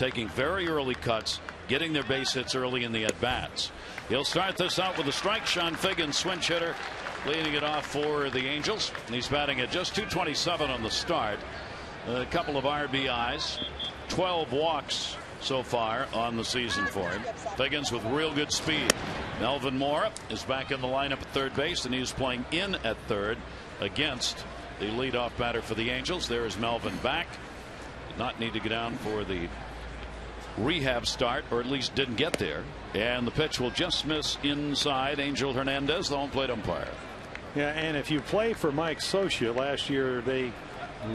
taking very early cuts, getting their base hits early in the at bats. He'll start this out with a strike. Sean Figgins, switch hitter, leading it off for the Angels. And he's batting at just 227 on the start. A couple of RBIs, 12 walks so far on the season for him. Figgins with real good speed. Melvin Moore is back in the lineup at third base, and he's playing in at third against the leadoff batter for the Angels. There is Melvin back. Did not need to go down for the rehab start, or at least didn't get there. And the pitch will just miss inside. Angel Hernandez, the home plate umpire. Yeah, and if you play for Mike Socia, last year they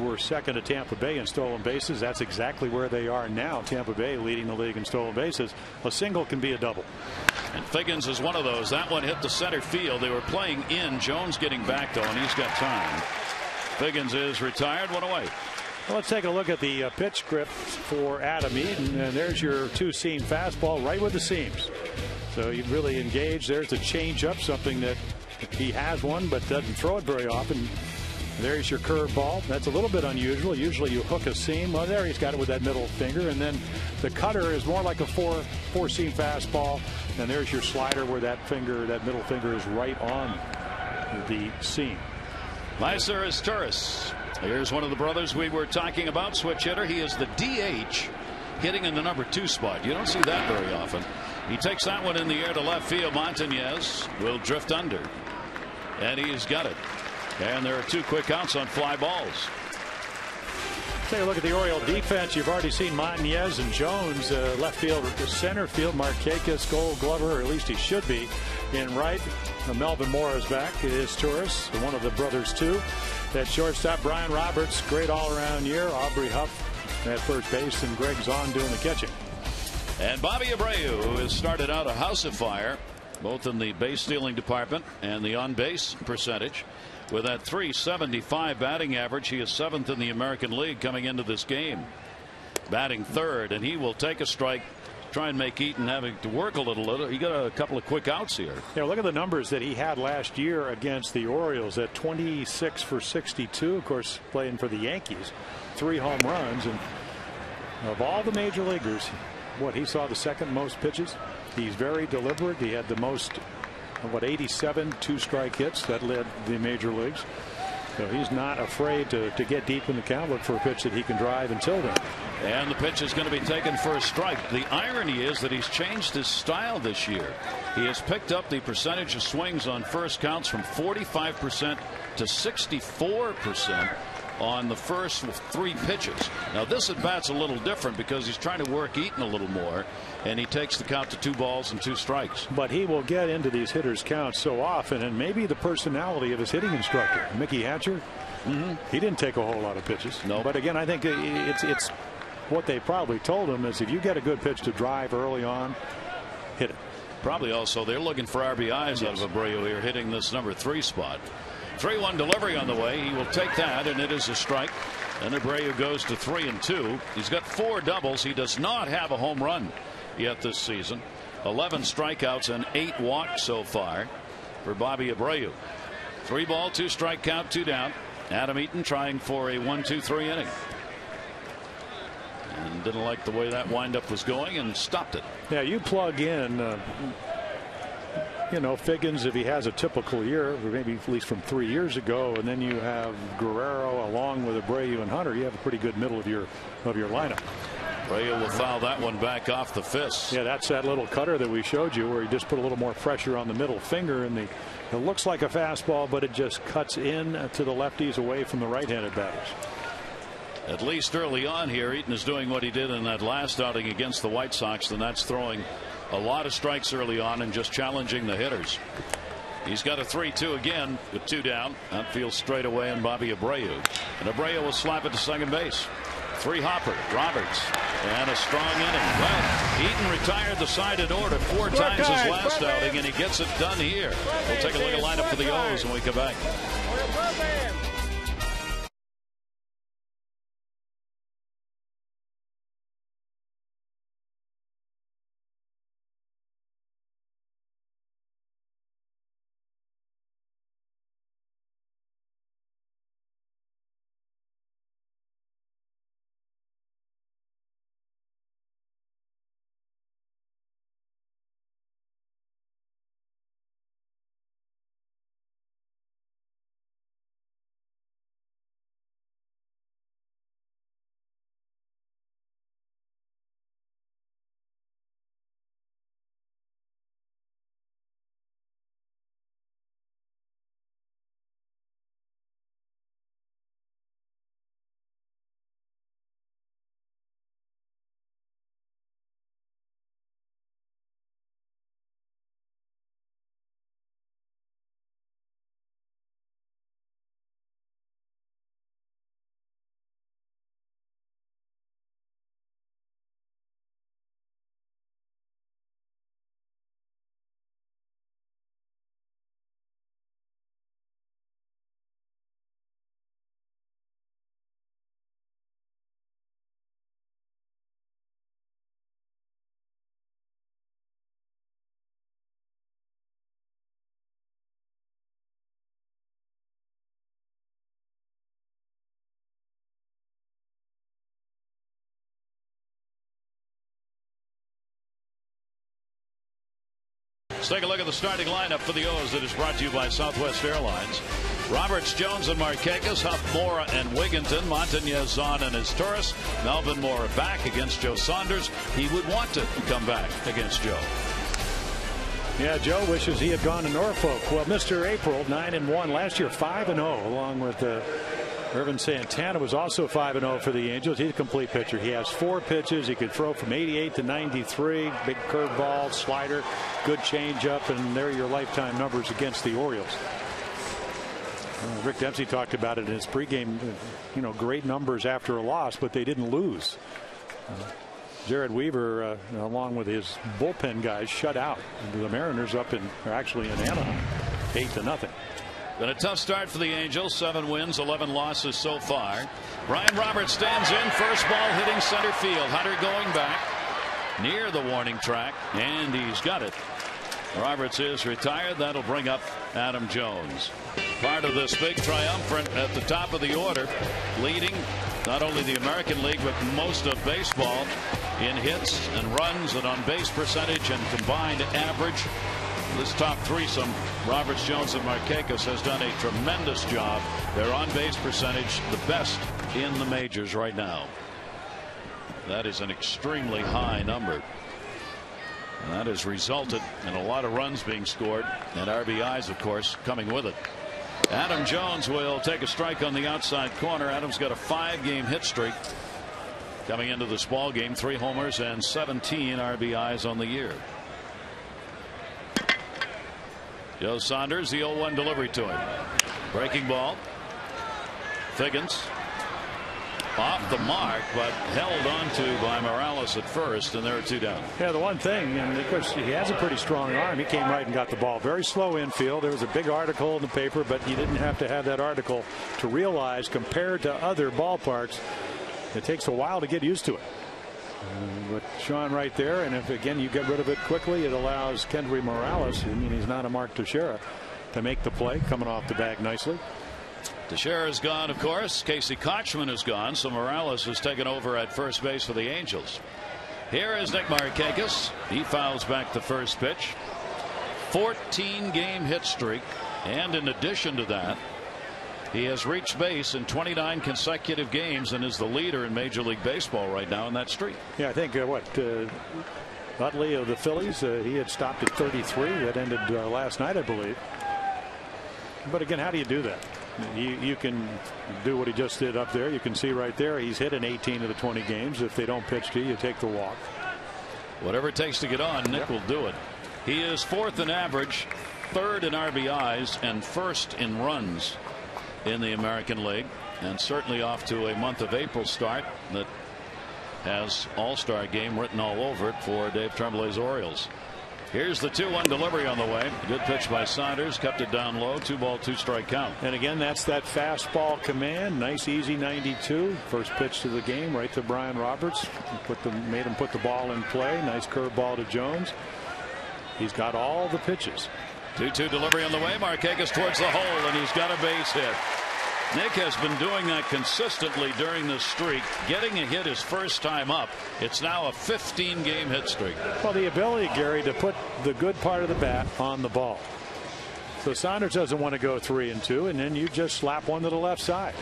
were second to Tampa Bay in stolen bases. That's exactly where they are now. Tampa Bay leading the league in stolen bases. A single can be a double. And Figgins is one of those. That one hit the center field. They were playing in. Jones getting back though, and he's got time. Figgins is retired. One away. Well, let's take a look at the pitch script for Adam Eaton, and there's your two-seam fastball right with the seams. So you really engage. There's the changeup, something that he has one but doesn't throw it very often. There's your curveball. That's a little bit unusual. Usually you hook a seam. Well, there he's got it with that middle finger, and then the cutter is more like a four-seam fastball. And there's your slider where that middle finger is right on the seam. Meiser is Turris. Here's one of the brothers we were talking about, switch hitter. He is the DH, hitting in the number 2 spot. You don't see that very often. He takes that one in the air to left field. Montañez will drift under, and he's got it. And there are 2 quick outs on fly balls. Take a look at the Oriole defense. You've already seen Montañez and Jones, left field, center field. Markakis, Gold Glover, or at least he should be, in right. Melvin Moore is back. It is Turris, one of the brothers too. That shortstop, Brian Roberts, great all-around year. Aubrey Huff at first base, and Greg Zahn doing the catching. And Bobby Abreu, who has started out a house of fire, both in the base stealing department and the on-base percentage. With that .375 batting average, he is 7th in the American League coming into this game. Batting third, and he will take a strike, try and make Eaton having to work a little. He got a couple of quick outs here. Yeah, look at the numbers that he had last year against the Orioles at 26 for 62. Of course, playing for the Yankees, 3 home runs, and of all the major leaguers, he saw the second most pitches. He's very deliberate. He had the most, 87 2-strike hits that led the major leagues. So he's not afraid to get deep in the count, look for a pitch that he can drive until then. And the pitch is going to be taken for a strike. The irony is that he's changed his style this year. He has picked up the percentage of swings on first counts from 45% to 64% on the first 3 pitches. Now this at bat's a little different because he's trying to work Eaton a little more, and he takes the count to 2 balls and 2 strikes. But he will get into these hitters' counts so often, and maybe the personality of his hitting instructor, Mickey Hatcher. He didn't take a whole lot of pitches. No. But again, I think it's what they probably told him is if you get a good pitch to drive early on, hit it. Probably also they're looking for RBIs out of Abreu here, hitting this number 3 spot. 3-1 delivery on the way. He will take that, and it is a strike. And Abreu goes to 3-2. He's got 4 doubles. He does not have a home run yet this season. 11 strikeouts and 8 walks so far for Bobby Abreu. 3 ball, 2 strike count, 2 down. Adam Eaton trying for a 1-2-3 inning. And didn't like the way that windup was going and stopped it. Yeah, you plug in Figgins if he has a typical year, or maybe at least from 3 years ago, and then you have Guerrero along with Abreu and Hunter. You have a pretty good middle of your lineup. Abreu will foul that one back off the fist. Yeah, that's that little cutter that we showed you where he just put a little more pressure on the middle finger, and it looks like a fastball, but it just cuts in to the lefties away from the right-handed batters. At least early on here, Eaton is doing what he did in that last outing against the White Sox, and that's throwing a lot of strikes early on and just challenging the hitters. He's got a 3-2 again with 2 down. Outfield straight away on Bobby Abreu. And Abreu will slap it to second base. 3 hopper, Roberts, and a strong inning. Well, Eaton retired the side in order 4 times his last outing, and he gets it done here. We'll take a look at lineup for the O's when we come back. Let's take a look at the starting lineup for the O's that is brought to you by Southwest Airlines. Roberts, Jones, and Markakis, Huff, Mora, and Wigginton, Montañez, Zahn, and Izturis. Melvin Mora back against Joe Saunders. He would want to come back against Joe. Yeah, Joe wishes he had gone to Norfolk. Well, Mr. April, 9-1 last year, 5-0, along with Irvin Santana was also 5-0 for the Angels. He's a complete pitcher. He has 4 pitches. He could throw from 88 to 93. Big curveball, slider, good changeup, and there are your lifetime numbers against the Orioles. Rick Dempsey talked about it in his pregame. Great numbers after a loss, but they didn't lose. Jared Weaver, along with his bullpen guys, shut out the Mariners are actually in Anaheim, 8-0. Been a tough start for the Angels. 7 wins, 11 losses so far. Brian Roberts stands in. First ball hitting center field. Hunter going back near the warning track, and he's got it. Roberts is retired. That'll bring up Adam Jones. Part of this big triumvirate at the top of the order, leading not only the American League but most of baseball in hits and runs and on base percentage and combined average. This top threesome, Roberts, Jones, and Markakis, has done a tremendous job. Their on base percentage the best in the majors right now. That is an extremely high number. And that has resulted in a lot of runs being scored and RBIs, of course, coming with it. Adam Jones will take a strike on the outside corner. Adam's got a 5-game hit streak coming into this ball game. 3 homers and 17 RBIs on the year. Joe Saunders, the 0-1 delivery to him. Breaking ball. Figgins off the mark, but held on to by Morales at first, and there are 2 down. Yeah, the one thing, and of course he has a pretty strong arm. He came right and got the ball. Very slow infield. There was a big article in the paper, but you didn't have to have that article to realize, compared to other ballparks, it takes a while to get used to it. But Sean right there, and if again you get rid of it quickly, it allows Kendry Morales, he's not a Mark Teixeira, to make the play, coming off the bag nicely. Teixeira is gone, of course. Casey Kochman is gone, so Morales has taken over at first base for the Angels. Here is Nick Markakis. He fouls back the first pitch. 14-game hit streak, and in addition to that, he has reached base in 29 consecutive games and is the leader in Major League Baseball right now in that streak. Yeah, I think Utley of the Phillies, he had stopped at 33. That ended last night, I believe. But again, how do you do that? You can do what he just did up there. You can see right there he's hit in 18 of the 20 games. If they don't pitch to you, you take the walk. Whatever it takes to get on, Nick will do it. He is 4th in average, 3rd in RBIs, and 1st in runs in the American League, and certainly off to a month of April start that has All-Star game written all over it for Dave Tremblay's Orioles. Here's the 2-1 delivery on the way. Good pitch by Saunders, kept it down low. 2-ball, 2-strike count. And again, that's that fastball command. Nice easy 92. First pitch to the game, right to Brian Roberts. Made him put the ball in play. Nice curveball to Jones. He's got all the pitches. 2-2 delivery on the way. Markakis towards the hole, and he's got a base hit. Nick has been doing that consistently during this streak. Getting a hit his first time up. It's now a 15-game hit streak. Well, the ability, Gary, to put the good part of the bat on the ball. So Saunders doesn't want to go 3-2, and then you just slap one to the left side.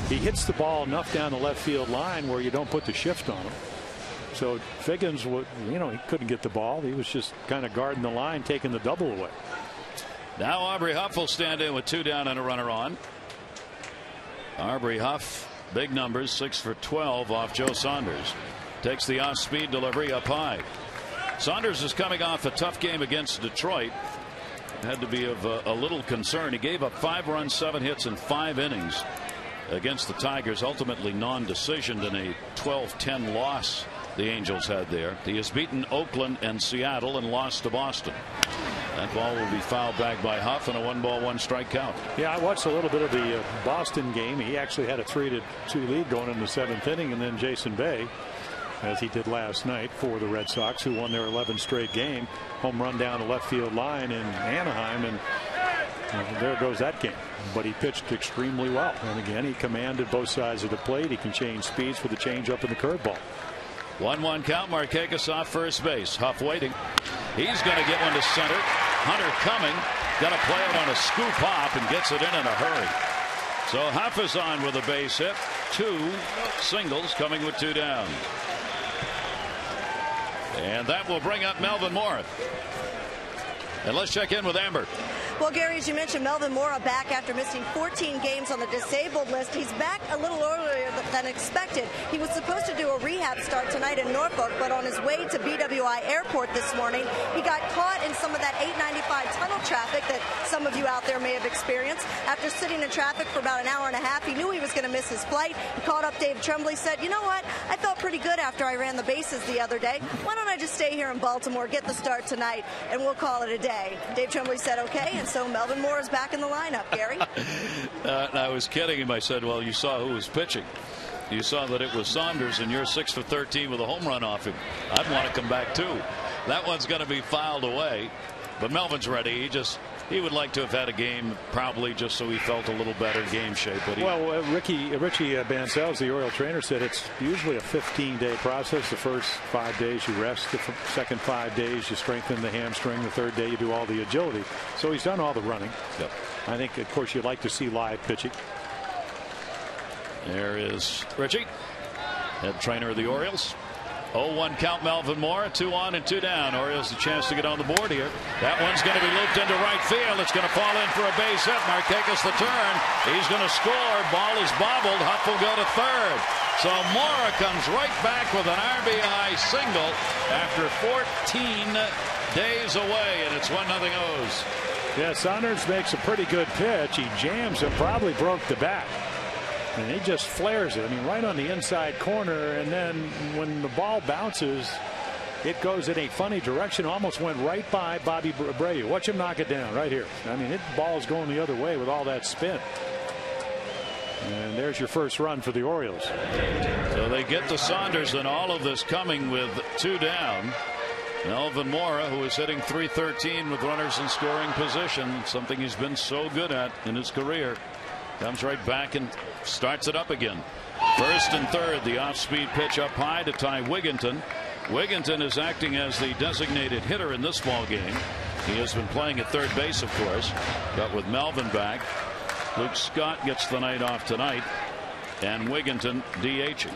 He hits the ball enough down the left field line where you don't put the shift on him. So Figgins, he couldn't get the ball. He was just kind of guarding the line, taking the double away. Now Aubrey Huff will stand in with 2 down and a runner on. Aubrey Huff, big numbers, 6 for 12 off Joe Saunders. Takes the off-speed delivery up high. Saunders is coming off a tough game against Detroit. Had to be of a little concern. He gave up 5 runs, 7 hits, in 5 innings against the Tigers. Ultimately non-decisioned in a 12-10 loss the Angels had there. He has beaten Oakland and Seattle and lost to Boston. That ball will be fouled back by Huff, and a 1-ball, 1-strike count. Yeah, I watched a little bit of the Boston game. He actually had a 3-2 lead going in the 7th inning, and then Jason Bay, as he did last night for the Red Sox, who won their 11th straight game, home run down the left field line in Anaheim, and there goes that game. But he pitched extremely well, and again he commanded both sides of the plate. He can change speeds with the changeup and the curveball. 1-1 count. Markakis off first base. Huff waiting. He's going to get one to center. Hunter coming. Got to play it on a scoop hop and gets it in a hurry. So Hafizan with a base hit. 2 singles coming with 2 down. And that will bring up Melvin Mora. And let's check in with Amber. Well, Gary, as you mentioned, Melvin Mora back after missing 14 games on the disabled list. He's back a little earlier than expected. He was supposed to do a rehab start tonight in Norfolk, but on his way to BWI Airport this morning, he got caught in some of that 895 tunnel traffic that some of you out there may have experienced. After sitting in traffic for about an hour and a half, he knew he was going to miss his flight. He called up Dave Tremblay, said, you know what, I felt pretty good after I ran the bases the other day. Why don't I just stay here in Baltimore, get the start tonight, and we'll call it a day. Dave Tremblay said, okay, and so Melvin Mora is back in the lineup, Gary. And I was kidding him. I said, well, you saw who was pitching. You saw that it was Saunders, and you're 6 for 13 with a home run off him. I'd want to come back, too. That one's going to be filed away. But Melvin's ready. He would like to have had a game, probably just so he felt a little better game shape. But Richie Bancels, the Oriole trainer, said it's usually a 15-day process. The first 5 days you rest. The second 5 days you strengthen the hamstring. The third day you do all the agility. So he's done all the running. Yep. I think, of course, you'd like to see live pitching. There is Richie, head trainer of the Orioles. 0-1 count, Melvin Mora. 2 on and 2 down. Orioles a chance to get on the board here. That one's going to be looped into right field. It's going to fall in for a base hit. Markakis the turn. He's going to score. Ball is bobbled. Huff will go to third. So Mora comes right back with an RBI single after 14 days away, and it's 1-0 O's. Yeah, Saunders makes a pretty good pitch. He jams him, probably broke the bat. And he just flares it. I mean, right on the inside corner. And then when the ball bounces, it goes in a funny direction. Almost went right by Bobby Abreu. Watch him knock it down right here. I mean, the ball's going the other way with all that spin. And there's your first run for the Orioles. So they get to Saunders, and all of this coming with 2 down. Melvin Mora, who is hitting .313 with runners in scoring position, something he's been so good at in his career, comes right back and starts it up again. First and third, the off-speed pitch up high to Ty Wigginton. Wigginton is acting as the designated hitter in this ball game. He has been playing at third base, of course, but with Melvin back, Luke Scott gets the night off tonight, and Wigginton DHing.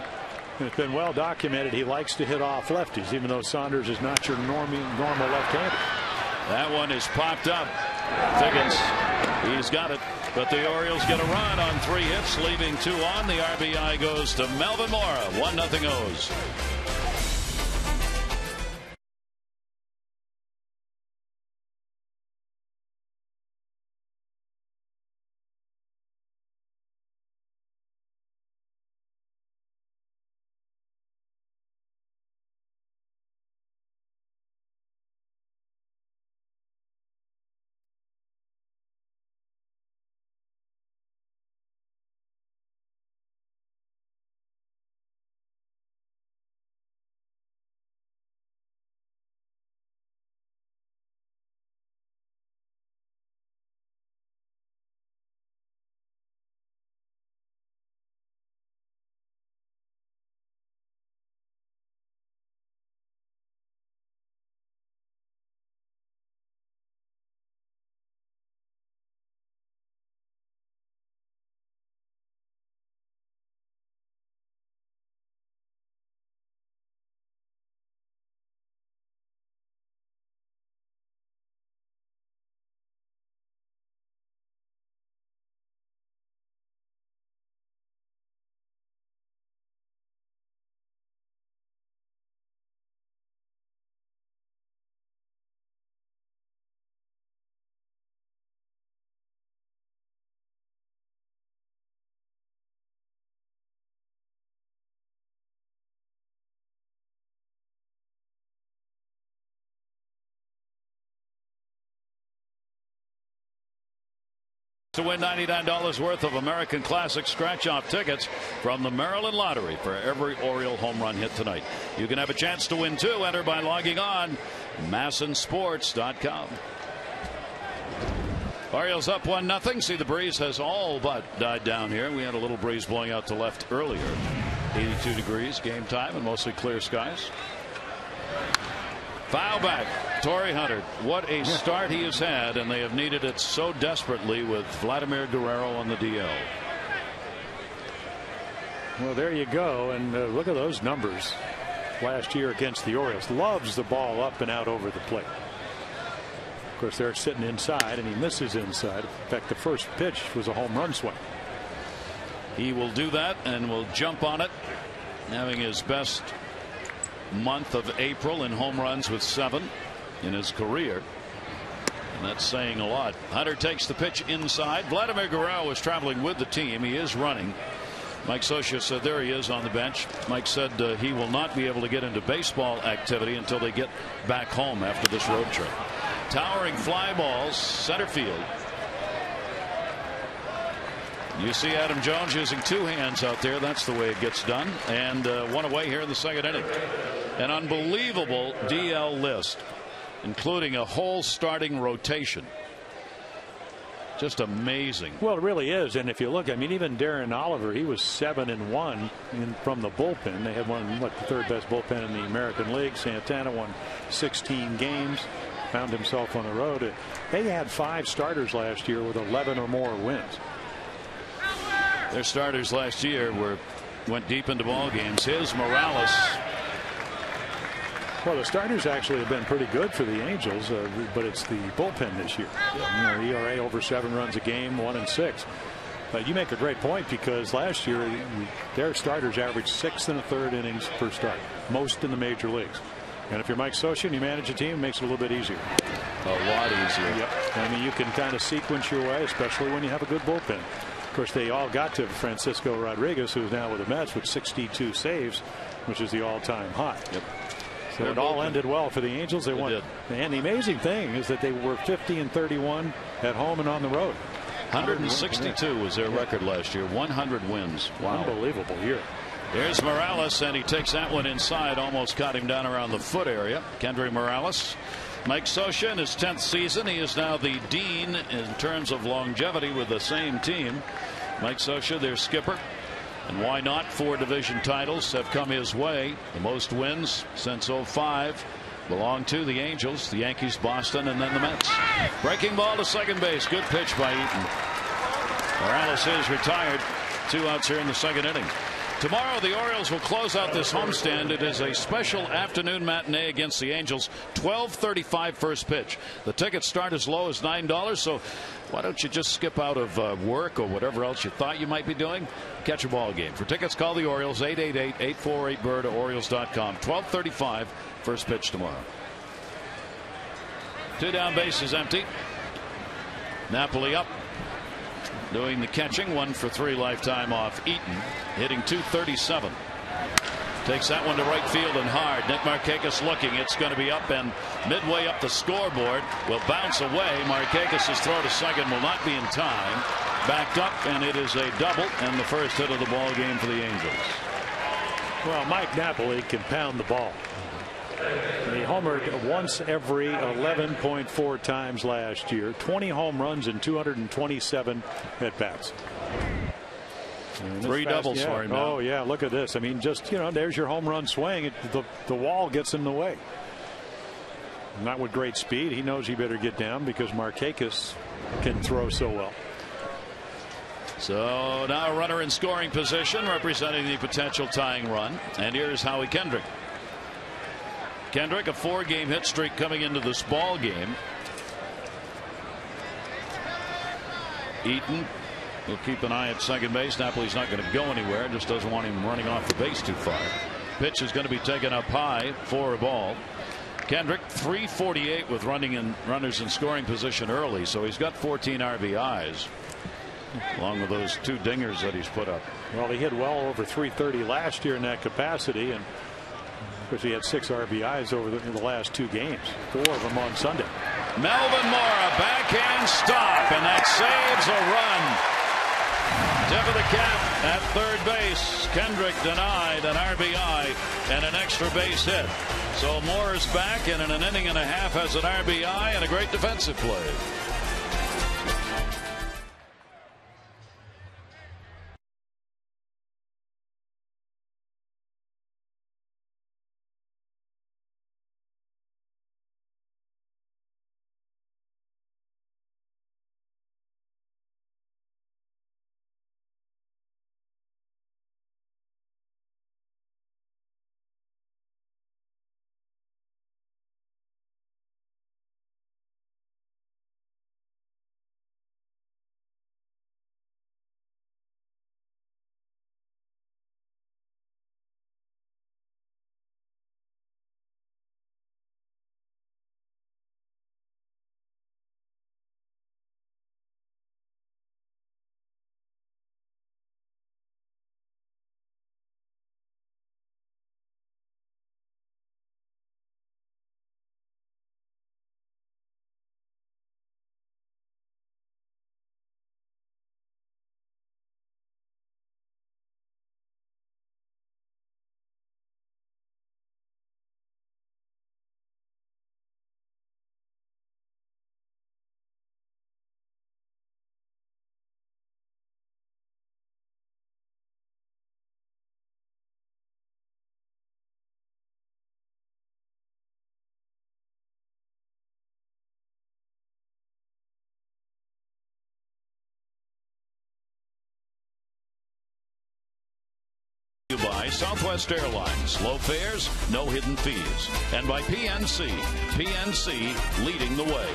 It's been well documented he likes to hit off lefties, even though Saunders is not your normal left-hander. That one is popped up. Figgins, he's got it. But the Orioles get a run on 3 hits, leaving 2 on. The RBI goes to Melvin Mora. 1-0 O's. To win $99 worth of American Classic scratch-off tickets from the Maryland Lottery for every Oriole home run hit tonight. You can have a chance to win too. Enter by logging on MASNsports.com. Orioles up 1-0. See, the breeze has all but died down here. We had a little breeze blowing out to left earlier. 82 degrees game time and mostly clear skies. Foul back. Torrey Hunter, what a start he has had, and they have needed it so desperately with Vladimir Guerrero on the DL. Well, there you go, and look at those numbers last year against the Orioles. Loves the ball up and out over the plate. Of course, they're sitting inside, and he misses inside. In fact, the first pitch was a home run swing. He will do that and will jump on it, having his best month of April in home runs with 7 in his career. And that's saying a lot. Hunter takes the pitch inside. Vladimir Guerrero is traveling with the team. He is running. Mike Scioscia said there he is on the bench. Mike said he will not be able to get into baseball activity until they get back home after this road trip. Towering fly balls, center field. You see Adam Jones using 2 hands out there. That's the way it gets done. And 1 away here in the second inning. An unbelievable DL list, including a whole starting rotation. Just amazing. Well, it really is. And if you look, I mean, even Darren Oliver, he was 7-1 from the bullpen. They had one, the 3rd best bullpen in the American League. Santana won 16 games, found himself on the road. They had 5 starters last year with 11 or more wins. Their starters last year went deep into ball games. His Morales. Well, the starters actually have been pretty good for the Angels, but it's the bullpen this year. Yeah. You know, ERA over 7 runs a game, 1-6. You make a great point, because last year their starters averaged 6 1/3 innings per start, most in the major leagues. And if you're Mike Scioscia and you manage a team, it makes it a little bit easier. A lot easier. Yep. I mean, you can kind of sequence your way, especially when you have a good bullpen. Of course, they all got to Francisco Rodriguez, who's now with the Mets with 62 saves, which is the all-time high. Yep. So it all ended well for the Angels. They won. Did. And the amazing thing is that they were 50-31 at home and on the road. 162 was their record last year. 100 wins. Wow. Unbelievable year. There's Morales, and he takes that one inside. Almost caught him down around the foot area. Kendry Morales. Mike Scioscia in his 10th season. He is now the dean in terms of longevity with the same team. Mike Scioscia, their skipper. And why not? 4 division titles have come his way. The most wins since '05 belong to the Angels, the Yankees, Boston, and then the Mets. Breaking ball to second base. Good pitch by Eaton. Morales is retired. 2 outs here in the second inning. Tomorrow the Orioles will close out this homestand. It is a special afternoon matinee against the Angels. 12:35 first pitch. The tickets start as low as $9, so why don't you just skip out of work or whatever else you thought you might be doing? Catch a ball game. For tickets, call the Orioles, 888-848-BIRD or Orioles.com. 12:35 first pitch tomorrow. 2 down, bases empty. Napoli up. Doing the catching. 1 for 3 lifetime off Eaton, hitting .237. Takes that one to right field and hard. Nick Markakis looking. It's going to be up, and midway up the scoreboard will bounce away. Markakis' throw to second will not be in time. Backed up, and it is a double and the first hit of the ball game for the Angels. Well, Mike Napoli can pound the ball. He homered once every 11.4 times last year. 20 home runs and 227 at bats. 3 doubles for him now. Oh yeah, look at this. I mean, just, you know, there's your home run swing. The wall gets in the way. Not with great speed. He knows he better get down because Markakis can throw so well. So now a runner in scoring position, representing the potential tying run. And here's Howie Kendrick. Kendrick, a 4-game hit streak coming into this ball game. Eaton will keep an eye at second base. Napoli's not going to go anywhere. Just doesn't want him running off the base too far. Pitch is going to be taken up high for a ball. Kendrick, 348 with runners in scoring position early, so he's got 14 RBIs along with those 2 dingers that he's put up. Well, he hit well over 330 last year in that capacity, and because he had 6 RBIs in the last 2 games, 4 of them on Sunday. Melvin Mora, backhand stop, and that saves a run. Tip of the cap at third base. Kendrick denied an RBI and an extra base hit. So Mora's back, and in an inning and a half has an RBI and a great defensive play. by Southwest Airlines. Low fares, no hidden fees. And by PNC. PNC leading the way.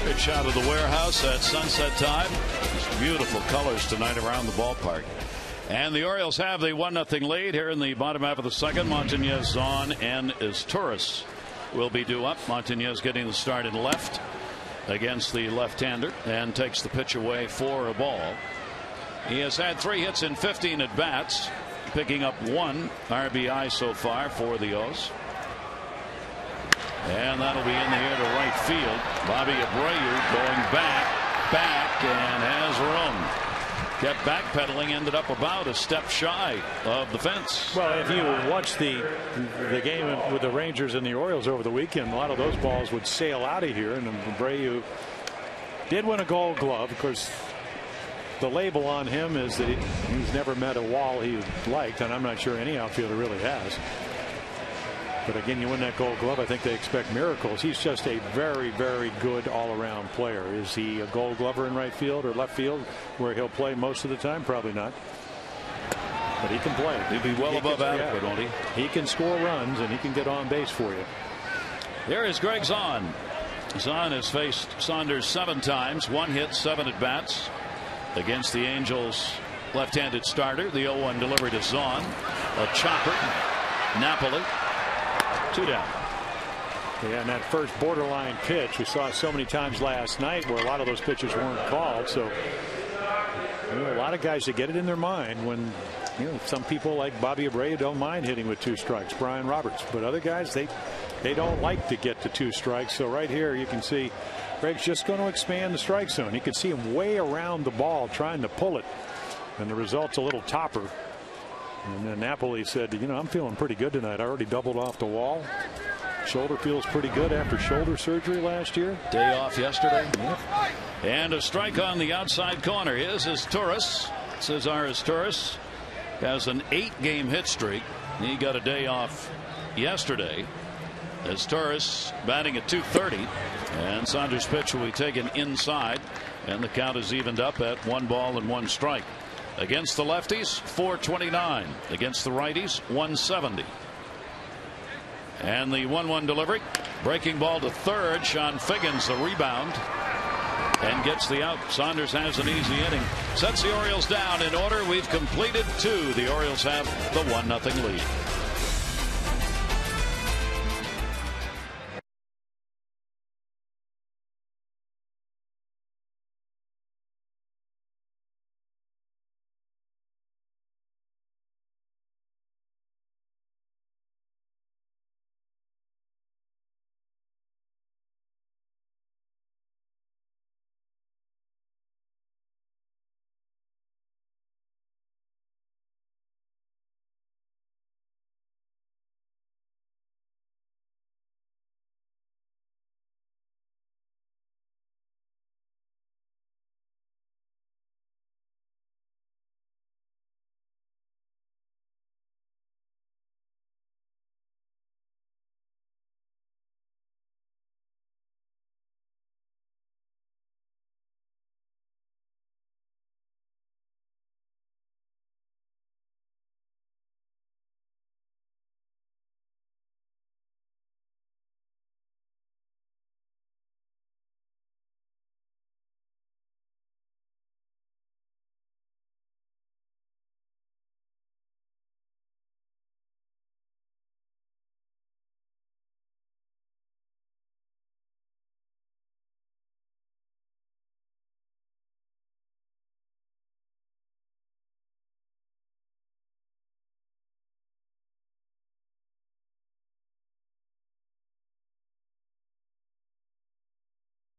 Pitch out of the warehouse at sunset time. These beautiful colors tonight around the ballpark. And the Orioles have the 1-0 lead here in the bottom half of the second. Montañez on and Torres will be due up. Montañez getting the start in left against the left-hander and takes the pitch away for a ball. He has had 3 hits in 15 at bats, picking up 1 RBI so far for the O's. And that'll be in the air to right field. Bobby Abreu going back, and has room. Kept backpedaling, ended up about a step shy of the fence. Well, if you watch the game with the Rangers and the Orioles over the weekend, a lot of those balls would sail out of here. And Abreu did win a Gold Glove. Of course, the label on him is that he's never met a wall he liked, and I'm not sure any outfielder really has. But again, you win that Gold Glove, I think they expect miracles. He's just a very, very good all-around player. Is he a Gold Glover in right field or left field where he'll play most of the time? Probably not. But he can play. He'll be well above adequate, won't he? He can score runs, and he can get on base for you. There is Greg Zahn. Zahn has faced Saunders 7 times, 1 hit, 7 at bats against the Angels left-handed starter. The 0-1 delivery to Zahn. A chopper. Napoli. 2 down. Yeah, and that first borderline pitch we saw so many times last night where a lot of those pitches weren't called. So a lot of guys that get it in their mind when some people like Bobby Abreu don't mind hitting with 2 strikes. Brian Roberts, but other guys they don't like to get to 2 strikes. So right here you can see Greg's just going to expand the strike zone. You can see him way around the ball trying to pull it, and the result's a little topper. And then Napoli said, I'm feeling pretty good tonight. I already doubled off the wall. Shoulder feels pretty good after shoulder surgery last year. Day off yesterday. Yeah. And a strike on the outside corner. Here's Torres. Cesar Torres has an 8-game hit streak. He got a day off yesterday. As Torres batting at .230. And Saunders' pitch will be taken inside. And the count is evened up at 1 ball and 1 strike. Against the lefties, 429. Against the righties, 170. And the 1-1 delivery. Breaking ball to third. Sean Figgins the rebound. And gets the out. Saunders has an easy inning. Sets the Orioles down in order. We've completed 2. The Orioles have the 1-0 lead.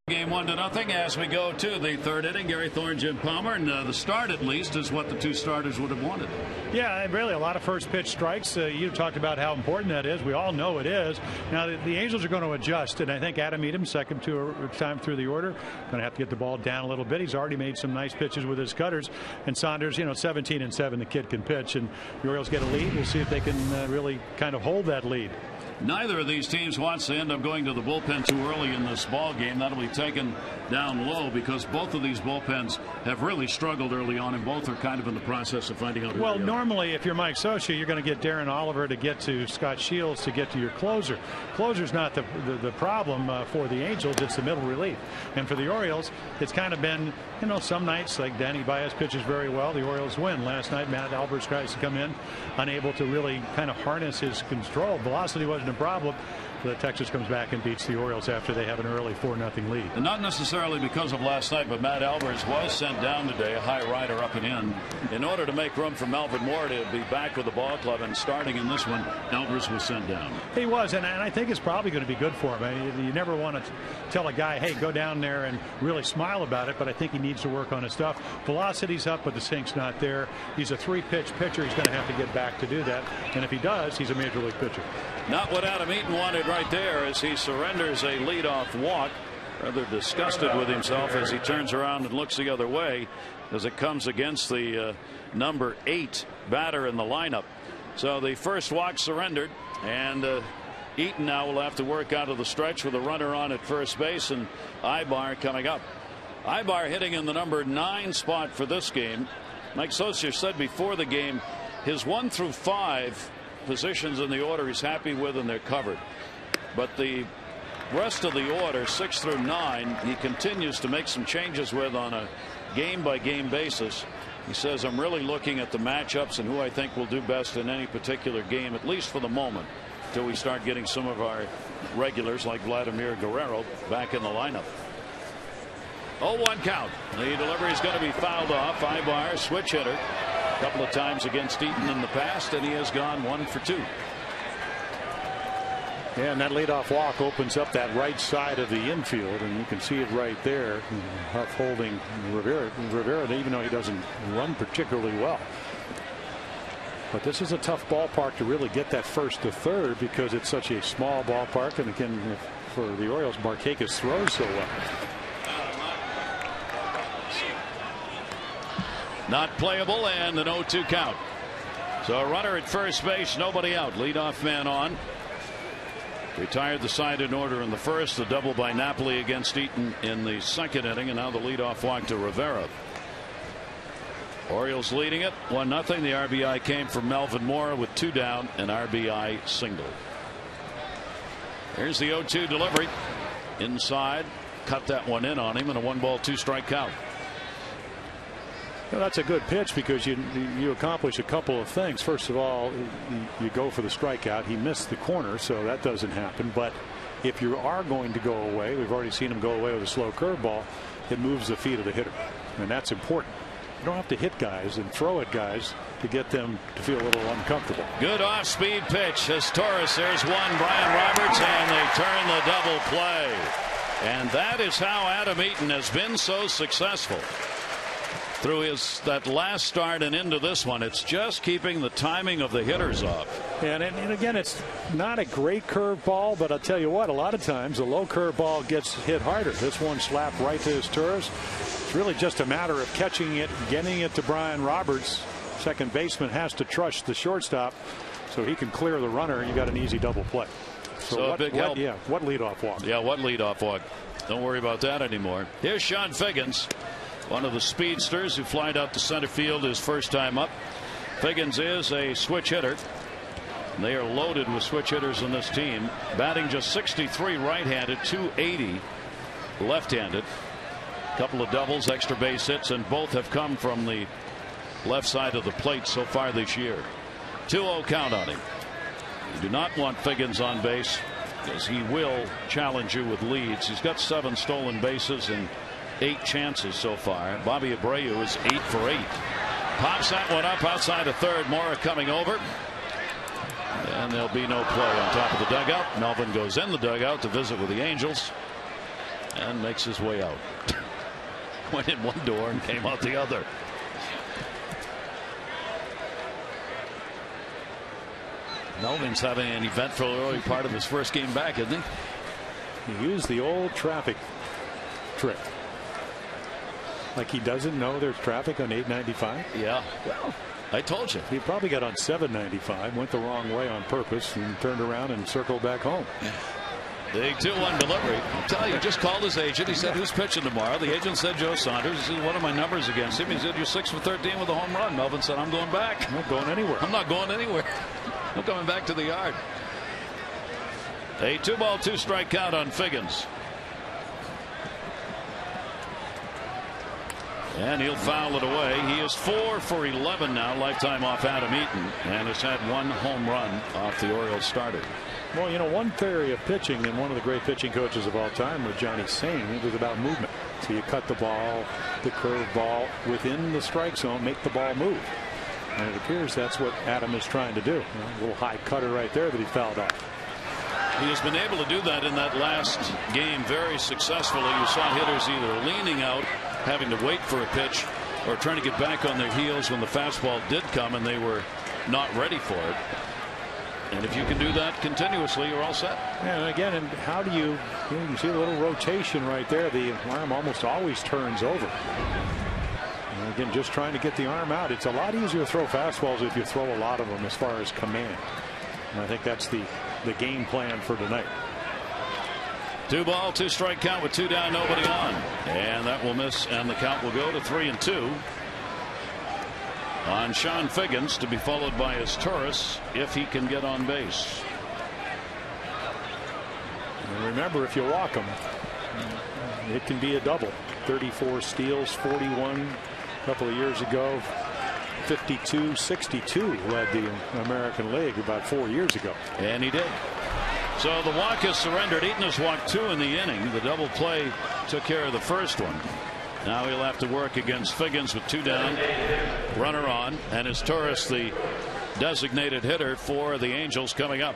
Game 1-0 as we go to the 3rd inning. Gary Thorne, Jim Palmer, and the start at least is what the 2 starters would have wanted. Yeah, really a lot of first pitch strikes. You talked about how important that is. We all know it is. Now the Angels are going to adjust, and I think Adam Eaton, second time through the order, going to have to get the ball down a little bit. He's already made some nice pitches with his cutters. And Saunders, 17-7, the kid can pitch, and the Orioles get a lead. We'll see if they can really kind of hold that lead. Neither of these teams wants to end up going to the bullpen too early in this ball game. That'll be taken down low because both of these bullpens have really struggled early on, and both are kind of in the process of finding out. Well, normally if you're Mike Scioscia, you're going to get Darren Oliver to get to Scott Shields to get to your closer. Closer's not the problem for the Angels. It's the middle relief. And for the Orioles, it's kind of been, you know, some nights like Danny Baez pitches very well, the Orioles win. Last night, Matt Albers tries to come in, unable to really kind of harness his control. Velocity wasn't a problem. But Texas comes back and beats the Orioles after they have an early 4-0 lead. And not necessarily because of last night, but Matt Albers was sent down today, a high rider up and in order to make room for Melvin Moore to be back with the ball club. And starting in this one, Albers was sent down. He was, and I think it's probably going to be good for him. I mean, you never want to tell a guy, hey, go down there and really smile about it, but I think he needs to work on his stuff. Velocity's up, but the sink's not there. He's a 3-pitch pitcher. He's going to have to get back to do that. And if he does, he's a major league pitcher. Not what Adam Eaton wanted right there as he surrenders a leadoff walk. Rather disgusted with himself as he turns around and looks the other way as it comes against the number 8 batter in the lineup. So the first walk surrendered, and Eaton now will have to work out of the stretch with a runner on at first base, and Ibar coming up. Ibar hitting in the number 9 spot for this game. Mike Scioscia said before the game his 1 through 5 positions in the order he's happy with, and they're covered. But the rest of the order, 6 through 9, he continues to make some changes with on a game-by-game basis. He says, I'm really looking at the matchups and who I think will do best in any particular game, at least for the moment, until we start getting some of our regulars like Vladimir Guerrero back in the lineup. 0-1 count. The delivery is going to be fouled off. Ibar, switch hitter, a couple of times against Eaton in the past, and he has gone 1 for 2. Yeah, and that leadoff walk opens up that right side of the infield, and you can see it right there. Huff holding Rivera, even though he doesn't run particularly well. But this is a tough ballpark to really get that first to third because it's such a small ballpark, and again, for the Orioles, Markakis throws so well. Not playable, and an 0-2 count. So a runner at first base, nobody out. Leadoff man on. Retired the side in order in the first. The double by Napoli against Eaton in the second inning, and now the leadoff walk to Rivera. Orioles leading it 1-0. The RBI came from Melvin Moore with 2 down, an RBI single. Here's the 0-2 delivery inside. Cut that one in on him, and a 1-ball 2-strike count. Well, that's a good pitch because you accomplish a couple of things. First of all, you go for the strikeout. He missed the corner, so that doesn't happen. But if you are going to go away, we've already seen him go away with a slow curveball, it moves the feet of the hitter, and that's important. You don't have to hit guys and throw at guys to get them to feel a little uncomfortable. Good off-speed pitch as Torres. There's one. Brian Roberts, and they turn the double play. And that is how Adam Eaton has been so successful through that last start and into this one. It's just keeping the timing of the hitters off. And again, it's not a great curve ball, but I'll tell you what, a lot of times a low curve ball gets hit harder. This one slapped right to his Torres. It's really just a matter of catching it, getting it to Brian Roberts. Second baseman has to trust the shortstop so he can clear the runner. You got an easy double play. So a big help. Yeah, what leadoff walk? Yeah, what leadoff walk? Don't worry about that anymore. Here's Sean Figgins, one of the speedsters who flied out to center field his first time up. Figgins is a switch hitter. They are loaded with switch hitters in this team. Batting just 63 right-handed, 280 left-handed. Couple of doubles, extra base hits, and both have come from the left side of the plate so far this year. 2-0 count on him. You do not want Figgins on base because he will challenge you with leads. He's got 7 stolen bases and 8 chances so far. Bobby Abreu is 8 for 8. Pops that one up outside of third. Mora coming over. And there'll be no play on top of the dugout. Melvin goes in the dugout to visit with the Angels and makes his way out. Went in one door and came out the other. Melvin's having an eventful early part of his first game back, isn't he? He used the old traffic trick. Like he doesn't know there's traffic on 895. Yeah. Well, I told you. He probably got on 795, went the wrong way on purpose, and turned around and circled back home. Big 2-1 delivery. I'll tell you, just called his agent. He said, who's pitching tomorrow? The agent said Joe Saunders. He said, what are my numbers against him? He said, you're 6 for 13 with a home run. Melvin said, I'm going back. I'm not going anywhere. I'm not going anywhere. I'm coming back to the yard. A 2-ball 2-strike count on Figgins. And he'll foul it away. He is 4 for 11 now, lifetime off Adam Eaton, and has had 1 home run off the Orioles starter. Well, you know, one theory of pitching, and one of the great pitching coaches of all time was Johnny Singh. It was about movement. So you cut the ball, the curve ball within the strike zone, make the ball move. And it appears that's what Adam is trying to do. You know, a little high cutter right there that he fouled off. He has been able to do that in that last game very successfully. You saw hitters either leaning out, having to wait for a pitch, or trying to get back on their heels when the fastball did come and they were not ready for it. And if you can do that continuously, you're all set. And again, and how do you see a little rotation right there? The arm almost always turns over. And again, just trying to get the arm out. It's a lot easier to throw fastballs if you throw a lot of them as far as command. And I think that's the game plan for tonight. 2-ball 2-strike count with 2 down, nobody on, and that will miss, and the count will go to 3-2 on Sean Figgins, to be followed by his Taurus if he can get on base. And remember, if you walk him, it can be a double. 34 steals, 41 a couple of years ago. 52, 62 led the American League about 4 years ago. And he did. So the walk is surrendered. Eaton has walked 2 in the inning. The double play took care of the first one. Now he'll have to work against Figgins with 2 down, runner on, and his Taurus, the designated hitter for the Angels, coming up.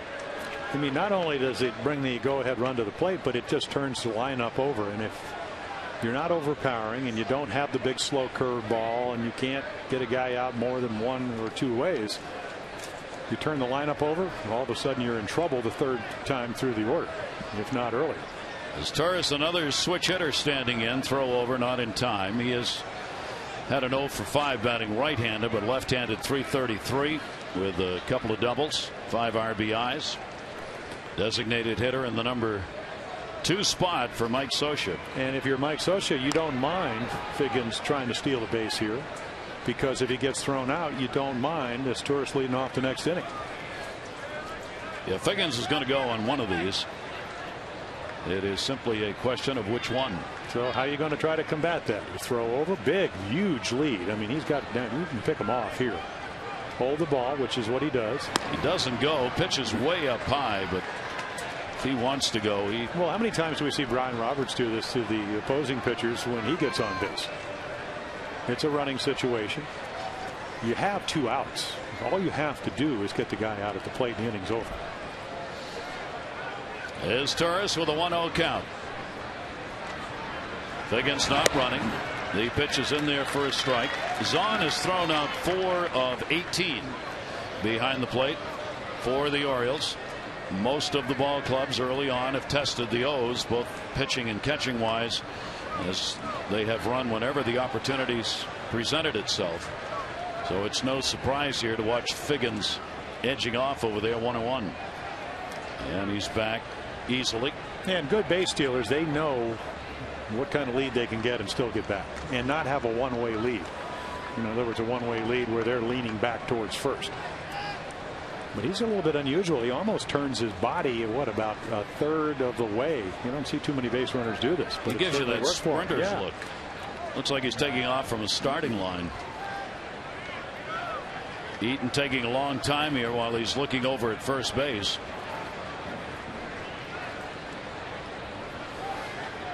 I mean, not only does it bring the go-ahead run to the plate, but it just turns the lineup over. And if you're not overpowering and you don't have the big slow curve ball and you can't get a guy out more than 1 or 2 ways, you turn the lineup over, and all of a sudden you're in trouble the 3rd time through the order, if not early. As Taurus, another switch hitter standing in, throw over, not in time. He has had an 0 for 5 batting right-handed, but left-handed .333 with a couple of doubles, 5 RBIs. Designated hitter in the number 2 spot for Mike Scioscia. And if you're Mike Scioscia, you don't mind Figgins trying to steal a base here, because if he gets thrown out, you don't mind this Taurus leading off the next inning. Yeah, Figgins is going to go on one of these. It is simply a question of which one. So how are you going to try to combat that? You throw over, big, huge lead. I mean, he's got, you can pick him off here. Hold the ball, which is what he does. He doesn't go. Pitches way up high, but if he wants to go, he. Well, how many times do we see Brian Roberts do this to the opposing pitchers when he gets on base? It's a running situation. You have 2 outs. All you have to do is get the guy out at the plate, and the inning's over. Is Taurus with a 1-0 count. Figgins not running. The pitch is in there for a strike. Zahn has thrown out 4 of 18 behind the plate for the Orioles. Most of the ball clubs early on have tested the O's, both pitching and catching wise, as they have run whenever the opportunities presented itself. So it's no surprise here to watch Figgins edging off over there 1-1. And he's back easily. And good base stealers, they know what kind of lead they can get and still get back, and not have a one-way lead. In other words, a one-way lead where they're leaning back towards first. But he's a little bit unusual. He almost turns his body, what, about a third of the way. You don't see too many base runners do this. But he gives you that sprinter's yeah. look. Looks like he's taking off from a starting line. Eaton taking a long time here while he's looking over at first base.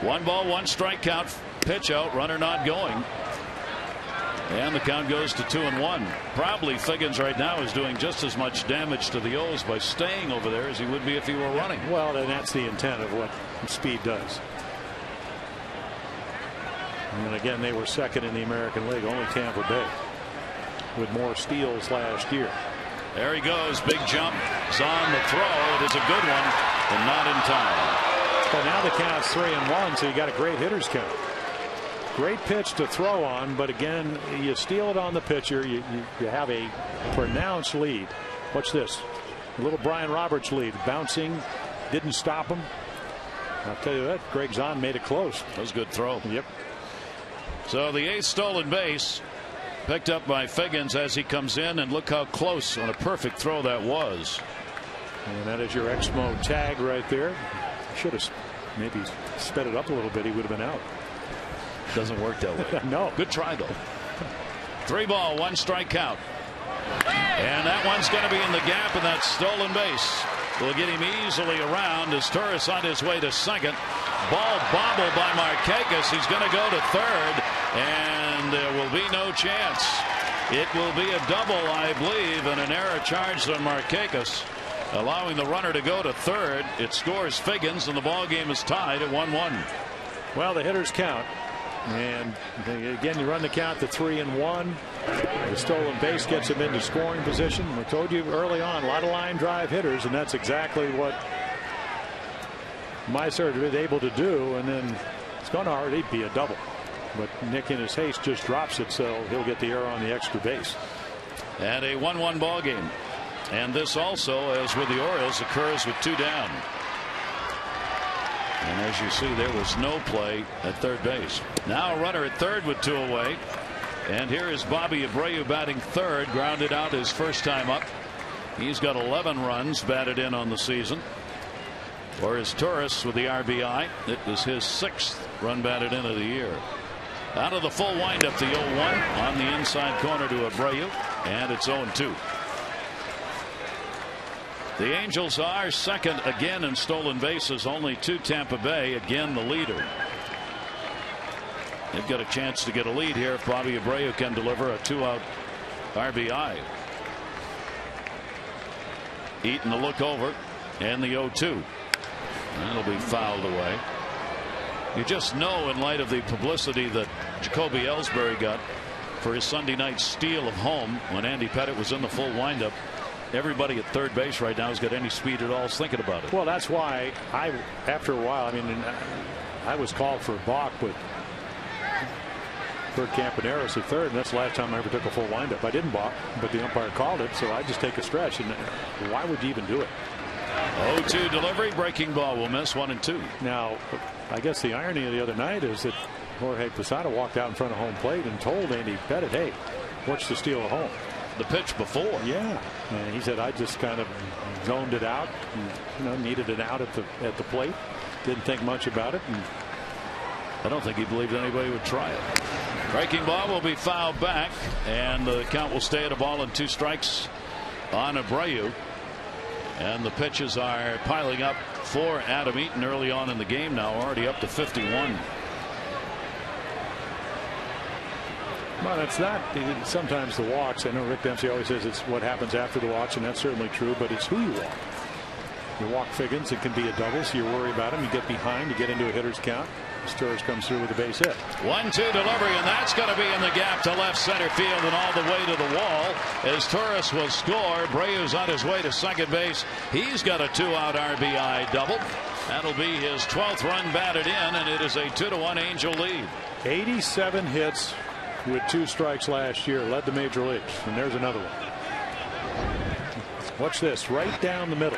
1 ball, 1 strike count. Pitch out, runner not going. And the count goes to 2-1. Probably Figgins right now is doing just as much damage to the O's by staying over there as he would be if he were running. Well, and that's the intent of what speed does. And again, they were second in the American League, only Tampa Bay, with more steals last year. There he goes, big jump. Zahn the throw. It is a good one, but not in time. Well, now the count's 3-1, so you got a great hitter's count. Great pitch to throw on, but again, you steal it on the pitcher. You have a pronounced lead. Watch this. A little Brian Roberts lead. Bouncing. Didn't stop him. I'll tell you that. Greg Zahn made it close. That was a good throw. Yep. So the 8th stolen base picked up by Figgins as he comes in, and look how close on a perfect throw that was. And that is your Exmo tag right there. Should have maybe sped it up a little bit. He would have been out. Doesn't work that way. No. Good try though. 3 ball, 1 strike count. And that one's going to be in the gap, and that stolen base will get him easily around as Torres on his way to second. Ball bobbled by Markakis. He's going to go to third, and there will be no chance. It will be a double, I believe, and an error charged on Markakis, allowing the runner to go to third. It scores Figgins, and the ball game is tied at 1-1. Well, the hitters count. And again, you run the count to 3-1. The stolen base gets him into scoring position. We told you early on, a lot of line drive hitters, and that's exactly what Meiser was able to do. And then it's going to already be a double. But Nick, in his haste, just drops it, so he'll get the error on the extra base. And a 1-1 ball game. And this also, as with the Orioles, occurs with 2 down. And as you see, there was no play at third base. Now a runner at third with 2 away. And here is Bobby Abreu batting third, grounded out his first time up. He's got 11 runs batted in on the season. Whereas Torres with the RBI, it was his 6th run batted in of the year. Out of the full windup, the 0-1 on the inside corner to Abreu, and it's 0-2. The Angels are second again in stolen bases, only to Tampa Bay, again the leader. They've got a chance to get a lead here if Bobby Abreu can deliver a 2-out RBI. Eaton the look over, and the 0-2. That'll be fouled away. You just know, in light of the publicity that Jacoby Ellsbury got for his Sunday night steal of home when Andy Pettitte was in the full windup, everybody at third base right now who's got any speed at all is thinking about it. Well, that's why after a while, I mean, I was called for a balk with Bert Campaneris at third, and that's the last time I ever took a full windup. I didn't balk, but the umpire called it, so I just take a stretch. And why would you even do it? 0-2 delivery, breaking ball will miss, 1-2. Now, I guess the irony of the other night is that Jorge Posada walked out in front of home plate and told Andy Pettitte, hey, watch the steal of home. The pitch before. Yeah, and he said I just kind of zoned it out, and, needed an out at the plate. Didn't think much about it, and I don't think he believed anybody would try it. Breaking ball will be fouled back, and the count will stay at 1-2 strikes on Abreu. And the pitches are piling up for Adam Eaton early on in the game now, already up to 51. Well, it's not sometimes the walks. I know Rick Dempsey always says it's what happens after the walks, and that's certainly true, but it's who you walk. You walk Figgins, it can be a double, so you worry about him. You get behind, you get into a hitter's count. Torres comes through with a base hit. 1-2 delivery, and that's going to be in the gap to left center field and all the way to the wall as Torres will score. Abreu's on his way to second base. He's got a 2-out RBI double. That'll be his 12th run batted in, and it is a 2-1 Angel lead. 87 hits with 2 strikes last year, led the major leagues, and there's another one. Watch this, right down the middle.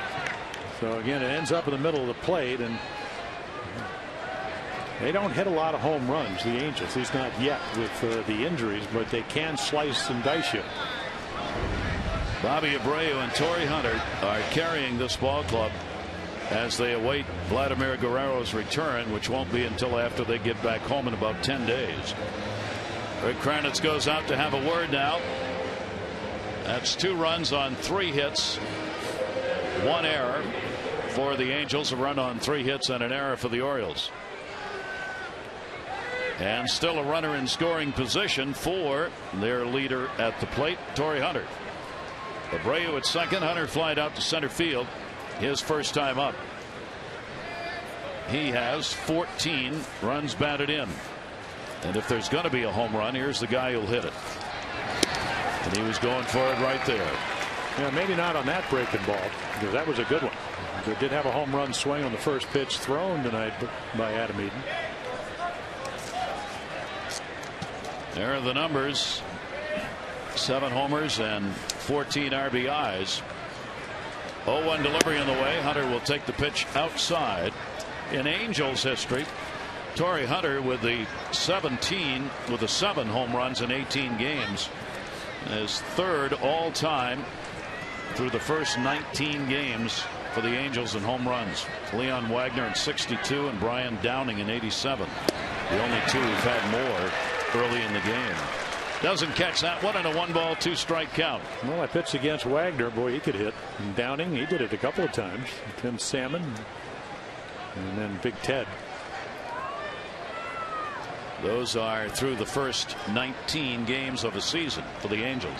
So again, it ends up in the middle of the plate, and they don't hit a lot of home runs, the Angels, at least not yet with the injuries, but they can slice and dice you. Bobby Abreu and Torrey Hunter are carrying this ball club as they await Vladimir Guerrero's return, which won't be until after they get back home in about 10 days. Rick Kranitz goes out to have a word now. That's 2 runs on 3 hits, 1 error for the Angels, a run on 3 hits and an error for the Orioles. And still a runner in scoring position for their leader at the plate, Torrey Hunter. Abreu at second, Hunter flied out to center field, his first time up. He has 14 runs batted in. And if there's going to be a home run, here's the guy who'll hit it. And he was going for it right there. Yeah, maybe not on that breaking ball, because that was a good one. They did have a home run swing on the first pitch thrown tonight by Adam Eaton. There are the numbers. 7 homers and 14 RBIs. 0-1 delivery on the way. Hunter will take the pitch outside. In Angels history, Torrey Hunter with the 7 home runs in 18 games. His 3rd all time through the first 19 games for the Angels in home runs. Leon Wagner in 62 and Brian Downing in 87. The only 2 who've had more early in the game. Doesn't catch that one, and a 1-ball 2-strike count. Well, I pitched against Wagner. Boy, he could hit. And Downing, he did it a couple of times. Tim Salmon and then Big Ted. Those are through the first 19 games of a season for the Angels.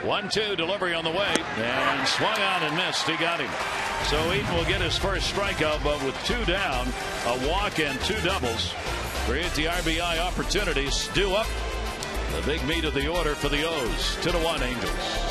1-2 delivery on the way, and swung on and missed. He got him. So Eaton will get his first strikeout, but with 2 down, a walk and 2 doubles create the RBI opportunities. Due up the big meat of the order for the O's. 2-1 Angels.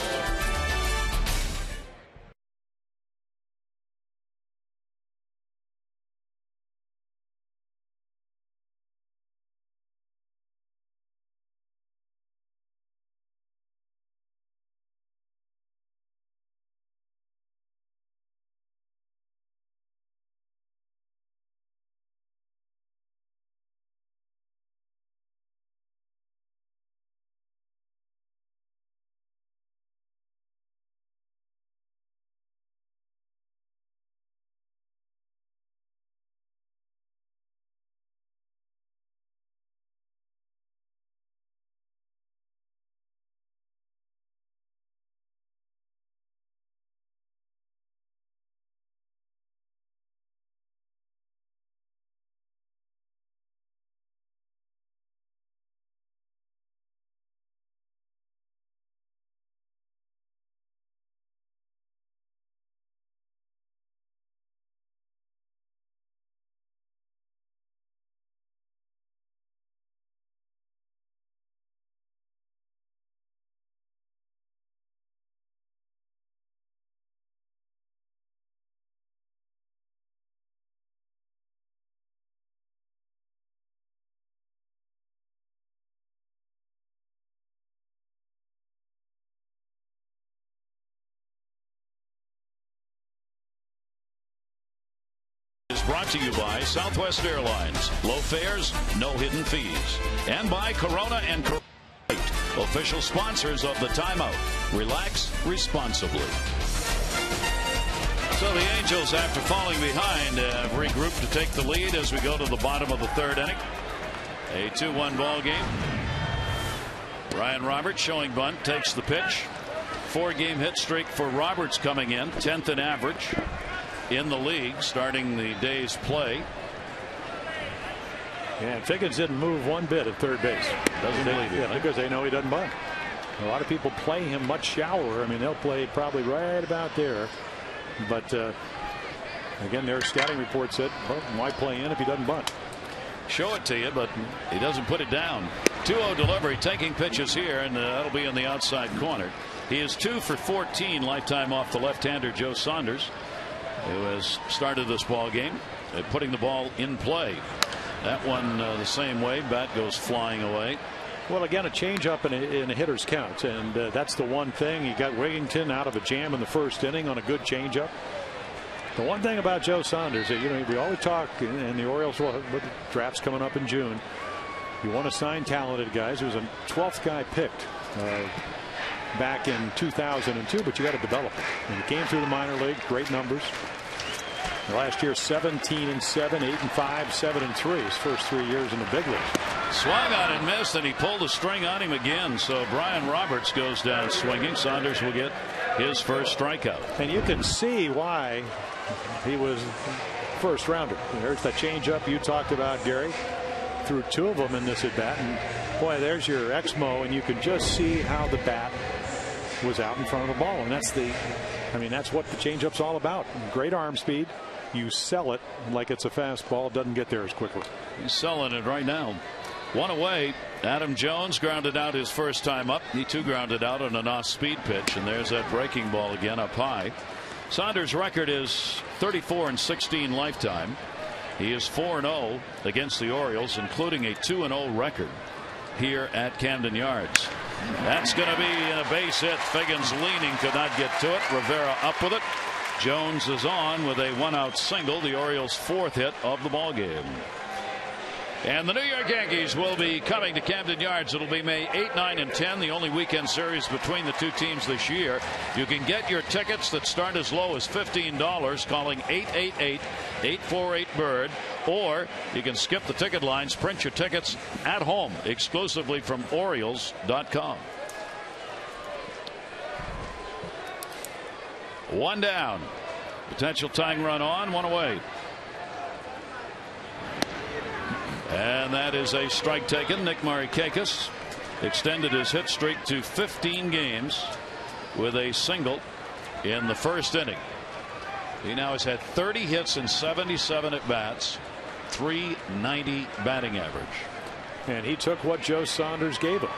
Is brought to you by Southwest Airlines. Low fares, no hidden fees. And by Corona and Corona, official sponsors of the timeout. Relax responsibly. So the Angels, after falling behind, have regrouped to take the lead as we go to the bottom of the 3rd inning. A 2-1 ball game. Ryan Roberts showing bunt, takes the pitch. 4-game hit streak for Roberts coming in, 10th in average in the league, starting the day's play. Yeah, Figgins didn't move one bit at third base. Doesn't believe it. Yeah, because they know he doesn't bunt. A lot of people play him much shallower. I mean, they'll play probably right about there. But again, their scouting report said, well, why play in if he doesn't bunt? Show it to you, but he doesn't put it down. 2-0 delivery, taking pitches here, and that'll be in the outside corner. He is 2 for 14 lifetime off the left-hander Joe Saunders, who has started this ball game, putting the ball in play. That one the same way. Bat goes flying away. Well, again, a changeup in a hitter's count, and that's the one thing. He got Wigington out of a jam in the 1st inning on a good changeup. The one thing about Joe Saunders, you know, we always talk, and the Orioles, with the draft's coming up in June, you want to sign talented guys. He was a 12th guy picked back in 2002, but you got to develop it. And he came through the minor league, great numbers. Last year, 17-7, 8-5, 7-3. His first 3 years in the big league. Swung on and missed, and he pulled a string on him again. So Brian Roberts goes down swinging. Saunders will get his first strikeout. And you can see why he was first rounder. There's that changeup you talked about, Gary. Threw 2 of them in this at bat, and boy, there's your Exmo, and you can just see how the bat was out in front of the ball, and that's what the changeup's all about. Great arm speed. You sell it like it's a fastball. It doesn't get there as quickly. He's selling it right now. 1 away. Adam Jones grounded out his first time up. He too grounded out on an off-speed pitch, and there's that breaking ball again up high. Saunders' record is 34-16 lifetime. He is 4-0 against the Orioles, including a 2-0 record here at Camden Yards. That's going to be a base hit. Figgins leaning, could not get to it. Rivera up with it. Jones is on with a 1-out single, the Orioles' 4th hit of the ball game. And the New York Yankees will be coming to Camden Yards. It'll be May 8, 9, and 10, the only weekend series between the two teams this year. You can get your tickets that start as low as $15 calling 888-848-BIRD, or you can skip the ticket lines, print your tickets at home exclusively from Orioles.com. One down. Potential tying run on, one away. And that is a strike taken. Nick Markakis extended his hit streak to 15 games with a single in the first inning. He now has had 30 hits in 77 at bats, .390 batting average. And he took what Joe Saunders gave him.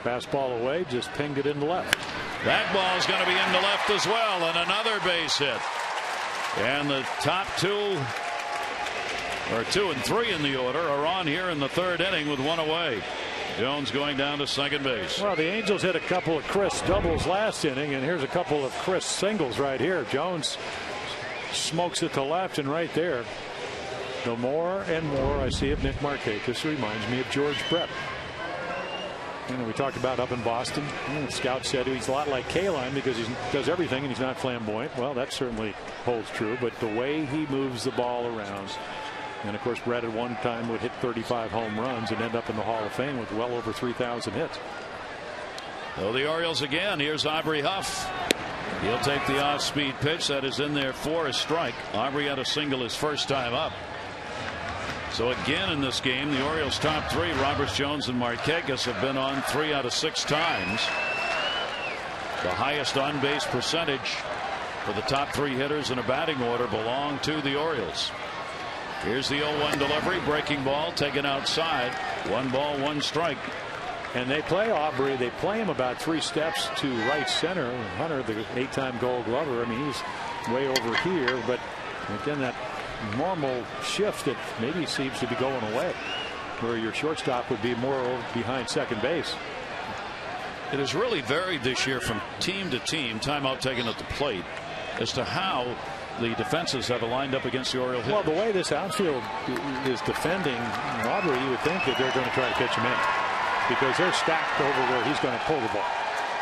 Fastball away, just pinged it into left. That ball is going to be into left as well, and another base hit. And the top two, or 2 and 3 in the order, are on here in the third inning with one away. Jones going down to second base. Well, the Angels hit a couple of crisp doubles last inning, and here's a couple of crisp singles right here. Jones smokes it to left, and right there, the more and more I see of Nick Markakis reminds me of George Brett. You know, we talked about up in Boston. The scout said he's a lot like Kaline because he does everything and he's not flamboyant. Well, that certainly holds true, but the way he moves the ball around. And of course, Brett at one time would hit 35 home runs and end up in the Hall of Fame with well over 3,000 hits. So the Orioles again. Here's Aubrey Huff. He'll take the off-speed pitch that is in there for a strike. Aubrey had a single his first time up. So again in this game, the Orioles' top three, Roberts, Jones, and Markakis, have been on 3 out of 6 times. The highest on-base percentage for the top 3 hitters in a batting order belong to the Orioles. Here's the 0-1 delivery, breaking ball taken outside. 1 ball, 1 strike. And they play Aubrey. They play him about 3 steps to right center. Hunter, the 8-time Gold Glover, I mean, he's way over here, but again, that normal shift that maybe seems to be going away, where your shortstop would be more behind second base. It has really varied this year from team to team, timeout taken at the plate, as to how the defenses have lined up against the Orioles. Well, the way this outfield is defending Aubrey, you would think that they're going to try to pitch him in, because they're stacked over where he's going to pull the ball.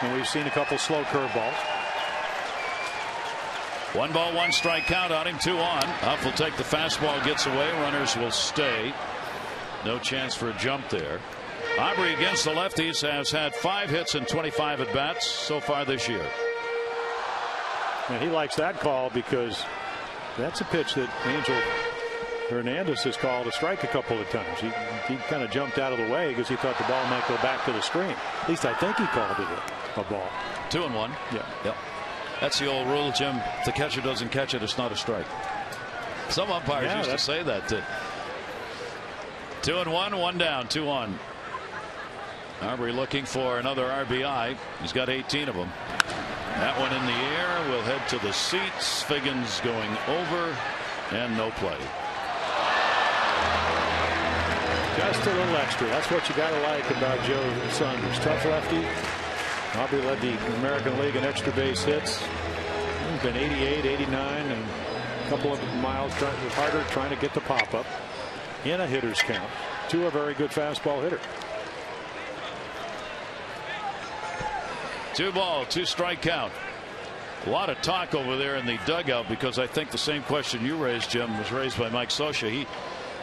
And we've seen a couple slow curveballs. 1 ball, 1 strike count on him, 2 on. Huff will take the fastball, gets away. Runners will stay. No chance for a jump there. Aubrey against the lefties has had 5 hits and 25 at bats so far this year. And he likes that call because that's a pitch that Angel Hernandez has called a strike a couple of times. He kind of jumped out of the way because he thought the ball might go back to the screen. At least I think he called it a ball. 2-1. Yeah. Yep. That's the old rule, Jim. If the catcher doesn't catch it, it's not a strike. Some umpires used to say that. 2-1, 1 down, 2 on. Aubrey looking for another RBI. He's got 18 of them. That one in the air will head to the seats. Figgins going over, and no play. Just a little extra. That's what you got to like about Joe Saunders. Tough lefty. Aubrey led the American League in extra base hits. He's been 88, 89, and a couple of miles harder trying to get the pop up in a hitter's count to a very good fastball hitter. 2 ball, 2 strike count. A lot of talk over there in the dugout, because I think the same question you raised, Jim, was raised by Mike Scioscia. He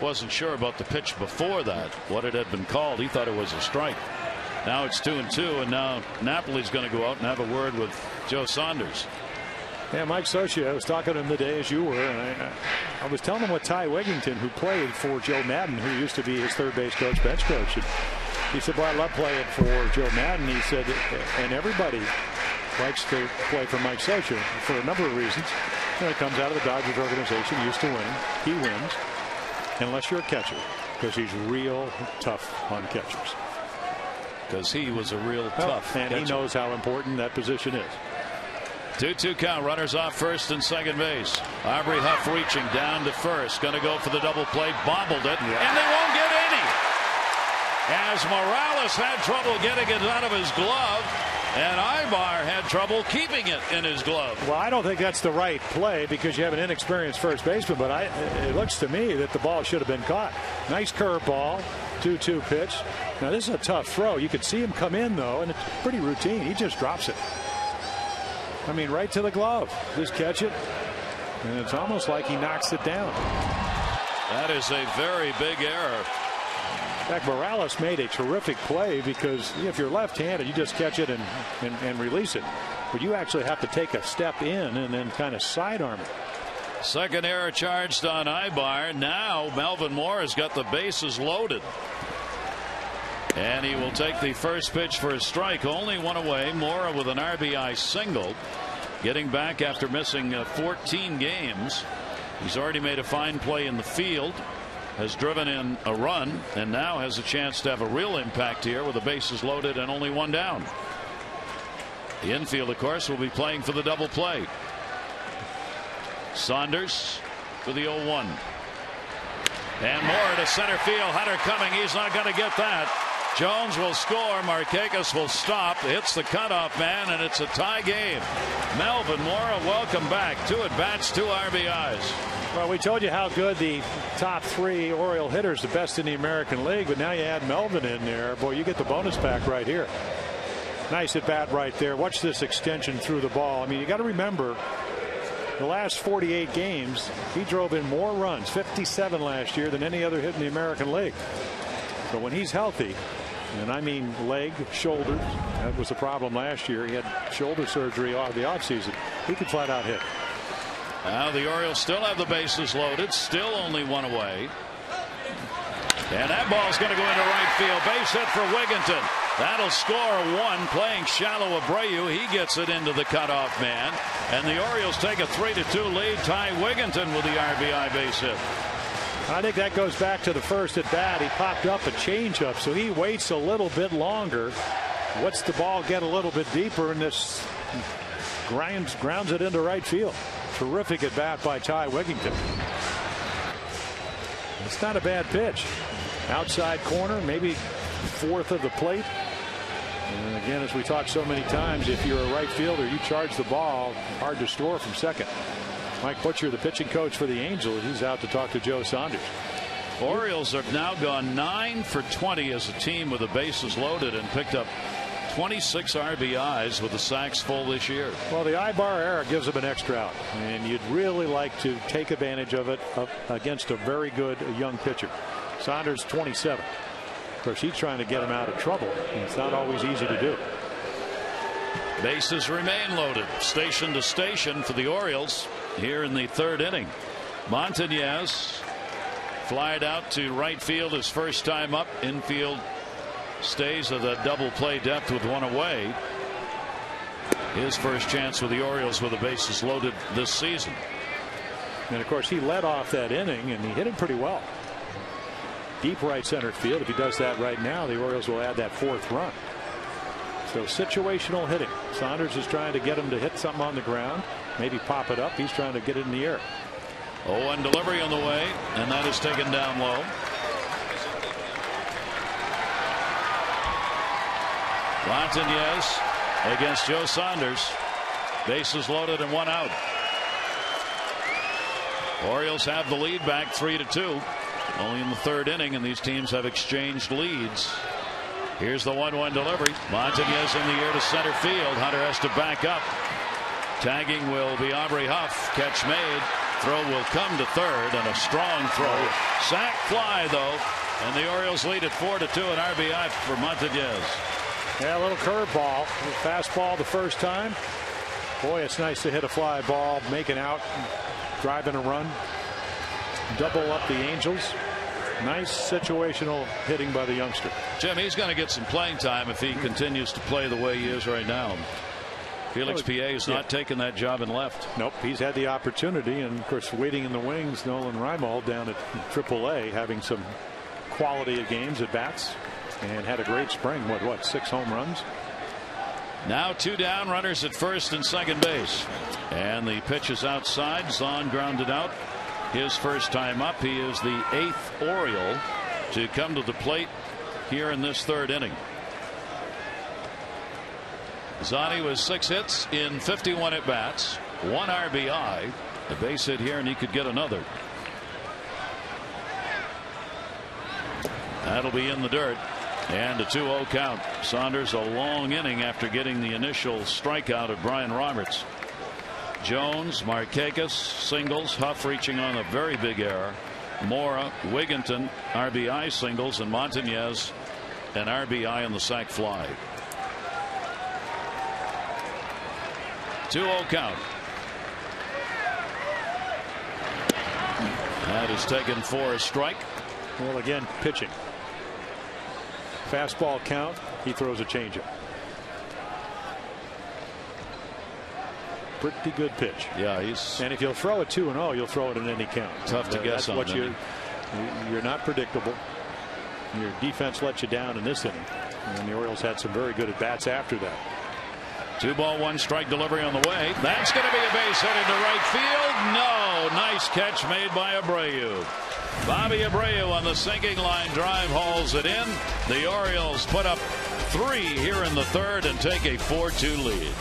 wasn't sure about the pitch before that, what it had been called. He thought it was a strike. Now it's 2-2, and now Napoli's going to go out and have a word with Joe Saunders. Yeah, Mike Scioscia, I was talking to him the day as you were, and I was telling him what Ty Wigington, who played for Joe Madden, who used to be his third base coach, bench coach, and he said, well, I love playing for Joe Madden. He said, and everybody likes to play for Mike Scioscia for a number of reasons. You know, he comes out of the Dodgers organization, used to winning. He wins, unless you're a catcher, because he's real tough on catchers. Because he was a real tough and catcher. He knows how important that position is. 2-2 count. Runners off first and second base. Aubrey Huff reaching down to first. Going to go for the double play. Bobbled it. Yeah. And they won't get any. as Morales had trouble getting it out of his glove, and Ibar had trouble keeping it in his glove. Well, I don't think that's the right play because you have an inexperienced first baseman, but it looks to me that the ball should have been caught. Nice curveball, 2-2 pitch. Now, this is a tough throw. You could see him come in, though, and it's pretty routine. He just drops it. I mean, right to the glove. Just catch it, and it's almost like he knocks it down. That is a very big error. In fact, Morales made a terrific play because if you're left-handed, you just catch it and release it. But you actually have to take a step in and then kind of sidearm it. Second error charged on Ibar. Now Melvin Moore has got the bases loaded. And he will take the first pitch for a strike. Only one away. Moore with an RBI single. Getting back after missing 14 games. He's already made a fine play in the field. Has driven in a run and now has a chance to have a real impact here with the bases loaded and only one down. The infield, of course, will be playing for the double play. Saunders for the 0-1. And Moore to center field. Hunter coming. He's not going to get that. Jones will score. Markakis will stop. Hits the cutoff man, and it's a tie game. Melvin Moore, welcome back. 2 at-bats, 2 RBIs. Well, we told you how good the top 3 Oriole hitters, the best in the American League, but now you add Melvin in there. Boy, you get the bonus pack right here. Nice at bat right there. Watch this extension through the ball. I mean, you got to remember the last 48 games, he drove in more runs, 57 last year, than any other hit in the American League. So when he's healthy, and I mean leg, shoulder, that was a problem last year. He had shoulder surgery off the offseason. He could flat out hit. Now the Orioles still have the bases loaded, still only one away. And that ball's going to go into right field. Base hit for Wigginton. That'll score 1. Playing shallow Abreu. He gets it into the cutoff man. And the Orioles take a 3-2 lead. Ty Wigginton with the RBI base hit. I think that goes back to the first at bat. He popped up a changeup, so he waits a little bit longer. Lets the ball get a little bit deeper, and this grounds it into right field. Terrific at bat by Ty Wigginton. It's not a bad pitch. Outside corner, maybe 4th of the plate. And again, as we talked so many times, if you're a right fielder, you charge the ball, hard to score from second. Mike Butcher, the pitching coach for the Angels, he's out to talk to Joe Saunders. Orioles have now gone 9 for 20 as a team with the bases loaded and picked up 26 RBIs with the sacks full this year. Well, the Ibar error gives them an extra out, and you'd really like to take advantage of it against a very good young pitcher. Saunders 27. Of course, he's trying to get him out of trouble, and it's not always easy to do. Bases remain loaded, station to station for the Orioles here in the 3rd inning. Montañez flied out to right field his first time up. Infield stays at the double play depth with 1 away. His first chance with the Orioles with the bases loaded this season. And of course, he led off that inning and he hit it pretty well. Deep right center field. If he does that right now, the Orioles will add that 4th run. So situational hitting. Saunders is trying to get him to hit something on the ground, maybe pop it up. He's trying to get it in the air. 0-1 delivery on the way, and that is taken down low. Montañez against Joe Saunders. Bases loaded and 1 out. Orioles have the lead back 3-2. Only in the 3rd inning, and these teams have exchanged leads. Here's the 1-1 delivery. Montañez in the air to center field. Hunter has to back up. Tagging will be Aubrey Huff. Catch made. Throw will come to 3rd, and a strong throw. Sack fly, though, and the Orioles lead at 4-2. An RBI for Montañez. Yeah, a little curveball, fastball the first time. Boy, it's nice to hit a fly ball, making out, driving a run, double up the Angels. Nice situational hitting by the youngster. Jim, he's going to get some playing time if he continues to play the way he is right now. Felix P.A. is not taking that job in left. Nope, he's had the opportunity, and of course waiting in the wings, Nolan Reimold down at AAA having some quality of games at bats and had a great spring. What 6 home runs? Now 2 down, runners at first and second base, and the pitch is outside. Zahn grounded out. His first time up. He is the 8th Oriole to come to the plate here in this third inning. Zani was 6 hits in 51 at bats, 1 RBI, a base hit here, and he could get another. That'll be in the dirt, and a 2-0 count. Saunders, a long inning after getting the initial strikeout of Brian Roberts. Jones, Markakis, singles, Huff reaching on a very big error. Mora, Wigginton, RBI singles, and Montañez, an RBI on the sac fly. 2-0 count. That is taken for a strike. Well, again, pitching. Fastball count. He throws a changeup. Pretty good pitch. Yeah, he's. And if you'll throw it 2-0, you'll throw it in any count. Tough to guess on. What you're not predictable. Your defense let you down in this inning, and the Orioles had some very good at bats after that. 2 ball 1 strike delivery on the way. That's going to be a base hit into right field. No, nice catch made by Abreu. Bobby Abreu on the sinking line drive hauls it in. The Orioles put up 3 here in the third and take a 4-2 lead.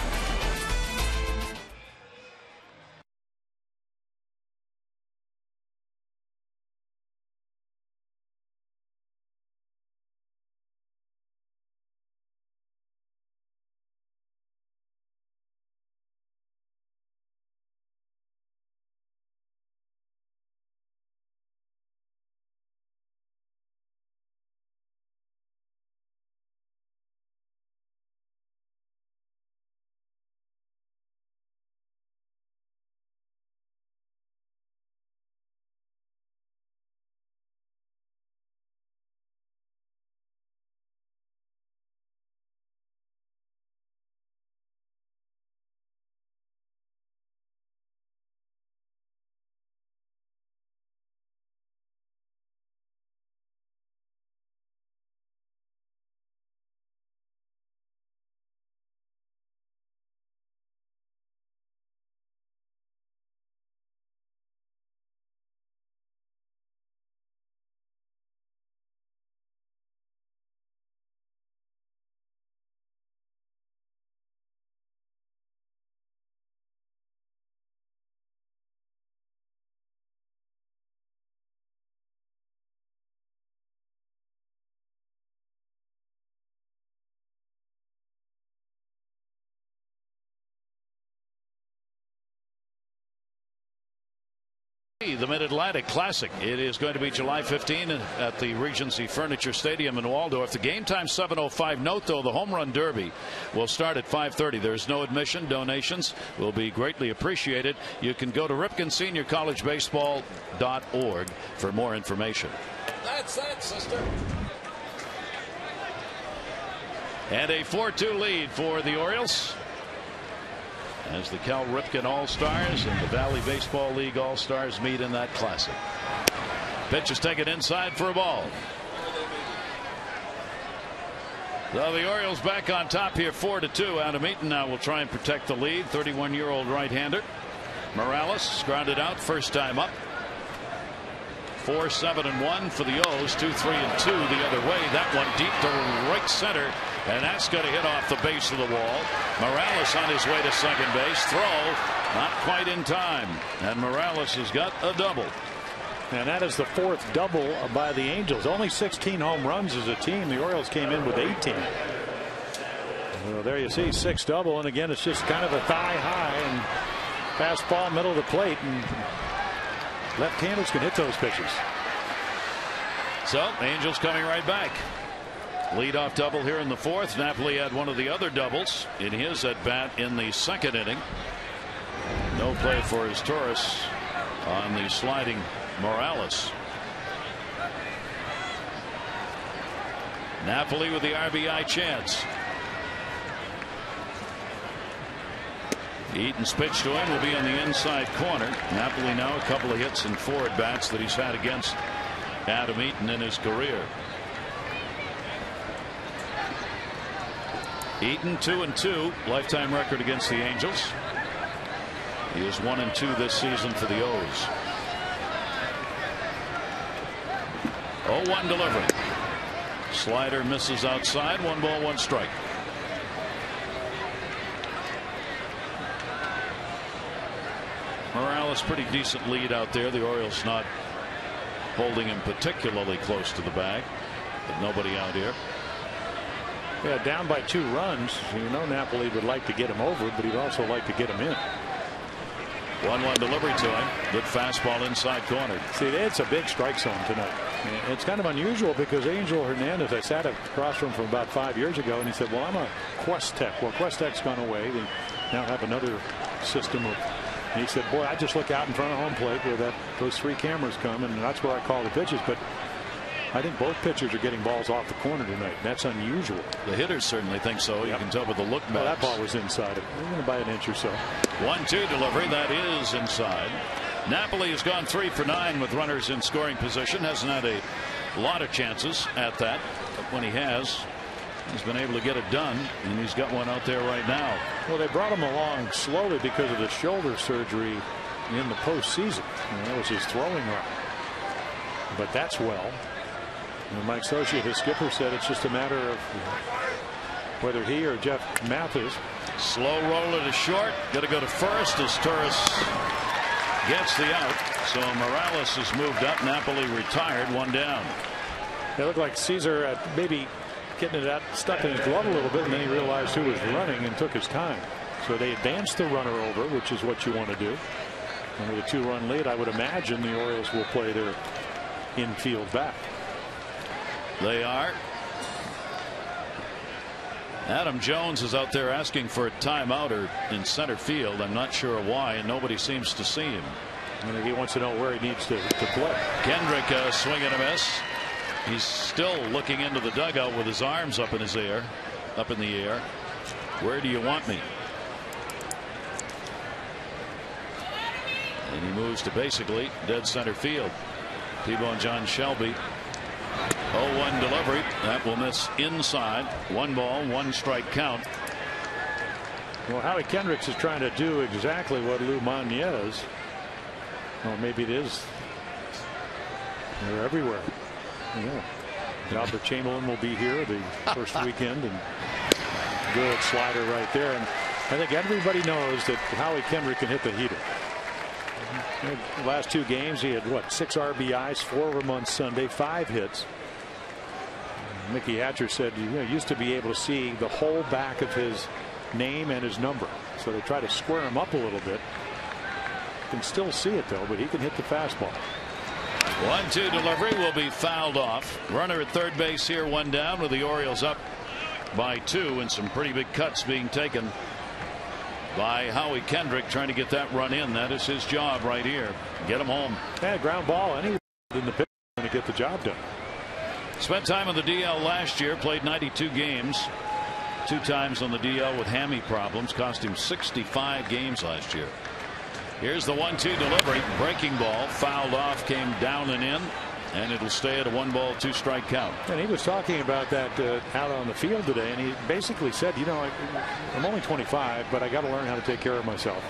The Mid-Atlantic Classic. It is going to be July 15 at the Regency Furniture Stadium in Waldorf. The game time 7:05. Note though, the Home Run Derby will start at 5:30. There's no admission. Donations will be greatly appreciated. You can go to RipkenSeniorCollegeBaseball.org for more information. That's it, sister. And a 4-2 lead for the Orioles, as the Cal Ripken All-Stars and the Valley Baseball League All-Stars meet in that classic. Pitch is taken inside for a ball. So the Orioles back on top here 4-2. Adam Eaton now will try and protect the lead. 31-year-old right-hander. Morales grounded out first time up. 4-7-1 for the O's. 2-3-2 the other way. That one deep to right center, and that's going to hit off the base of the wall. Morales on his way to second base. Throw not quite in time, and Morales has got a double. And that is the 4th double by the Angels. Only 16 home runs as a team. The Orioles came in with 18. Well, there you see 6 double, and again it's just kind of a thigh high and fastball middle of the plate, and left-handers can hit those pitches. So Angels coming right back. Leadoff double here in the 4th. Napoli had one of the other doubles in his at bat in the 2nd inning. No play for his Taurus on the sliding Morales. Napoli with the RBI chance. Eaton's pitch to him will be on the inside corner. Napoli now a couple of hits and 4 at bats that he's had against Adam Eaton in his career. Eaton 2-2, lifetime record against the Angels. He is 1-2 this season for the O's. 0-1 delivery. Slider misses outside. 1 ball, 1 strike. Morales, pretty decent lead out there. The Orioles not holding him particularly close to the bag, but nobody out here. Yeah, down by 2 runs. You know, Napoli would like to get him over, but he'd also like to get him in. 1-1 delivery to him. Good fastball inside corner. See, it's a big strike zone tonight. It's kind of unusual because Angel Hernandez, I sat across from him from about 5 years ago, and he said, well, I'm a Quest Tech. Well, Quest Tech's gone away. They now have another system of. And he said, boy, I just look out in front of home plate where those 3 cameras come, and that's where I call the pitches. But I think both pitchers are getting balls off the corner tonight. That's unusual. The hitters certainly think so. Yep. You can tell by the look backs. Well, that ball was inside it. By an inch or so. 1-2 delivery. That is inside. Napoli has gone 3 for 9 with runners in scoring position. Hasn't had a lot of chances at that. But when he has, he's been able to get it done, and he's got one out there right now. Well, they brought him along slowly because of the shoulder surgery in the postseason. That was his throwing arm. But that's well. And Mike Socia, his skipper, said it's just a matter of whether he or Jeff Mathis. Slow roller to short. Got to go to first as Torres gets the out. So Morales has moved up. Napoli retired, 1 down. It looked like Caesar maybe getting it stuck in his glove a little bit, and then he realized who was running and took his time. So they advanced the runner over, which is what you want to do. And with a 2-run lead, I would imagine the Orioles will play their infield back. They are. Adam Jones is out there asking for a timeout or in center field. I'm not sure why, and nobody seems to see him. I think he wants to know where he needs to play. Kendrick swing and a miss. He's still looking into the dugout with his arms up in the air. Where do you want me? And he moves to basically dead center field. T-Bone John Shelby. 0-1 delivery. That will miss inside. 1 ball, 1 strike count. Well, Howie Kendricks is trying to do exactly what Lou Monez. Well, maybe it is. They're everywhere. Yeah. Albert Chamberlain will be here the first weekend, and good slider right there. And I think everybody knows that Howie Kendrick can hit the heater. The last 2 games, he had 6 RBIs, 4 of them on Sunday, 5 hits. Mickey Hatcher said he used to be able to see the whole back of his name and his number, so they try to square him up a little bit. Can still see it though, but he can hit the fastball. 1-2 delivery will be fouled off. Runner at third base here, 1 down, with the Orioles up by 2, and some pretty big cuts being taken by Howie Kendrick, trying to get that run in. That is his job right here. Get him home. Yeah, ground ball. Any in the pitch to get the job done. Spent time on the DL last year. Played 92 games. 2 times on the DL with hammy problems. Cost him 65 games last year. Here's the 1-2 delivery. Breaking ball. Fouled off. Came down and in. And it'll stay at a 1 ball 2 strike count. And he was talking about that out on the field today, and he basically said, I'm only 25, but I got to learn how to take care of myself.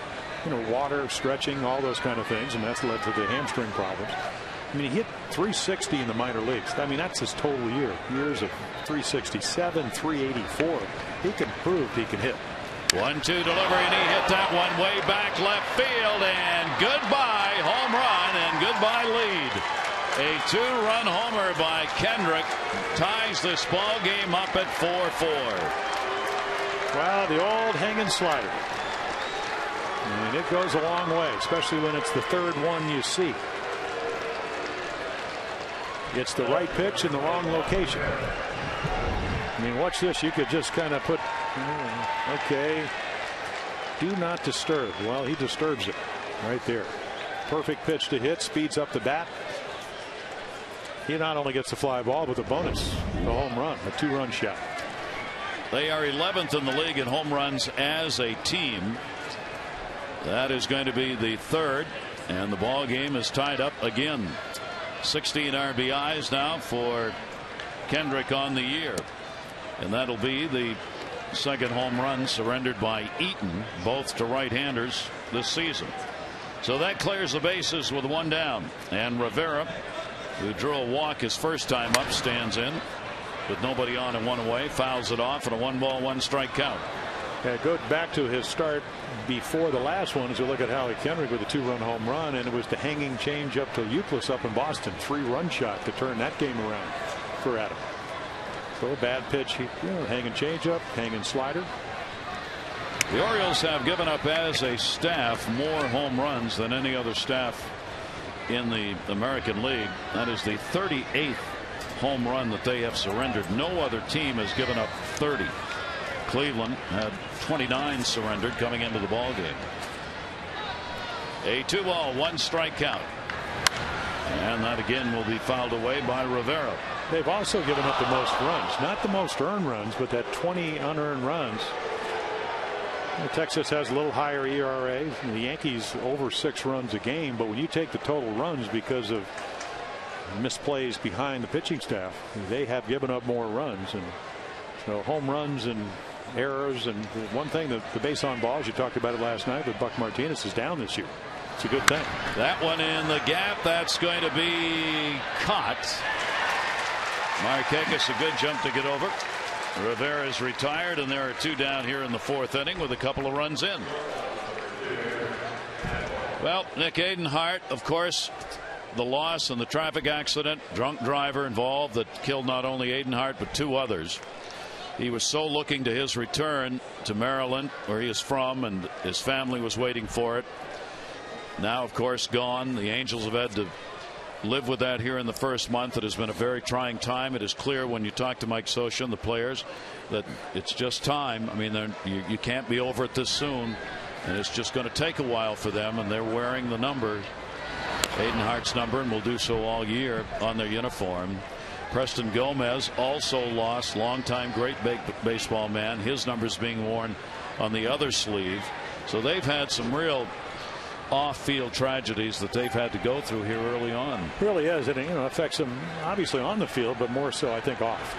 Water, stretching, all those kind of things, and that's led to the hamstring problems. I mean, he hit 360 in the minor leagues. I mean, that's his total years of 367, 384. He can prove he can hit. 1-2 delivery, and he hit that one way back left field, and goodbye home run and goodbye lead. A 2-run homer by Kendrick ties this ball game up at 4-4. Wow, the old hanging slider. And it goes a long way, especially when it's the 3rd one you see. Gets the right pitch in the wrong location. I mean, watch this. You could just kind of put, okay, do not disturb. Well, he disturbs it right there. Perfect pitch to hit, speeds up the bat. He not only gets the fly ball, but the bonus, the home run, a 2-run shot. They are 11th in the league in home runs as a team. That is going to be the 3rd, and the ball game is tied up again. 16 RBIs now for Kendrick on the year, and that'll be the 2nd home run surrendered by Eaton, both to right-handers this season. So that clears the bases with 1 down, and Rivera, who drew a walk his first time up, stands in. with nobody on and 1 away. Fouls it off and a 1-ball 1-strike count. Yeah, go back to his start before the last one as we look at Howie Kendrick with a 2-run home run, and it was the hanging change up to Euclid up in Boston. 3-run shot to turn that game around for Adam. So a bad pitch, hanging change up, hanging slider. The Orioles have given up as a staff more home runs than any other staff in the American League. That is the 38th home run that they have surrendered. No other team has given up 30. Cleveland had 29 surrendered coming into the ball game. A 2-ball 1-strike count, and that again will be fouled away by Rivera. They've also given up the most runs, not the most earned runs, but that 20 unearned runs. Texas has a little higher ERA. The Yankees over 6 runs a game, but when you take the total runs because of misplays behind the pitching staff, they have given up more runs. And so home runs and errors, and one thing, the base on balls, you talked about it last night, but Buck Martinez is down this year. It's a good thing. That one in the gap, that's going to be caught. Markakis, a good jump to get over. Rivera is retired, and there are 2 down here in the 4th inning with a couple of runs in. Well, Nick Adenhart, of course, the loss and the traffic accident, drunk driver involved that killed not only Adenhart but 2 others. He was so looking to his return to Maryland, where he is from, and his family was waiting for it. Now, of course, gone. The Angels have had to live with that here in the first month. It has been a very trying time. It is clear when you talk to Mike Scioscia and the players that it's just time. I mean, you can't be over it this soon, and it's just going to take a while for them, and they're wearing the number, Adenhart's number, and will do so all year on their uniform. Preston Gomez also lost, longtime great baseball man. His number's being worn on the other sleeve. So they've had some real off-field tragedies that they've had to go through here early on. It really is. It affects them obviously on the field, but more so I think off.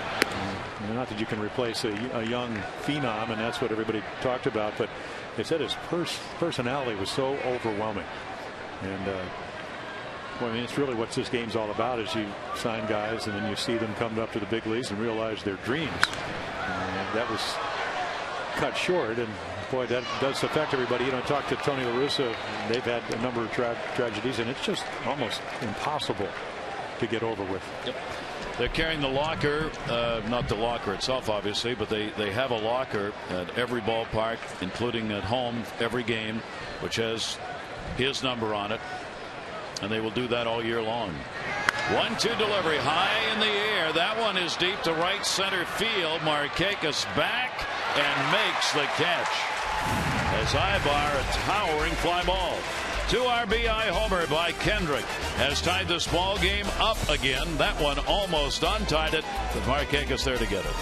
Not that you can replace a young phenom, and that's what everybody talked about, but they said his personality was so overwhelming. And well, I mean, it's really what this game's all about, is you sign guys and then you see them come up to the big leagues and realize their dreams. That was cut short, and boy, that does affect everybody. Talk to Tony La Russa. They've had a number of tragedies, and it's just almost impossible to get over with. Yep. They're carrying the locker, not the locker itself, obviously, but they have a locker at every ballpark, including at home, every game, which has his number on it. And they will do that all year long. 1-2 delivery high in the air. That one is deep to right center field. Markakis back and makes the catch. As Ibar, a towering fly ball. 2 RBI homer by Kendrick has tied this ball game up again. That one almost untied it, but Markakis there to get it.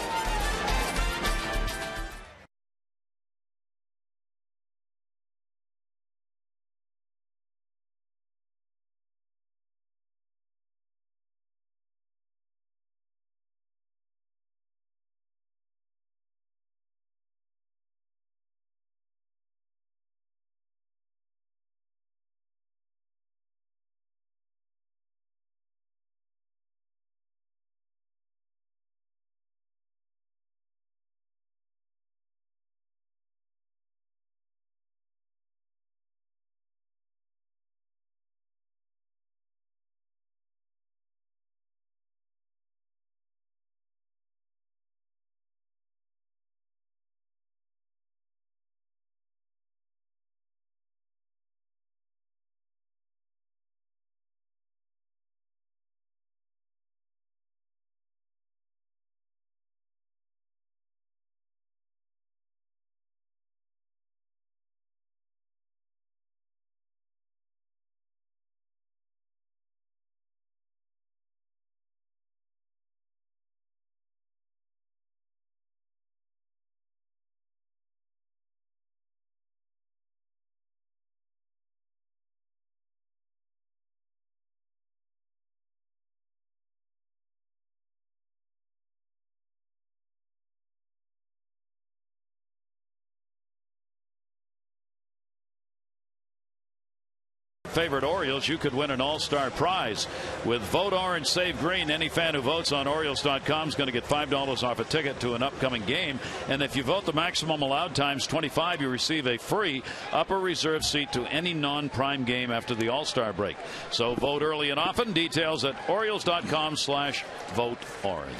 favorite Orioles, you could win an all-star prize. With Vote Orange, Save Green, any fan who votes on Orioles.com is going to get $5 off a ticket to an upcoming game. And if you vote the maximum allowed times 25, you receive a free upper reserve seat to any non-prime game after the all-star break. So vote early and often. Details at Orioles.com/vote-orange.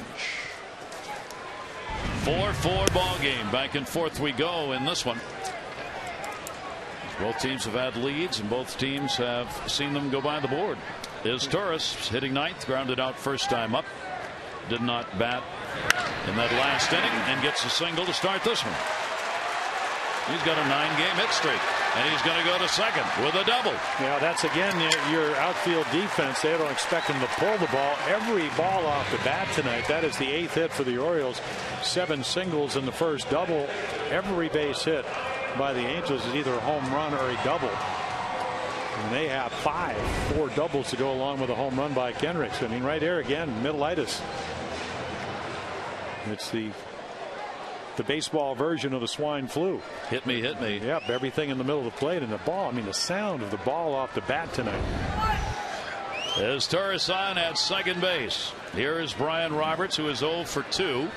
4-4 ball game. Back and forth we go in this one. Both teams have had leads, and both teams have seen them go by the board. Is Torres hitting ninth, grounded out first time up. Did not bat in that last inning and gets a single to start this one. He's got a 9-game hit streak, and he's going to go to second with a double. Yeah, that's again your outfield defense. They don't expect him to pull the ball. Every ball off the bat tonight. That is the 8th hit for the Orioles. 7 singles in the first double. Every base hit by the Angels is either a home run or a double. And they have 4 doubles to go along with a home run by Kendrick. I mean, right there again, middleitis. It's the baseball version of the swine flu. Hit me, hit me. Yep, everything in the middle of the plate, and the ball. I mean, the sound of the ball off the bat tonight. Is Torres on at second base. Here is Brian Roberts, who is 0 for 2.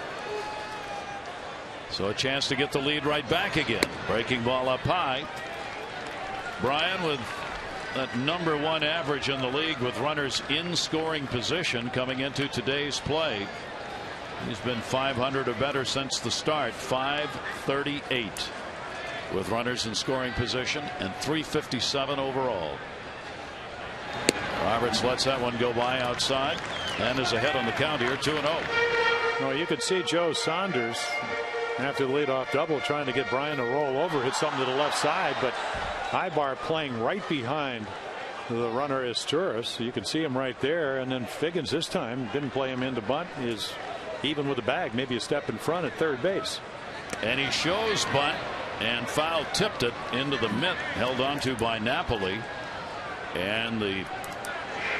So a chance to get the lead right back again. Breaking ball up high. Brian with that #1 average in the league with runners in scoring position coming into today's play. He's been .500 or better since the start. .538 with runners in scoring position and .357 overall. Roberts lets that one go by outside and is ahead on the count here, 2-0. Well, you could see Joe Saunders after the leadoff double trying to get Brian to roll over, hit something to the left side, but Ibar playing right behind the runner is Torres. So you can see him right there, and then Figgins this time didn't play him into bunt, is even with the bag, maybe a step in front at third base. And he shows bunt and foul tipped it into the mitt, held onto by Napoli, and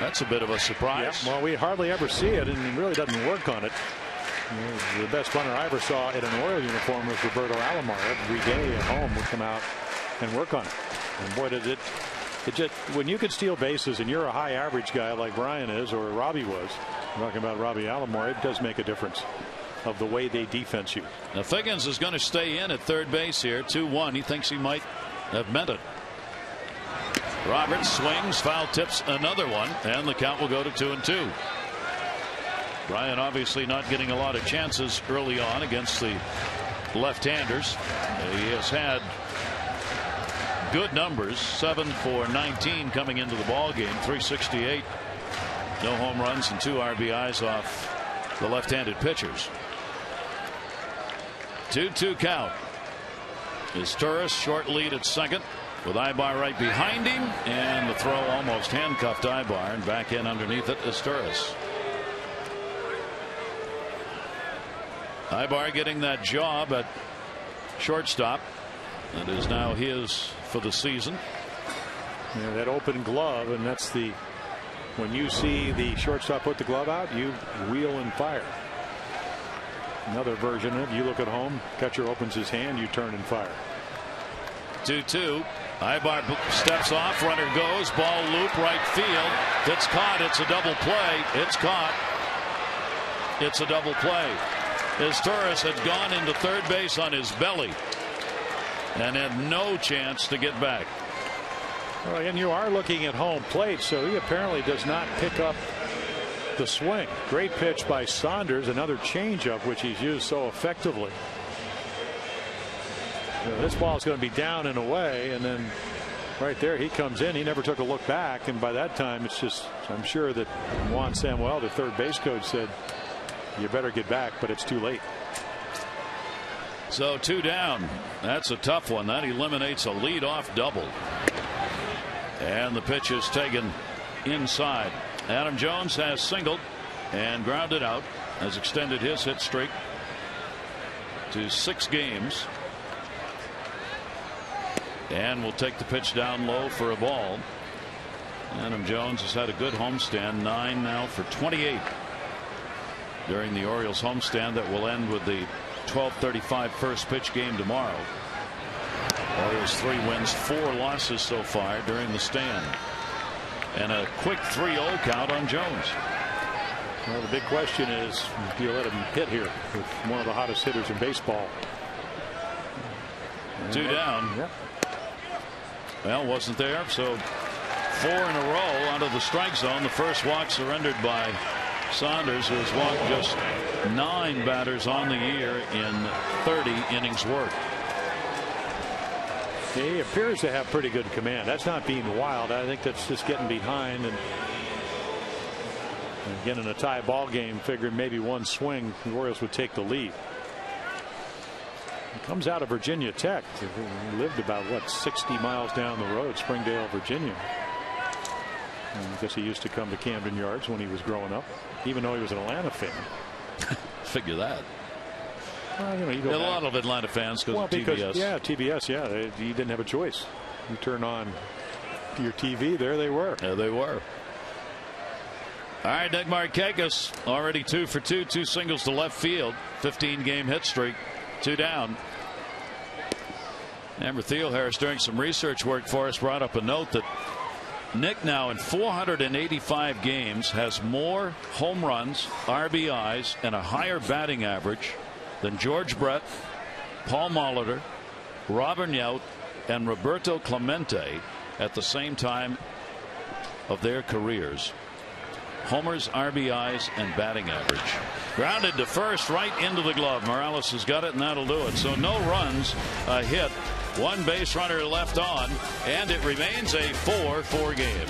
that's a bit of a surprise. Yeah, well, we hardly ever see it, and he really doesn't work on it. The best runner I ever saw in an Orioles uniform was Roberto Alomar. Every day at home would come out and work on it. And boy, did it just, when you could steal bases and you're a high average guy like Brian is, or Robbie was, talking about Robbie Alomar, it does make a difference of the way they defense you. Now Figgins is going to stay in at third base here, 2-1. He thinks he might have meant it. Roberts swings, foul tips another one, and the count will go to 2-2. Brian obviously not getting a lot of chances early on against the left-handers. He has had good numbers, 7 for 19 coming into the ball game, .368. No home runs and 2 RBIs off the left-handed pitchers. 2-2 count. Is Torres short lead at second with Ibar right behind him, and the throw almost handcuffed Ibar, and back in underneath it is Torres. Ibar getting that job at shortstop. That is now his for the season. Yeah, that open glove, and that's when you see the shortstop put the glove out, you wheel and fire. Another version of you look at home, catcher opens his hand, you turn and fire. 2-2. Ibar steps off, runner goes, ball loop right field. It's caught. It's a double play. It's caught. It's a double play. As Torres had gone into third base on his belly and had no chance to get back. Well, and you are looking at home plate, so he apparently does not pick up the swing. Great pitch by Saunders, another changeup which he's used so effectively. This ball is going to be down and away, and then right there he comes in. He never took a look back, and by that time it's just, I'm sure that Juan Samuel, the third base coach, said you better get back, but it's too late. So 2 down. That's a tough one. That eliminates a leadoff double. And the pitch is taken inside. Adam Jones has singled and grounded out, has extended his hit streak to 6 games. And will take the pitch down low for a ball. Adam Jones has had a good homestand, 9 now for 28 during the Orioles homestand that will end with the 12:35 first pitch game tomorrow. Orioles 3 wins, 4 losses so far during the stand. and a quick 3-0 count on Jones. Well, the big question is, do you let him hit here with one of the hottest hitters in baseball? 2 down. Yep. Well, wasn't there, so 4 in a row out of the strike zone. The first walk surrendered by Saunders, who has walked just 9 batters on the year in 30 innings worked. He appears to have pretty good command. That's not being wild. I think that's just getting behind, and again in a tie ball game, figuring maybe one swing the Orioles would take the lead. He comes out of Virginia Tech. He lived about, what, 60 miles down the road, Springdale, Virginia. And I guess he used to come to Camden Yards when he was growing up, even though he was an Atlanta fan. Figure that. Well, you go a lot of Atlanta fans because of TBS. Yeah, TBS. Yeah, he didn't have a choice. You turn on your TV, there they were. There they were. All right, Nick Markakis already 2 for 2, 2 singles to left field, 15-game hit streak, 2 down. Amber Thielharris, doing some research work for us, brought up a note that Nick now in 485 games has more home runs, RBIs, and a higher batting average than George Brett, Paul Molitor, Robert Yount, and Roberto Clemente at the same time of their careers. Homers, RBIs, and batting average. Grounded to first, right into the glove. Morales has got it, and that'll do it. So no runs, a hit, 1 base runner left on, and it remains a 4-4 game.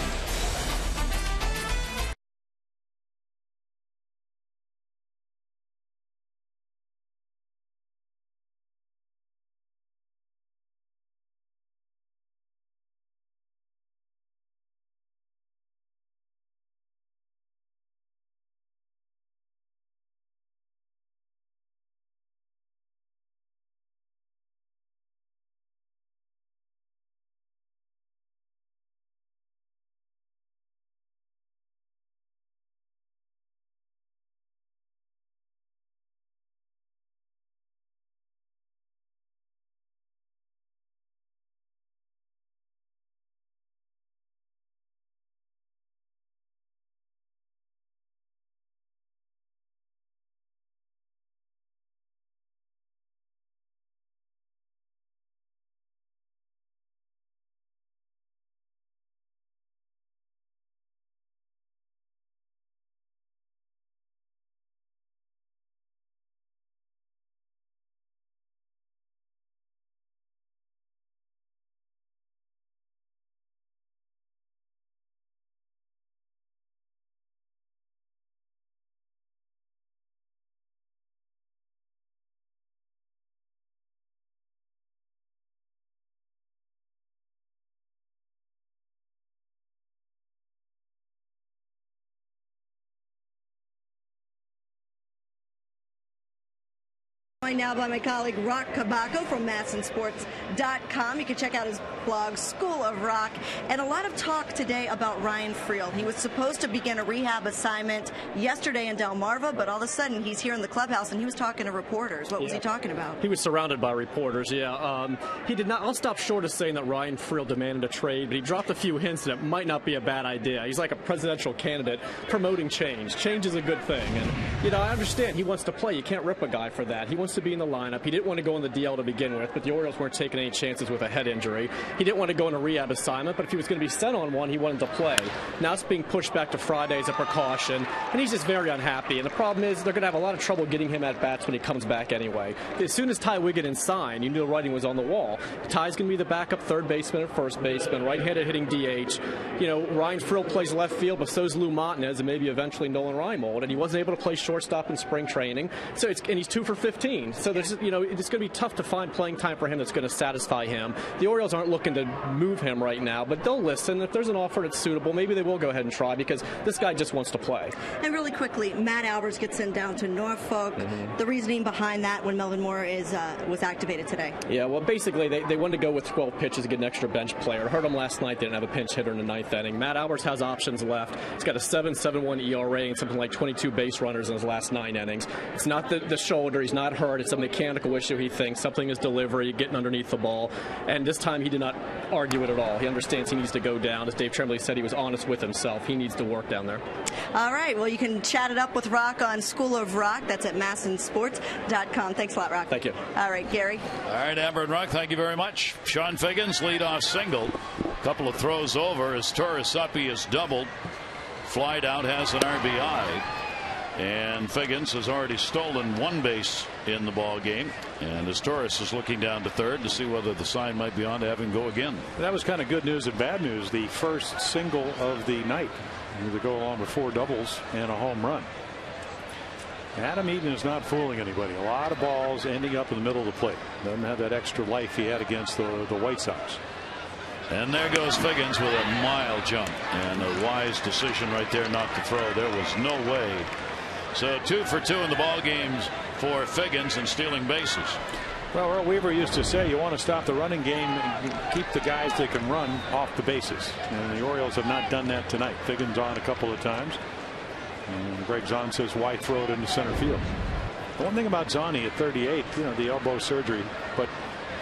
Joined now by my colleague Rock Cabaco from MassonSports.com. You can check out his blog, School of Rock. And a lot of talk today about Ryan Freel. He was supposed to begin a rehab assignment yesterday in Delmarva, but all of a sudden he's here in the clubhouse and he was talking to reporters. What was he talking about? He was surrounded by reporters, he did not. I'll stop short of saying that Ryan Freel demanded a trade, but he dropped a few hints that it might not be a bad idea. He's like a presidential candidate promoting change. Change is a good thing. And, I understand he wants to play. You can't rip a guy for that. He wants to be in the lineup. He didn't want to go on the DL to begin with, but the Orioles weren't taking any chances with a head injury. He didn't want to go on a rehab assignment, but if he was going to be sent on one, he wanted to play. Now it's being pushed back to Friday as a precaution, and he's just very unhappy. And the problem is they're going to have a lot of trouble getting him at bats when he comes back anyway. As soon as Ty Wigginton signed, you knew the writing was on the wall. Ty's going to be the backup third baseman and first baseman, right-handed hitting DH. Ryan Freel plays left field, but so's Lou Montanez and maybe eventually Nolan Reimold, and he wasn't able to play shortstop in spring training. So and he's 2 for 15. So there's, it's going to be tough to find playing time for him that's going to satisfy him. The Orioles aren't looking to move him right now, but they'll listen. If there's an offer that's suitable, maybe they will go ahead and try, because this guy just wants to play. And really quickly, Matt Albers gets sent down to Norfolk. The reasoning behind that when Melvin Moore was activated today? Yeah, well, basically they wanted to go with 12 pitches to get an extra bench player. Heard him last night. They didn't have a pinch hitter in the 9th inning. Matt Albers has options left. He's got a 7.71 ERA and something like 22 base runners in his last 9 innings. It's not the shoulder. He's not hurt. start. It's a mechanical issue, he thinks. Something is delivery, getting underneath the ball. And this time he did not argue it at all. He understands he needs to go down. As Dave Tremblay said, he was honest with himself. He needs to work down there. All right. Well, you can chat it up with Rock on School of Rock. That's at massensports.com. Thanks a lot, Rock. Thank you. All right, Gary. All right, Amber and Rock, thank you very much. Sean Figgins, leadoff single. Couple of throws over as Torresapi is doubled. Fly out has an RBI. And Figgins has already stolen one base in the ball game. And as Torres is looking down to third to see whether the sign might be on to have him go again. That was kind of good news and bad news. The first single of the night to go along with 4 doubles and a home run. Adam Eaton is not fooling anybody. A lot of balls ending up in the middle of the plate. Doesn't have that extra life he had against the White Sox. And there goes Figgins with a mild jump and a wise decision right there not to throw. There was no way. So 2 for 2 in the ball games for Figgins and stealing bases. Well, Earl Weaver used to say you want to stop the running game and keep the guys that can run off the bases. And the Orioles have not done that tonight. Figgins on a couple of times. And Greg Zahn says why throw it into center field. The one thing about Zahni at 38, the elbow surgery, but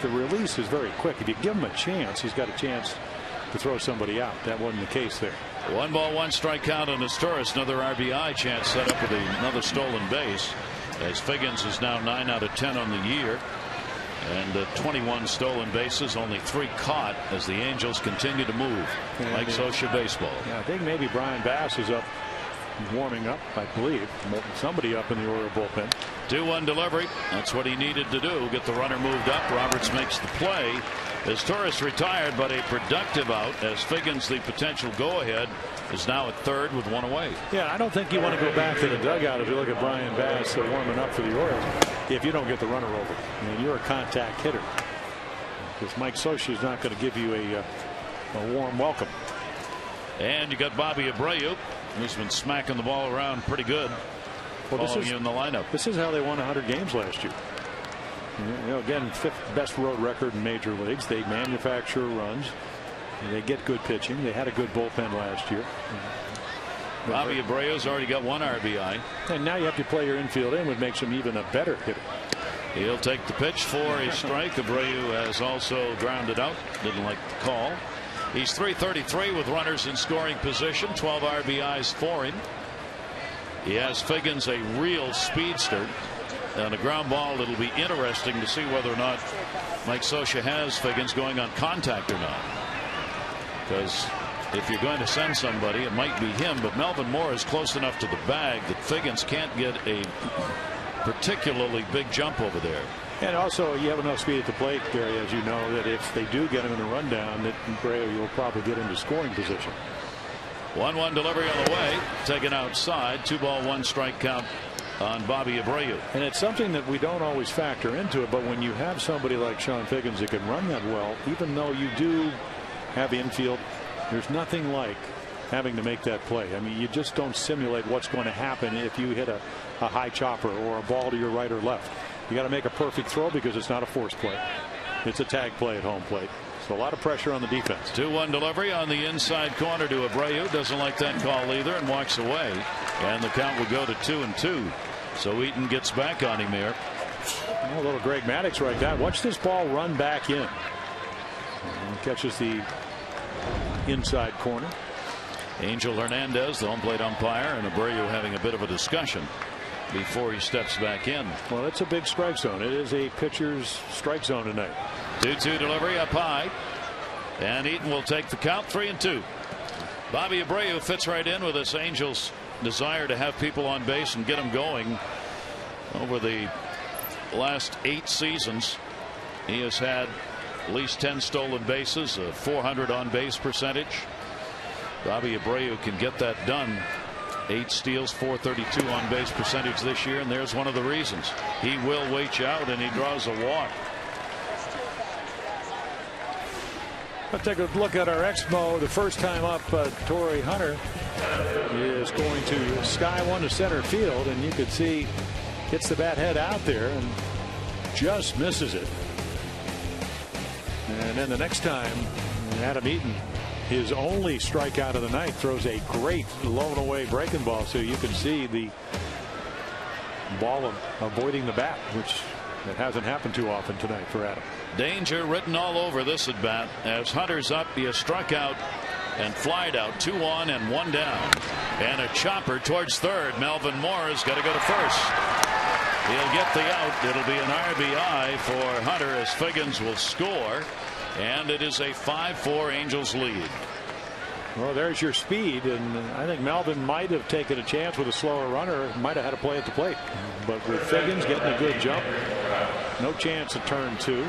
the release is very quick. If you give him a chance, he's got a chance to throw somebody out. That wasn't the case there. 1 ball, 1 strike count on Torres. Another RBI chance set up with another stolen base. As Figgins is now 9 out of 10 on the year. And 21 stolen bases, only 3 caught as the Angels continue to move. Like Scioscia baseball. Yeah, I think maybe Brian Bass is up, warming up, I believe. Somebody up in the Oriole bullpen. 2-1 delivery. That's what he needed to do. Get the runner moved up. Roberts makes the play. As Torres retired, but a productive out as Figgins, the potential go-ahead, is now at third with 1 away. Yeah, I don't think you want to go back to the dugout if you look at Brian Bass warming up for the Orioles if you don't get the runner over. I mean, you're a contact hitter. Because Mike Scioscia is not going to give you a warm welcome. And you got Bobby Abreu, who's been smacking the ball around pretty good. Well, this is in the lineup. This is how they won 100 games last year. Again, 5th best road record in major leagues. They manufacture runs. They get good pitching. They had a good bullpen last year. Bobby Abreu's already got 1 RBI. And now you have to play your infield in, which makes him even a better hitter. He'll take the pitch for a strike. Abreu has also grounded out. Didn't like the call. He's 333 with runners in scoring position. 12 RBIs for him. He has Figgins, a real speedster. On a ground ball, it'll be interesting to see whether or not Mike Scioscia has Figgins going on contact or not. Because if you're going to send somebody, it might be him. But Melvin Moore is close enough to the bag that Figgins can't get a particularly big jump over there. And also, you have enough speed at the plate, Gary, as you know, that if they do get him in a rundown, that Abreu will probably get into scoring position. 1-1 delivery on the way. Taken outside. 2 ball, 1 strike count on Bobby Abreu. And it's something that we don't always factor into it, but when you have somebody like Sean Figgins that can run that well, even though you do have infield, there's nothing like having to make that play. I mean, you just don't simulate what's going to happen if you hit a high chopper or a ball to your right or left. You got to make a perfect throw because it's not a forced play. It's a tag play at home plate. So a lot of pressure on the defense. 2-1 delivery on the inside corner to Abreu. Doesn't like that call either and walks away. And the count will go to 2-2. So Eaton gets back on him here. A little Greg Maddux right there. Watch this ball run back in. And catches the inside corner. Angel Hernandez, the home plate umpire, and Abreu having a bit of a discussion before he steps back in. Well, it's a big strike zone. It is a pitcher's strike zone tonight. 2-2 delivery up high. And Eaton will take the count. 3-2. Bobby Abreu fits right in with this Angels desire to have people on base and get them going. Over the last 8 seasons, he has had at least 10 stolen bases, a .400 on base percentage. Bobby Abreu can get that done. 8 steals, .432 on base percentage this year, and there's one of the reasons. He will wait you out, and he draws a walk. Let's take a look at our Exmo. The first time up, Torrey Hunter is going to sky one to center field, and you could see gets the bat head out there and just misses it. And then the next time, Adam Eaton, his only strikeout of the night, throws a great low and away breaking ball, so you can see the ball avoiding the bat, which That hasn't happened too often tonight for Adam. Danger written all over this at bat as Hunter's up. He has struck out and flied out. 2 on and 1 down. And a chopper towards third. Melvin Moore has got to go to first. He'll get the out. It'll be an RBI for Hunter as Figgins will score. And it is a 5-4 Angels lead. Well, there's your speed, and I think Melvin might have taken a chance with a slower runner, might have had a play at the plate. But with Figgins getting a good jump, no chance at turn 2.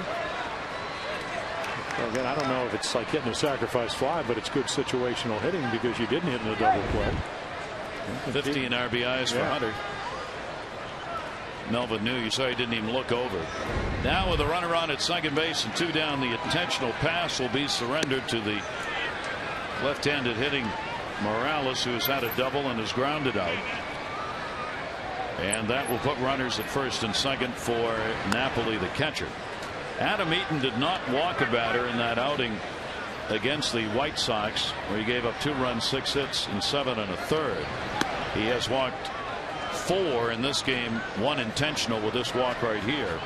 Well, again, I don't know if it's like hitting a sacrifice fly, but it's good situational hitting because you didn't hit in a double play. 15 RBIs for Hunter. Melvin knew. You saw he didn't even look over. Now with a runner on at second base and 2 down, the intentional pass will be surrendered to the left-handed hitting Morales, who has had a double and is grounded out. And that will put runners at first and second for Napoli, the catcher. Adam Eaton did not walk a batter in that outing against the White Sox, where he gave up 2 runs, 6 hits, and 7 1/3. He has walked 4 in this game, 1 intentional with this walk right here.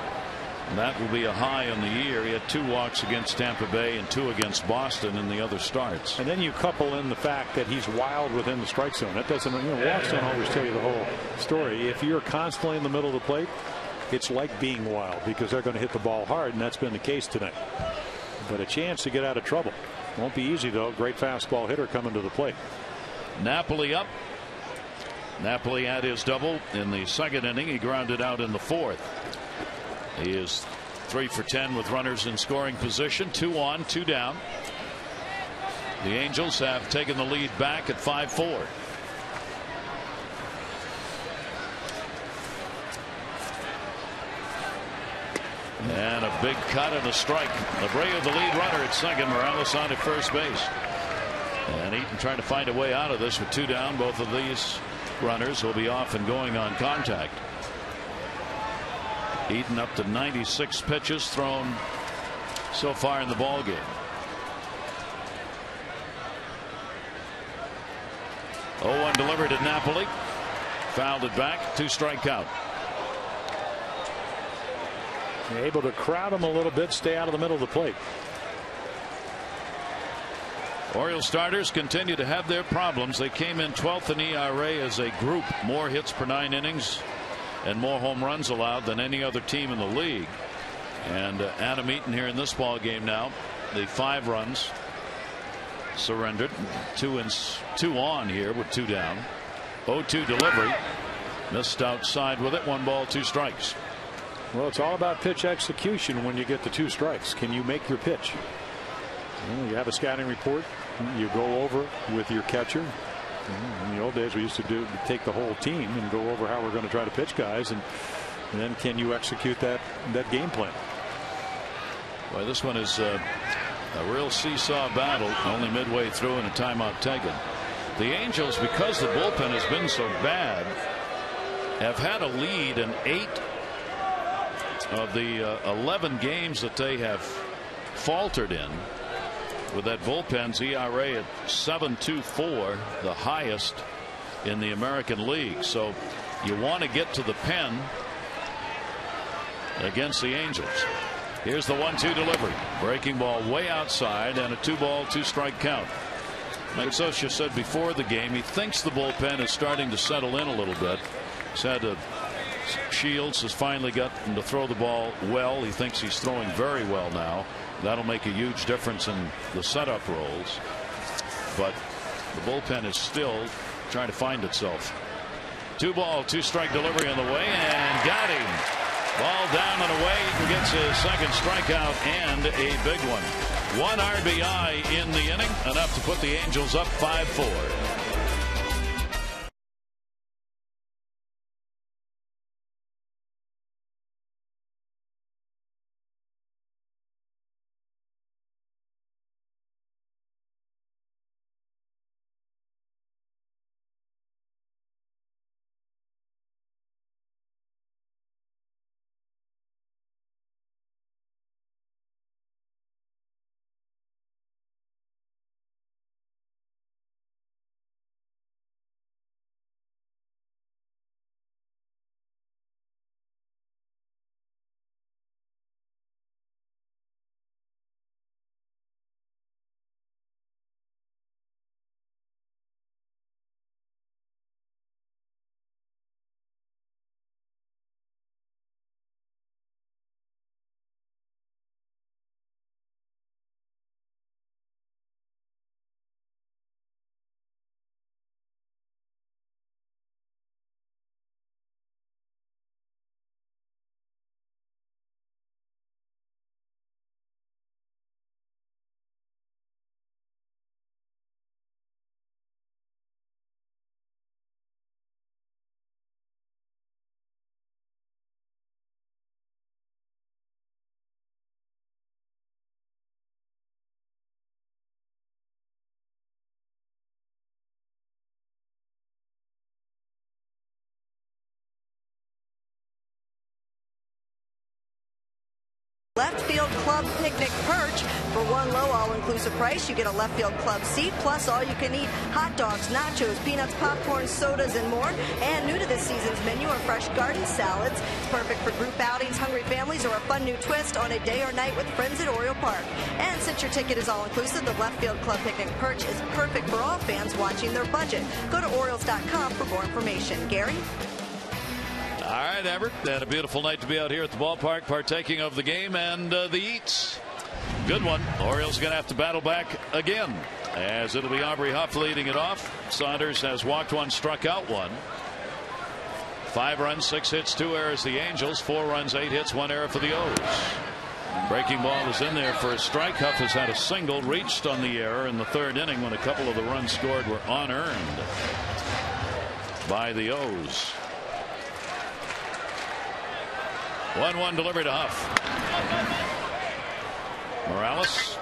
And that will be a high on the year. He had 2 walks against Tampa Bay and 2 against Boston in the other starts. And then you couple in the fact that he's wild within the strike zone. That doesn't, walks don't always tell you the whole story. If you're constantly in the middle of the plate, it's like being wild because they're going to hit the ball hard, and that's been the case tonight. But a chance to get out of trouble. Won't be easy, though. Great fastball hitter coming to the plate. Napoli up. Napoli had his double in the second inning. He grounded out in the 4th. He is 3 for 10 with runners in scoring position. 2 on, 2 down. The Angels have taken the lead back at 5-4. And a big cut and a strike. Abreu, the lead runner at second. Morales on at first base. And Eaton trying to find a way out of this with 2 down. Both of these runners will be off and going on contact. Eaton up to 96 pitches thrown so far in the ball game. 0-1 delivered at Napoli. Fouled it back. 2 strike count. Able to crowd him a little bit, stay out of the middle of the plate. Orioles starters continue to have their problems. They came in 12th in ERA as a group. More hits per 9 innings and more home runs allowed than any other team in the league. And Adam Eaton here in this ball game now, the 5 runs surrendered. 2 on here with 2 down. 0-2 delivery. Missed outside with it. 1 ball, 2 strikes. Well, it's all about pitch execution when you get the 2 strikes. Can you make your pitch? You have a scouting report. You go over with your catcher. In the old days, we used to take the whole team and go over how we're going to try to pitch guys, and then can you execute that game plan? Well, this one is a real seesaw battle. Only midway through and a timeout taken. The Angels, because the bullpen has been so bad, have had a lead in 8 of the 11 games that they have faltered in. With that bullpen's ERA at 7.24, the highest in the American League. So you want to get to the pen against the Angels. Here's the 1-2 delivery. Breaking ball way outside and a 2-ball, 2-strike count. Like Sosha said before the game, he thinks the bullpen is starting to settle in a little bit. He's had Shields has finally gotten to throw the ball well. He thinks he's throwing very well now. That'll make a huge difference in the setup roles. But the bullpen is still trying to find itself. 2-ball, 2-strike delivery on the way, and got him. Ball down and away. He gets his second strikeout and a big one. 1 RBI in the inning, enough to put the Angels up 5-4. Left Field Club Picnic Perch. For one low all-inclusive price, you get a left field club seat, plus all-you-can-eat hot dogs, nachos, peanuts, popcorn, sodas, and more. And new to this season's menu are fresh garden salads. It's perfect for group outings, hungry families, or a fun new twist on a day or night with friends at Oriole Park. And since your ticket is all-inclusive, the Left Field Club Picnic Perch is perfect for all fans watching their budget. Go to Orioles.com for more information. Gary? All right, Everett, and a beautiful night to be out here at the ballpark partaking of the game and the eats. Good one. Orioles going to have to battle back again, as it'll be Aubrey Huff leading it off. Saunders has walked one, struck out one. 5 runs, 6 hits, 2 errors. The Angels, 4 runs, 8 hits, 1 error for the O's. Breaking ball is in there for a strike. Huff has had a single, reached on the error in the 3rd inning when a couple of the runs scored were unearned by the O's. 1-1 delivery to Huff. Morales.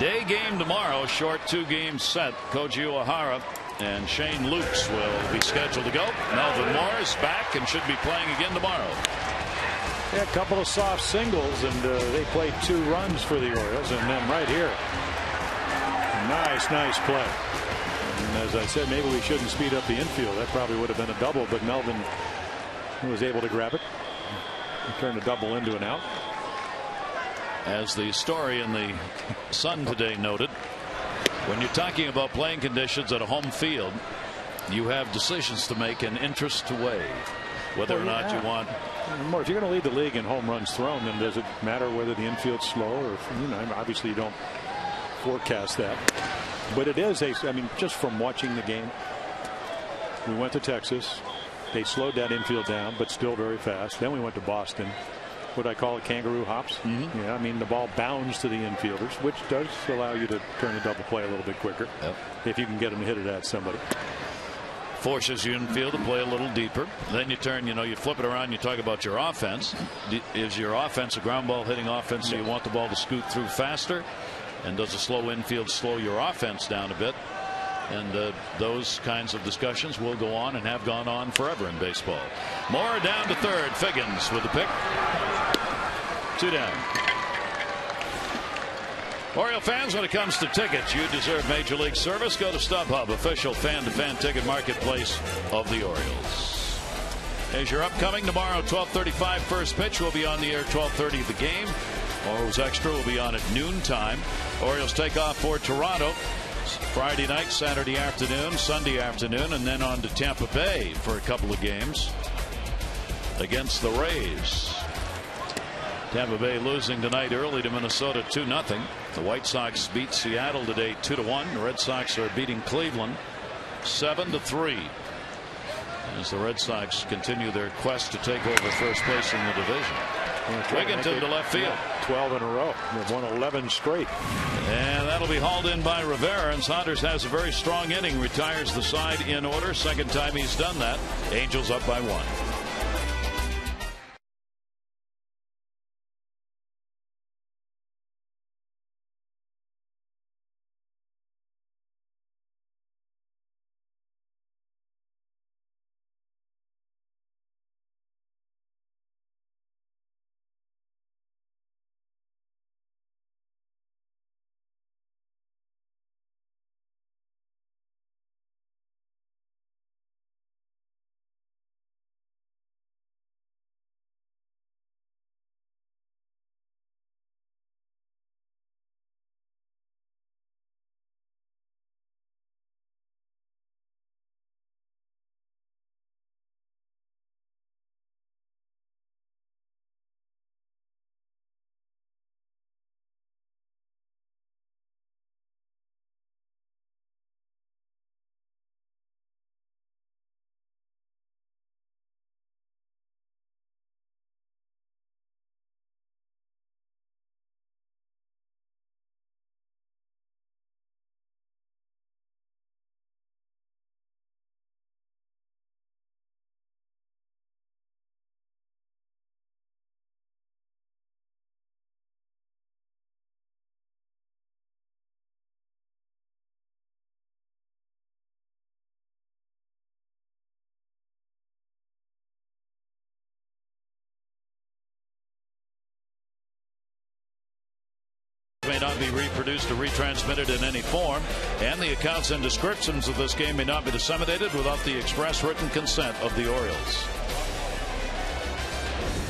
Day game tomorrow, short 2-game set. Koji Uehara and Shane Lukes will be scheduled to go. Melvin Moore is back and should be playing again tomorrow. Yeah, a couple of soft singles, and they played 2 runs for the Orioles, and then right here, nice play. And as I said, maybe we shouldn't speed up the infield. That probably would have been a double, but Melvin was able to grab it and turn a double into an out. As the story in the Sun today noted, when you're talking about playing conditions at a home field, you have decisions to make and interests to weigh. Whether or not you want more. If you're going to lead the league in home runs thrown, then does it matter whether the infield's slow or, obviously you don't forecast that. But it is I mean, just from watching the game, we went to Texas. They slowed that infield down, but still very fast. Then we went to Boston. What I call it, kangaroo hops. Yeah, I mean, the ball bounds to the infielders, which does allow you to turn the double play a little bit quicker. Yep. If you can get them to hit it at somebody. Forces you infield to play a little deeper. Then you turn, you flip it around. You talk about your offense. Is your offense a ground ball hitting offense? So you want the ball to scoot through faster? And does a slow infield slow your offense down a bit? And those kinds of discussions will go on and have gone on forever in baseball. Moore down to 3rd. Figgins with the pick. 2 down. Oriole fans, when it comes to tickets, you deserve Major League service. Go to StubHub, official fan-to-fan ticket marketplace of the Orioles. As you're upcoming tomorrow, 12:35 first pitch. We'll be on the air 12:30 the game. Orioles Extra will be on at noon time. Orioles take off for Toronto Friday night, Saturday afternoon, Sunday afternoon, and then on to Tampa Bay for a couple of games against the Rays. Tampa Bay losing tonight early to Minnesota 2-0. The White Sox beat Seattle today 2-1. The Red Sox are beating Cleveland 7-3 as the Red Sox continue their quest to take over first place in the division. Wigginton to left field. 12 in a row. They've won 11 straight. And that'll be hauled in by Rivera. And Saunders has a very strong inning. Retires the side in order. Second time he's done that. Angels up by 1. may not be reproduced or retransmitted in any form, and the accounts and descriptions of this game may not be disseminated without the express written consent of the Orioles.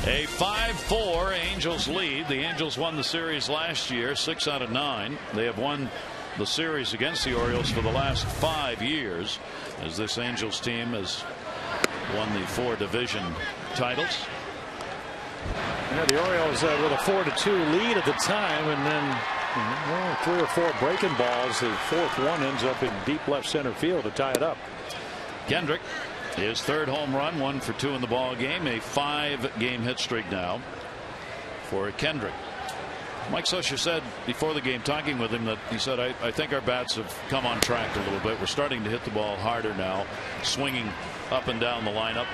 A 5-4 Angels lead. The Angels won the series last year, 6 out of 9. They have won the series against the Orioles for the last 5 years, as this Angels team has won the 4 division titles. Yeah, the Orioles with a 4-2 lead at the time, and then 3 or 4 breaking balls. The fourth one ends up in deep left center field to tie it up. Kendrick, his 3rd home run, 1 for 2 in the ball game. A 5-game hit streak now for Kendrick. Mike Scioscia said before the game, talking with him, that he said, I think our bats have come on track a little bit. We're starting to hit the ball harder now, swinging up and down the lineup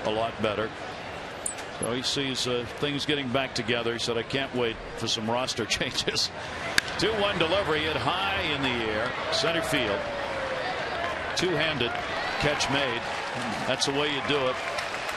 a lot better. So he sees things getting back together. He said, I can't wait for some roster changes. 2-1 delivery, hit high in the air, center field. Two-handed catch made. That's the way you do it.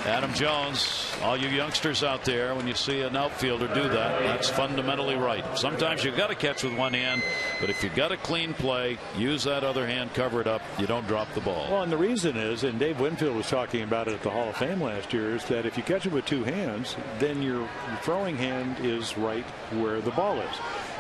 Adam Jones, all you youngsters out there, when you see an outfielder do that, that's fundamentally right. Sometimes you've got to catch with one hand, but if you've got a clean play, use that other hand, cover it up. You don't drop the ball. Well, and the reason is, and Dave Winfield was talking about it at the Hall of Fame last year, is that if you catch it with 2 hands, then your throwing hand is right where the ball is.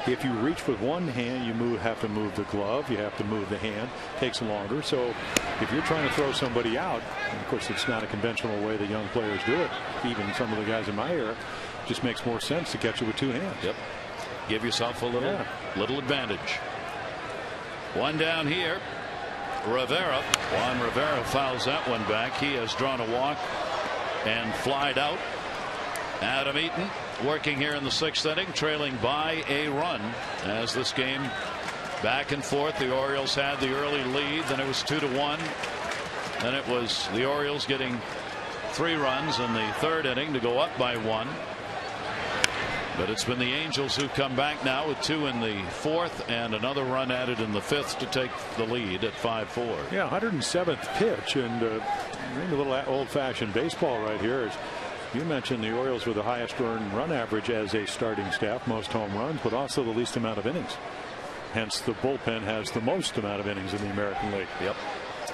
If you reach with one hand, you have to move the glove, you have to move the hand. It takes longer. So if you're trying to throw somebody out, and of course it's not a conventional way the young players do it, even some of the guys in my era, it just makes more sense to catch it with 2 hands. Yep. Give yourself a little advantage. One down here. Rivera. Juan Rivera fouls that one back. He has drawn a walk and flied out. Adam Eaton working here in the 6th inning, trailing by a run as this game back and forth. The Orioles had the early lead, then it was 2-1. Then it was the Orioles getting 3 runs in the 3rd inning to go up by 1. But it's been the Angels who come back now with 2 in the 4th and another run added in the 5th to take the lead at 5-4. Yeah, 107th pitch, and a little old-fashioned baseball right here. You mentioned the Orioles with the highest earned run average as a starting staff, most home runs, but also the least amount of innings. Hence, the bullpen has the most amount of innings in the American League. Yep.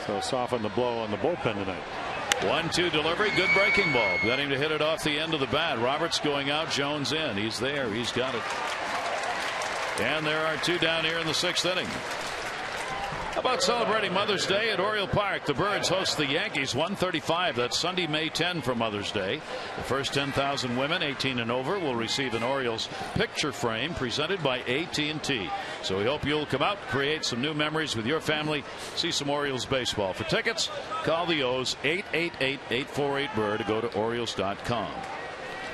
So soften the blow on the bullpen tonight. 1-2 delivery, good breaking ball. Got him to hit it off the end of the bat. Roberts going out, Jones in. He's there. He's got it. And there are 2 down here in the 6th inning. How about celebrating Mother's Day at Oriole Park? The Birds host the Yankees 1:35. That's Sunday, May 10 for Mother's Day. The first 10,000 women 18 and over will receive an Orioles picture frame presented by AT&T. So we hope you'll come out, create some new memories with your family, see some Orioles baseball. For tickets, call the O's 888-848-BIRD to go to Orioles.com.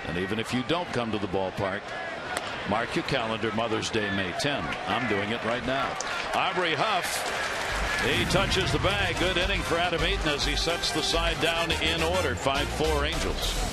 And even if you don't come to the ballpark, mark your calendar, Mother's Day, May 10. I'm doing it right now. Aubrey Huff, he touches the bag. Good inning for Adam Eaton as he sets the side down in order. 5-4 Angels.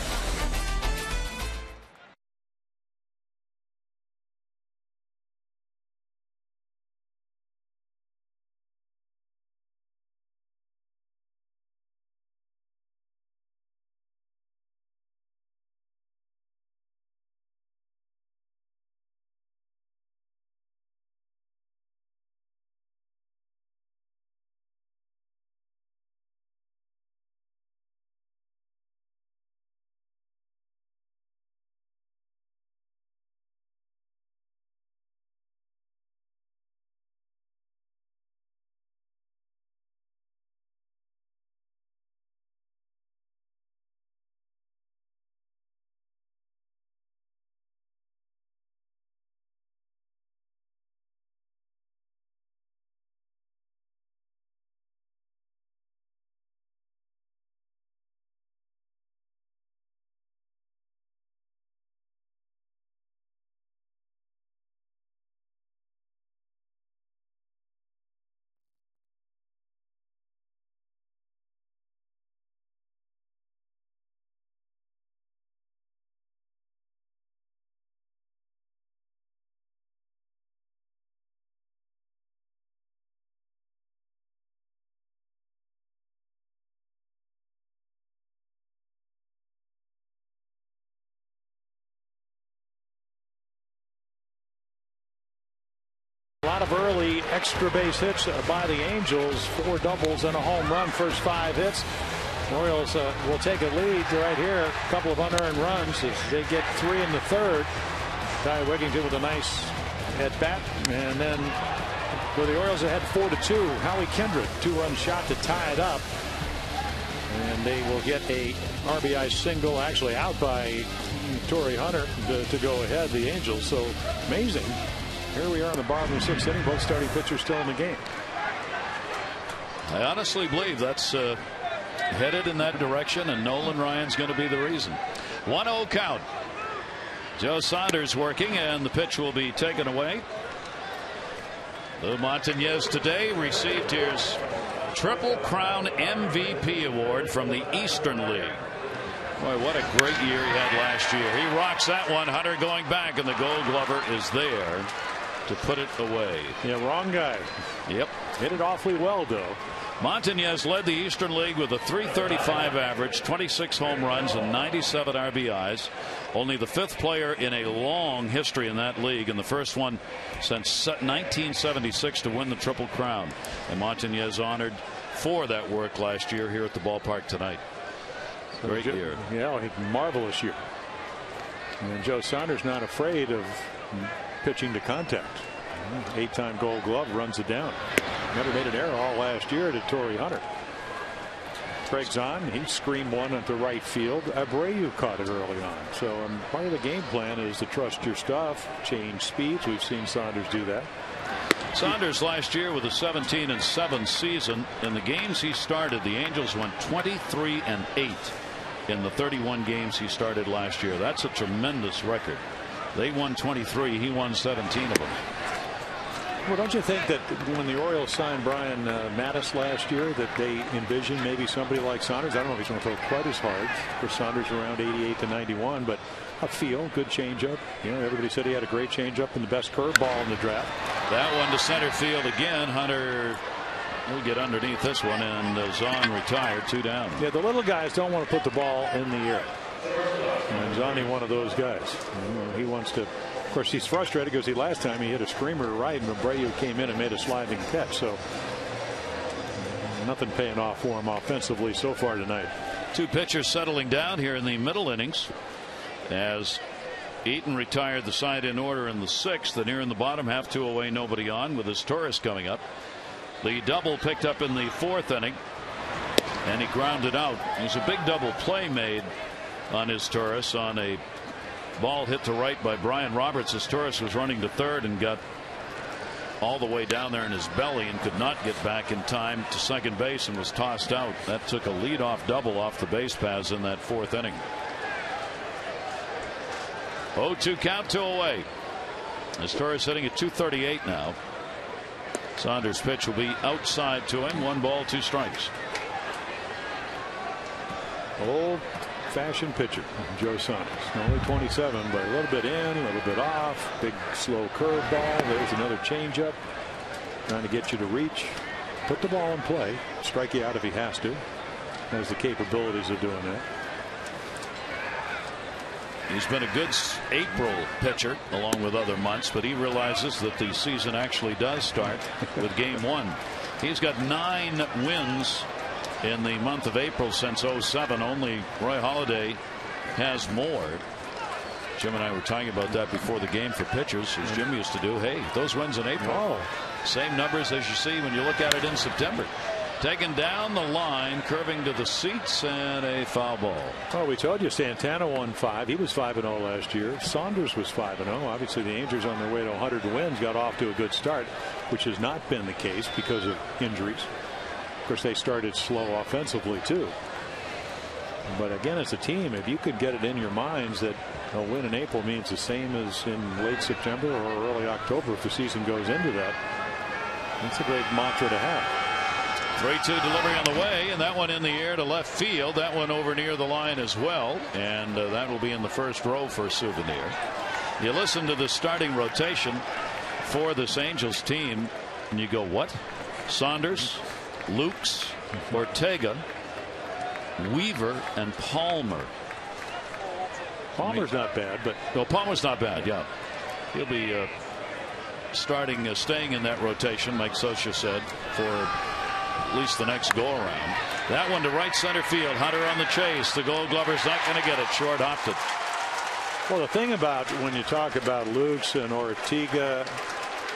of early extra base hits by the Angels. 4 doubles and a home run. First 5 hits. Orioles will take a lead right here. A couple of unearned runs as they get 3 in the 3rd. Ty Wigington with a nice at bat, and then for the Orioles ahead 4-2. Howie Kendrick 2-run shot to tie it up, and they will get a RBI single, actually out by Torrey Hunter to go ahead the Angels. So amazing. Here we are in the bottom of the 6th inning. Both starting pitchers still in the game. I honestly believe that's headed in that direction, and Nolan Ryan's going to be the reason. 1-0 count. Joe Saunders working, and the pitch will be taken away. Lou Montañez today received his Triple Crown MVP award from the Eastern League. Boy, what a great year he had last year. He rocks that one. Hunter going back, and the Gold Glover is there to put it away. Yeah, wrong guy. Yep. Hit it awfully well, though. Montañez led the Eastern League with a .335 average, 26 home runs, and 97 RBIs. Only the 5th player in a long history in that league, and the first one since 1976 to win the Triple Crown. And Montañez honored for that work last year here at the ballpark tonight. Great year. Yeah, marvelous year. And Joe Saunders not afraid of pitching to contact. 8-time Gold Glove, runs it down. Never made an error all last year to Torrey Hunter. Craig's on. He screamed one into right field. Abreu caught it early on. So part of the game plan is to trust your stuff, change speeds. We've seen Saunders do that. Saunders last year with a 17-7 season. In the games he started, the Angels went 23-8 in the 31 games he started last year. That's a tremendous record. They won 23. He won 17 of them. Well, don't you think that when the Orioles signed Brian Mattis last year that they envisioned maybe somebody like Saunders? I don't know if he's going to throw quite as hard. For Saunders around 88 to 91, but a feel, good changeup. You know, everybody said he had a great changeup and the best curveball in the draft. That one to center field again. Hunter will get underneath this one, and Zahn retired, 2 down. Yeah, the little guys don't want to put the ball in the air. And Zahn, one of those guys. He wants to. Of course, he's frustrated because last time he hit a screamer right, and Abreu came in and made a sliding catch. So nothing paying off for him offensively so far tonight. 2 pitchers settling down here in the middle innings as Eaton retired the side in order in the 6th, and here in the bottom half, 2 away, nobody on, with his Torres coming up. The double picked up in the 4th inning, and he grounded out. There's a big double play made on his Torres on a ball hit to right by Brian Roberts as Torres was running to 3rd and got all the way down there in his belly and could not get back in time to second base and was tossed out. That took a leadoff double off the base paths in that 4th inning. 0-2 count, 2 away. As Torres hitting at .238 now. Saunders' pitch will be outside to him. 1 ball, 2 strikes. Old-fashioned pitcher, Joe Saunders. Only 27, but a little bit in, a little bit off. Big slow curveball. There's another changeup, trying to get you to reach, put the ball in play, strike you out if he has to. Has the capabilities of doing that. He's been a good April pitcher along with other months, but he realizes that the season actually does start with game 1. He's got 9 wins in the month of April since 07. Only Roy Halladay has more. Jim and I were talking about that before the game for pitchers, as Jim used to do. Hey, those wins in April, same numbers as you see when you look at it in September. Taken down the line, curving to the seats, and a foul ball. Oh, we told you Santana won 5. He was 5-0 last year. Saunders was 5-0. Obviously, the Angels on their way to 100 wins got off to a good start, which has not been the case because of injuries. Of course, they started slow offensively, too. But again, as a team, if you could get it in your minds that a win in April means the same as in late September or early October if the season goes into that, that's a great mantra to have. 3-2 delivery on the way, and that one in the air to left field. That one over near the line as well, and that will be in the first row for a souvenir. You listen to the starting rotation for this Angels team, and you go, what? Saunders, Lukes, Ortega, Weaver, and Palmer. Palmer's not bad, but Palmer's not bad. Yeah, he'll be staying in that rotation, Mike Scioscia said, for at least the next go around. That one to right center field. Hunter on the chase. The Gold Glover's not going to get it. Short hopped it. Well, the thing about when you talk about Lukes and Ortega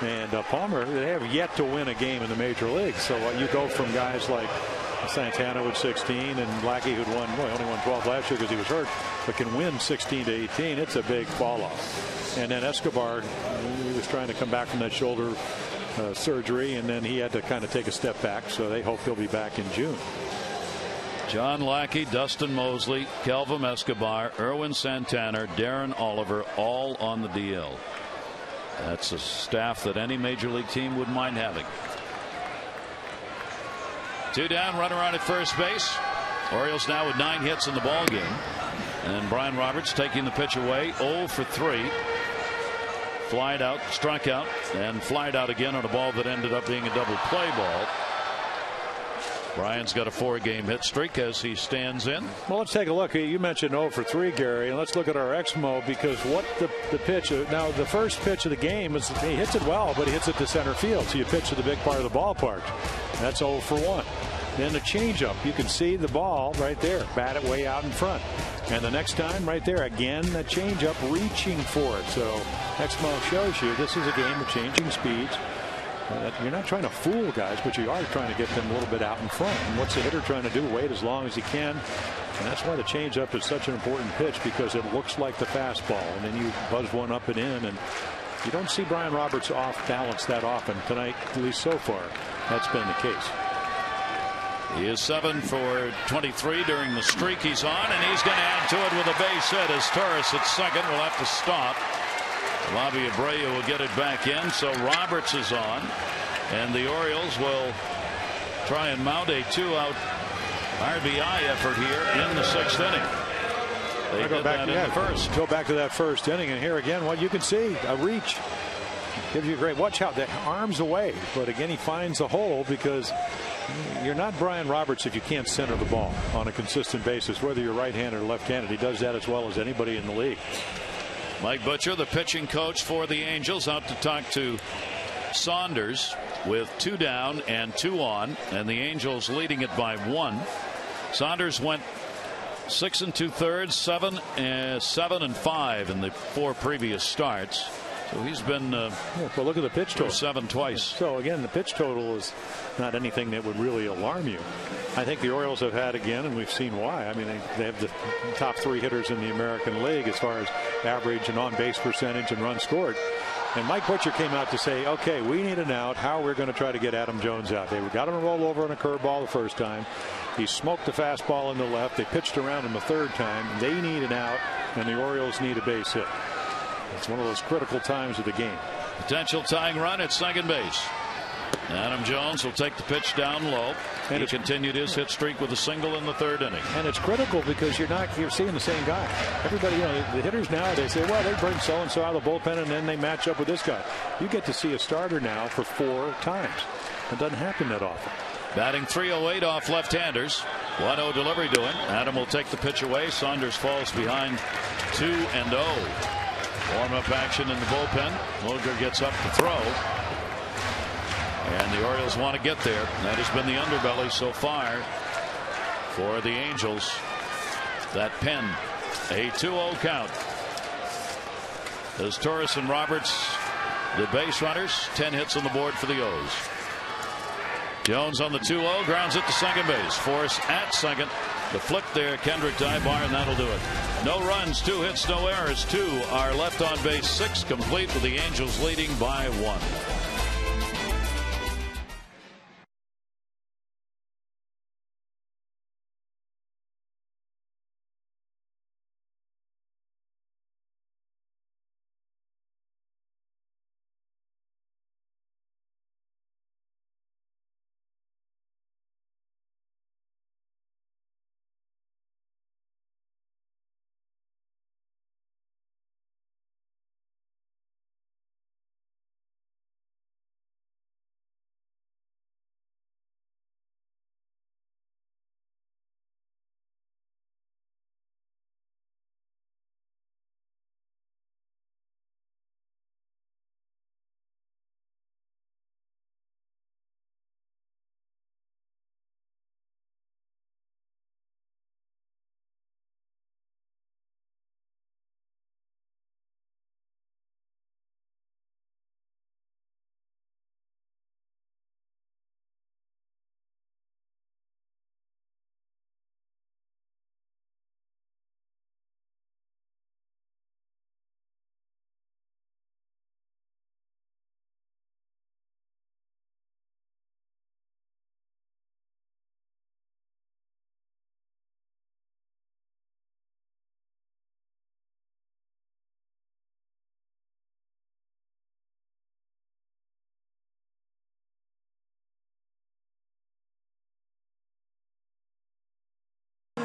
and Palmer, they have yet to win a game in the major leagues. So you go from guys like Santana with 16 and Lackey, who'd only won 12 last year because he was hurt, but can win 16 to 18. It's a big fall off. And then Escobar, he was trying to come back from that shoulder surgery, and then he had to kind of take a step back. So they hope he'll be back in June. John Lackey, Dustin Mosley, Kelvin Escobar, Erwin Santana, Darren Oliver, all on the DL. That's a staff that any major league team wouldn't mind having. 2 down, runner on at first base. Orioles now with 9 hits in the ball game. And Brian Roberts taking the pitch away, 0 for 3. Flied out, struck out, and flied out again on a ball that ended up being a double play ball. Brian's got a 4-game hit streak as he stands in. Well, let's take a look. You mentioned 0 for 3, Gary, and let's look at our Exmo, because what the pitch. Now, the first pitch of the game is he hits it well, but he hits it to center field. So you pitch to the big part of the ballpark. That's 0 for 1. Then the changeup. You can see the ball right there. Bat it way out in front. And the next time right there, again, the changeup reaching for it. So Exmo shows you this is a game of changing speeds. You're not trying to fool guys, but you are trying to get them a little bit out in front. And what's the hitter trying to do? Wait as long as he can. And that's why the changeup is such an important pitch, because it looks like the fastball. And then you buzz one up and in. And you don't see Brian Roberts off balance that often tonight, at least so far. That's been the case. He is 7 for 23 during the streak he's on, and he's going to add to it with a base hit as Torres at second will have to stop. Bobby Abreu will get it back in, so Roberts is on, and the Orioles will try and mount a 2-out RBI effort here in the 6th inning. They did that in the first. Go back to that first inning, and here again, what you can see, a reach. Gives you a great watch out. The arms away, but again he finds a hole, because you're not Brian Roberts if you can't center the ball on a consistent basis, whether you're right-handed or left-handed. He does that as well as anybody in the league. Mike Butcher, the pitching coach for the Angels, out to talk to Saunders with 2 down and 2 on, and the Angels leading it by 1. Saunders went 6 2/3, 7 and 5 in the 4 previous starts. So he's been well, look at the pitch total. 7 twice. So again, the pitch total is not anything that would really alarm you. I think the Orioles have had again, and we've seen why. I mean, they have the top 3 hitters in the American League as far as average and on-base percentage and runs scored. And Mike Butcher came out to say, okay, we need an out. How we're going to try to get Adam Jones out. They got him to roll over on a curveball the first time. He smoked the fastball in the left. They pitched around him the 3rd time. They need an out, and the Orioles need a base hit. It's one of those critical times of the game. Potential tying run at second base. Adam Jones will take the pitch down low. And he continued his hit streak with a single in the 3rd inning. And it's critical because you're seeing the same guy. Everybody, the hitters now, they say, well, they bring so-and-so out of the bullpen and then they match up with this guy. You get to see a starter now for 4 times. It doesn't happen that often. Batting .308 off left-handers. 1-0 delivery to him. Adam will take the pitch away. Saunders falls behind 2-0. Warm-up action in the bullpen. Mulger gets up to throw. And the Orioles want to get there. That has been the underbelly so far for the Angels. That pen, a 2-0 count. As Torres and Roberts, the base runners, 10 hits on the board for the O's. Jones on the 2-0, grounds it to second base. Force at second. The flip there, Kendrick to Ibar, and that'll do it. No runs, 2 hits, no errors. 2 are left on base. 6 complete with the Angels leading by 1.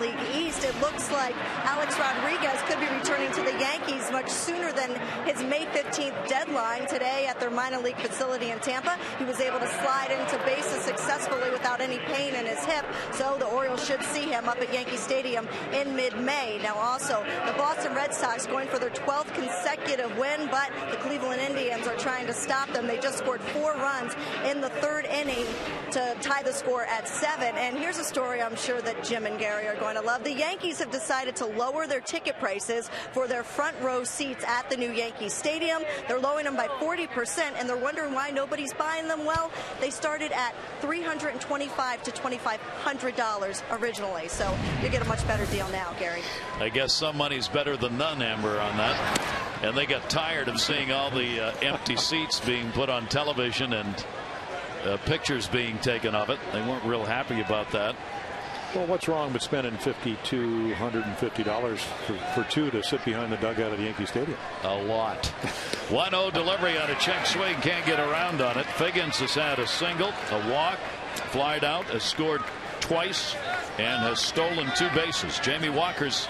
League East. It looks like Alex Rodriguez could be returning to the Yankees much sooner than his May 15th deadline. Today at their minor league facility in Tampa, he was able to slide into bases successfully without any pain in his hip, so the Orioles should see him up at Yankee Stadium in mid-May. Now also, the Boston Red Sox going for their 12th consecutive win, but the Cleveland Indians are trying to stop them. They just scored 4 runs in the 3rd inning to tie the score at 7. And here's a story I'm sure that Jim and Gary are going to love. The Yankees have decided to lower their ticket prices for their front row seats at the new Yankee Stadium. They're lowering them by 40%, and they're wondering why nobody's buying them. Well, they started at $325 to $2,500 originally, so you get a much better deal now, Gary. I guess some money's better than none, Amber, on that. And they got tired of seeing all the empty seats being put on television and pictures being taken of it. They weren't real happy about that. Well, what's wrong with spending $5,250 for 2 to sit behind the dugout at Yankee Stadium? A lot. 1-0 delivery on a check swing. Can't get around on it. Figgins has had a single, a walk, flied out, has scored twice, and has stolen 2 bases. Jamie Walker's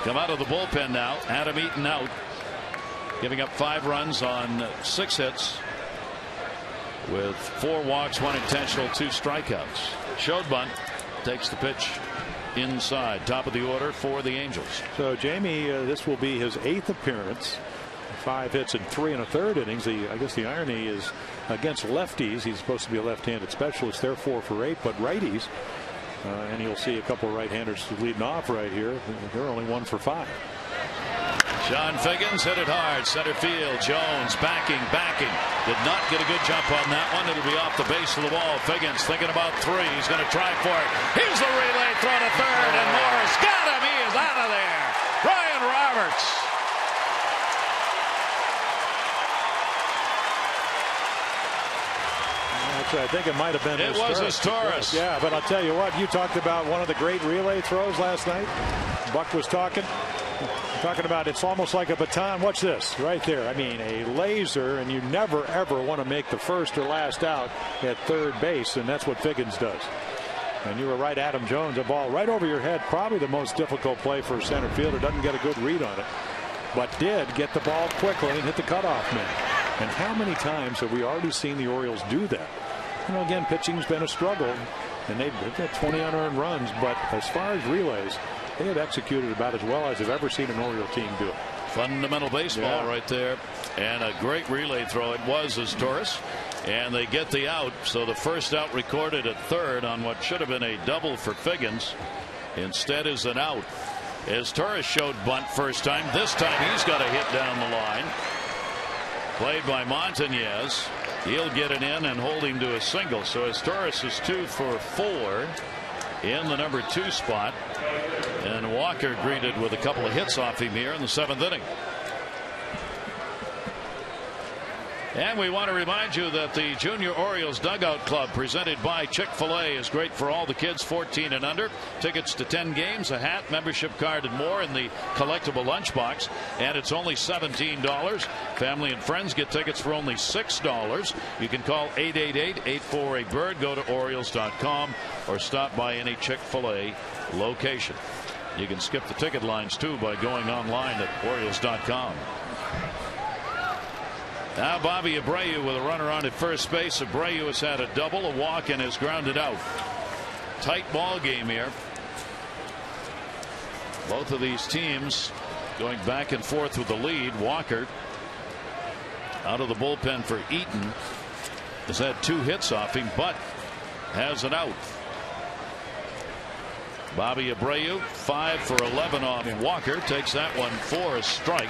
come out of the bullpen now. Adam Eaton out, giving up 5 runs on 6 hits with 4 walks, 1 intentional, 2 strikeouts. Showed bunt. Takes the pitch inside. Top of the order for the Angels. So Jamie, this will be his 8th appearance. 5 hits in 3 1/3 innings. I guess the irony is against lefties. He's supposed to be a left-handed specialist. They're 4 for 8, but righties, and you'll see a couple of right-handers leading off right here. They're only 1 for 5. John Figgins hit it hard. Center field. Jones backing. Did not get a good jump on that one. It'll be off the base of the wall. Figgins thinking about 3. He's going to try for it. Here's the relay throw to 3rd, and Morris got him. He is out of there. Brian Roberts. Actually, I think it might have been. It was his Taurus. Yeah, but I'll tell you what. You talked about one of the great relay throws last night. Buck was talking about it's almost like a baton. Watch this right there. I mean, a laser, and you never ever want to make the first or last out at 3rd base, and that's what Figgins does. And you were right, Adam Jones, a ball right over your head, probably the most difficult play for a center fielder. Doesn't get a good read on it, but did get the ball quickly and hit the cutoff man. And how many times have we already seen the Orioles do that? You know, again, pitching's been a struggle, and they've got 20 unearned runs, but as far as relays, they have executed about as well as I've ever seen an Oriole team do it. Fundamental baseball right there, and a great relay throw. It was his Taurus, and they get the out. So the first out recorded at 3rd on what should have been a double for Figgins. Instead is an out. As Taurus showed bunt first time, this time he's got a hit down the line. Played by Montañez. He'll get it in and hold him to a single. So as Taurus is 2 for 4 in the number 2 spot. And Walker greeted with a couple of hits off him here in the 7th inning. And we want to remind you that the Junior Orioles Dugout Club, presented by Chick-fil-A, is great for all the kids 14 and under. Tickets to 10 games, a hat, membership card, and more in the collectible lunchbox. And it's only $17. Family and friends get tickets for only $6. You can call 888-848-BIRD, go to Orioles.com, or stop by any Chick-fil-A location. You can skip the ticket lines too by going online at Orioles.com. Now Bobby Abreu with a runner on at first base. Abreu has had a double, a walk, and has grounded out. Tight ball game here. Both of these teams going back and forth with the lead. Walker out of the bullpen for Eaton has had 2 hits off him, but has an out. Bobby Abreu 5 for 11 off Walker, takes that one for a strike.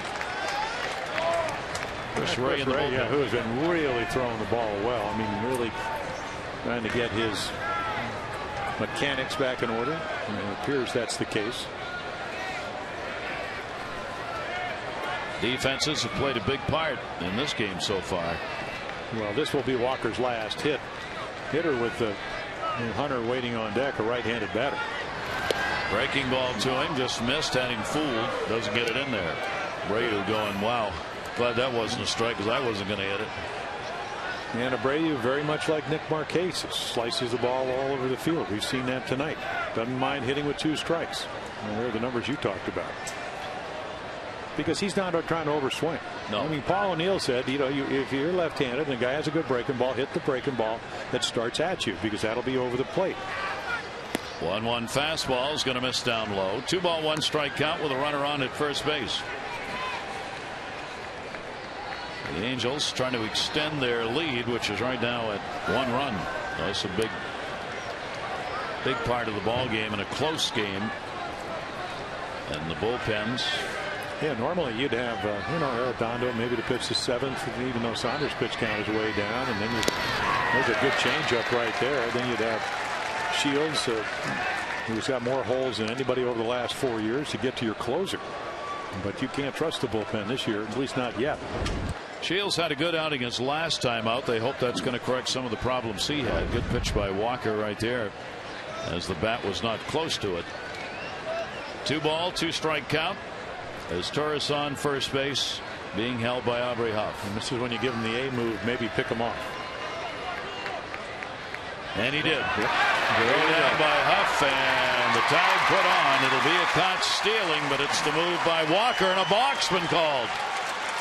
Chris Ray, who has been really throwing the ball well. I mean, really trying to get his mechanics back in order, and it appears that's the case. Defenses have played a big part in this game so far. Well, this will be Walker's last hitter with the Hunter waiting on deck, a right-handed batter. Breaking ball to him, just missed, had him fooled, doesn't get it in there. Abreu going, wow, glad that wasn't a strike because I wasn't going to hit it. And Abreu, very much like Nick Marquez, slices the ball all over the field. We've seen that tonight. Doesn't mind hitting with 2 strikes. And there are the numbers you talked about. Because he's not trying to overswing. No. I mean, Paul O'Neill said, if you're left-handed and the guy has a good breaking ball, hit the breaking ball that starts at you, because that'll be over the plate. 1-1 fastball is going to miss down low. 2 ball 1 strike count with a runner on at first base. The Angels trying to extend their lead, which is right now at 1 run. That's a big part of the ball game and a close game. And the bullpens. Yeah, normally you'd have Arredondo maybe to pitch the 7th, even though Saunders' pitch count is way down, and then there's a good changeup right there. Then you'd have Shields, who's got more holes than anybody over the last 4 years to get to your closer. But you can't trust the bullpen this year, at least not yet. Shields had a good outing his last time out. They hope that's going to correct some of the problems he had. Good pitch by Walker right there, as the bat was not close to it. 2 ball 2 strike count as Torres on first base, being held by Aubrey Huff. And this is when you give him the A move, maybe pick him off. And he did. Go down by Huff, and the tag put on. It'll be a caught stealing, but it's the move by Walker, and a balk's been called.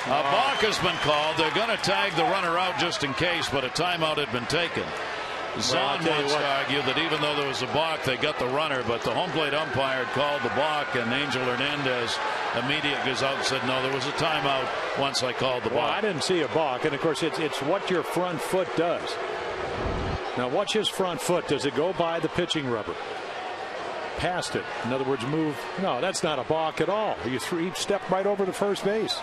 A balk has been called. They're going to tag the runner out just in case, but a timeout had been taken. Zahn wants to argue that even though there was a balk, they got the runner, but the home plate umpire called the balk, and Angel Hernandez immediately goes out and said, no, there was a timeout once I called the balk. Well, I didn't see a balk, and of course it's what your front foot does. Now watch his front foot. Does it go by the pitching rubber? Past it. In other words, move. No, that's not a balk at all. He stepped right over to first base.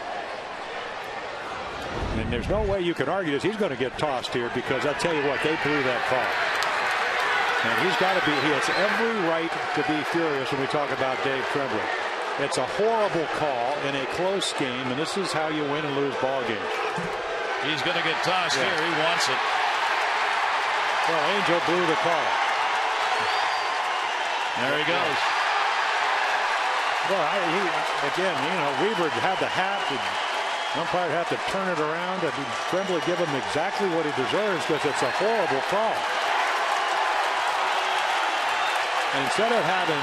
And there's no way you can argue this. He's going to get tossed here, because I'll tell you what, they blew that call. And he has every right to be furious when we talk about Dave Tremblay. It's a horrible call in a close game, and this is how you win and lose ball games. He's going to get tossed here. He wants it. Well, Angel blew the call. There he goes. Well, Weaver had the hat. Umpire had to turn it around, and Tremblay give him exactly what he deserves, because it's a horrible call. And instead of having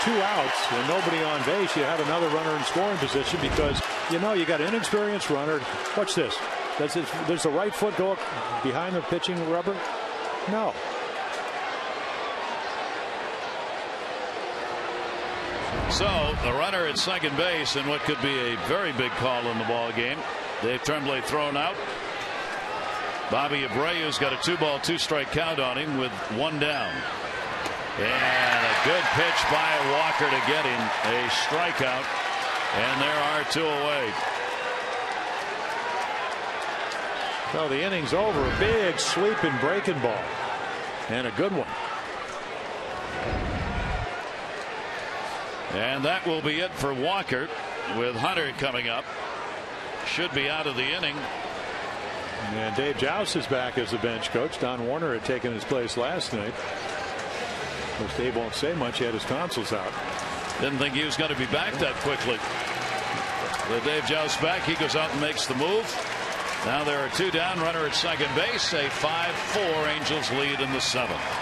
2 outs and nobody on base, you have another runner in scoring position, because you got an inexperienced runner. Watch this. Does the right foot go behind the pitching rubber? No. So the runner at second base in what could be a very big call in the ball game. Dave Tremblay thrown out. Bobby Abreu's got a 2 ball 2 strike count on him with 1 down. And a good pitch by Walker to get him a strikeout. And there are 2 away. Well, the inning's over. A big sweeping breaking ball. And a good one. And that will be it for Walker, with Hunter coming up. Should be out of the inning. And Dave Joust is back as the bench coach. Don Warner had taken his place last night. Of course, Dave won't say much. He had his tonsils out. Didn't think he was going to be back that quickly. With Dave Joust back, he goes out and makes the move. Now there are 2 down, runner at second base. A 5-4 Angels lead in the 7th.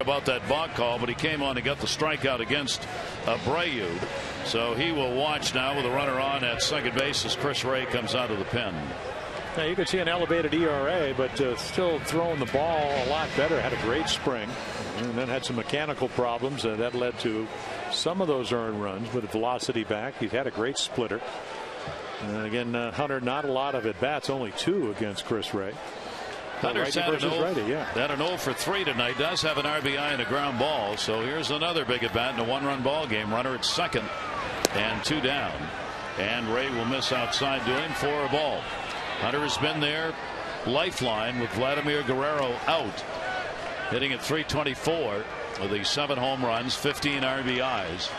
about that balk call, but he came on and got the strikeout against Abreu. So he will watch now with a runner on at second base as Chris Ray comes out of the pen. Now you can see an elevated ERA, but still throwing the ball a lot better. Had a great spring, and then had some mechanical problems that led to some of those earned runs. With velocity back, he's had a great splitter. And again, Hunter, not a lot of at bats, only 2 against Chris Ray. Hunter's had an 0 for 3 tonight. Does have an RBI and a ground ball. So here's another big at bat in a 1-run ball game. Runner at second and 2 down, and Ray will miss outside to him for a ball. Hunter has been their lifeline with Vladimir Guerrero out, hitting at .324 with the 7 home runs, 15 RBIs.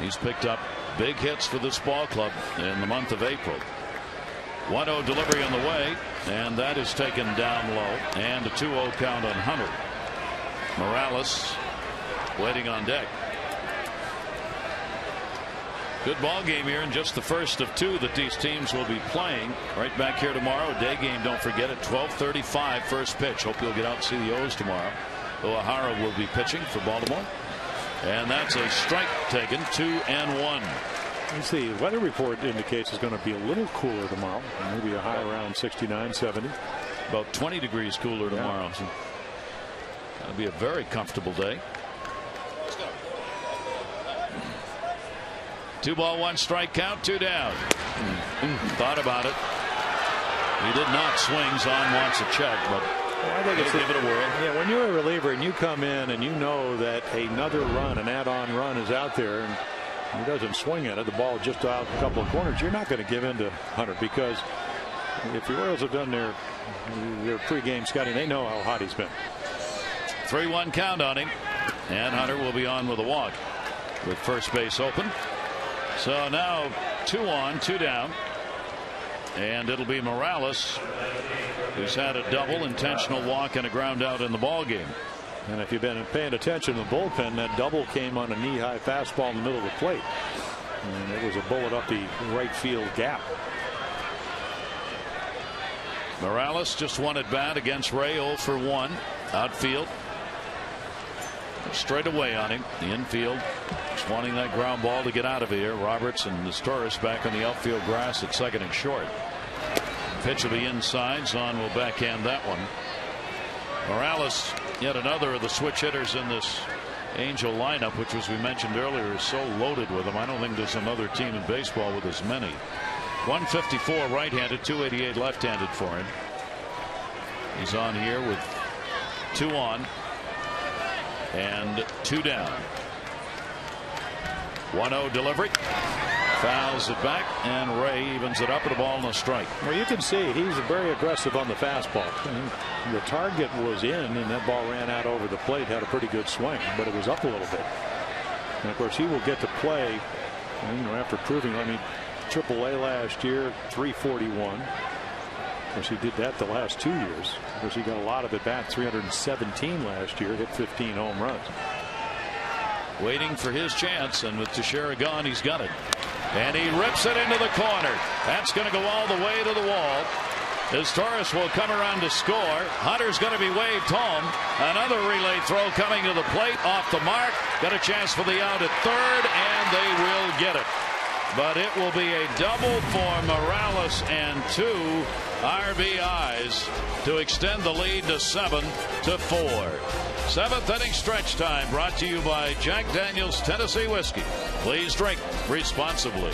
He's picked up big hits for this ball club in the month of April. 1-0 delivery on the way, and that is taken down low, and a 2-0 count on Hunter. Morales waiting on deck. Good ball game here, and just the first of 2 that these teams will be playing. Right back here tomorrow, a day game, don't forget it, 12:35 first pitch. Hope you'll get out and see the O's tomorrow. O'Hara will be pitching for Baltimore, and that's a strike taken, 2-1. Let's see, the weather report indicates it's going to be a little cooler tomorrow, maybe a high around 69, 70. About 20 degrees cooler tomorrow. So that'll be a very comfortable day. 2 ball 1 strike count, 2 down. Thought about it. He did not swing. Zahn wants a check, but I think it's give it a whirl. Yeah, when you're a reliever and you come in and you know that another run, an add-on run is out there, and he doesn't swing at it, the ball just out a couple of corners, you're not going to give in to Hunter, because if the Orioles have done their pregame scouting, they know how hot he's been. 3-1 count on him, and Hunter will be on with a walk with first base open. So now 2 on, 2 down, and it'll be Morales, who's had a double, intentional walk, and a ground out in the ball game. And if you've been paying attention to the bullpen, that double came on a knee-high fastball in the middle of the plate, and it was a bullet up the right field gap. Morales just 1 at bat against Ray, 0 for 1 outfield. Straight away on him. The infield just wanting that ground ball to get out of here. Roberts and Nestoris back on the outfield grass at second and short. Pitch will be inside. Zahn will backhand that one. Morales, yet another of the switch hitters in this Angel lineup, which, as we mentioned earlier, is so loaded with them. I don't think there's another team in baseball with as many. 154 right-handed, 288 left-handed for him. He's on here with 2 on and 2 down. 1-0 delivery. Fouls it back, and Ray evens it up at a ball and a strike. Well, you can see he's very aggressive on the fastball. The target was in, and that ball ran out over the plate. Had a pretty good swing, but it was up a little bit. And of course, he will get to play, after proving. I mean, AAA last year, 341. Of course, he did that the last 2 years. Of course, he got a lot of at bats, 317 last year, hit 15 home runs. Waiting for his chance, and with Teixeira gone, he's got it. And he rips it into the corner. That's going to go all the way to the wall. Nestoris will come around to score. Hunter's going to be waved home. Another relay throw coming to the plate, off the mark. Got a chance for the out at third, and they will get it. But it will be a double for Morales and 2 RBIs to extend the lead to 7-4. 7th inning stretch time, brought to you by Jack Daniel's Tennessee Whiskey. Please drink responsibly.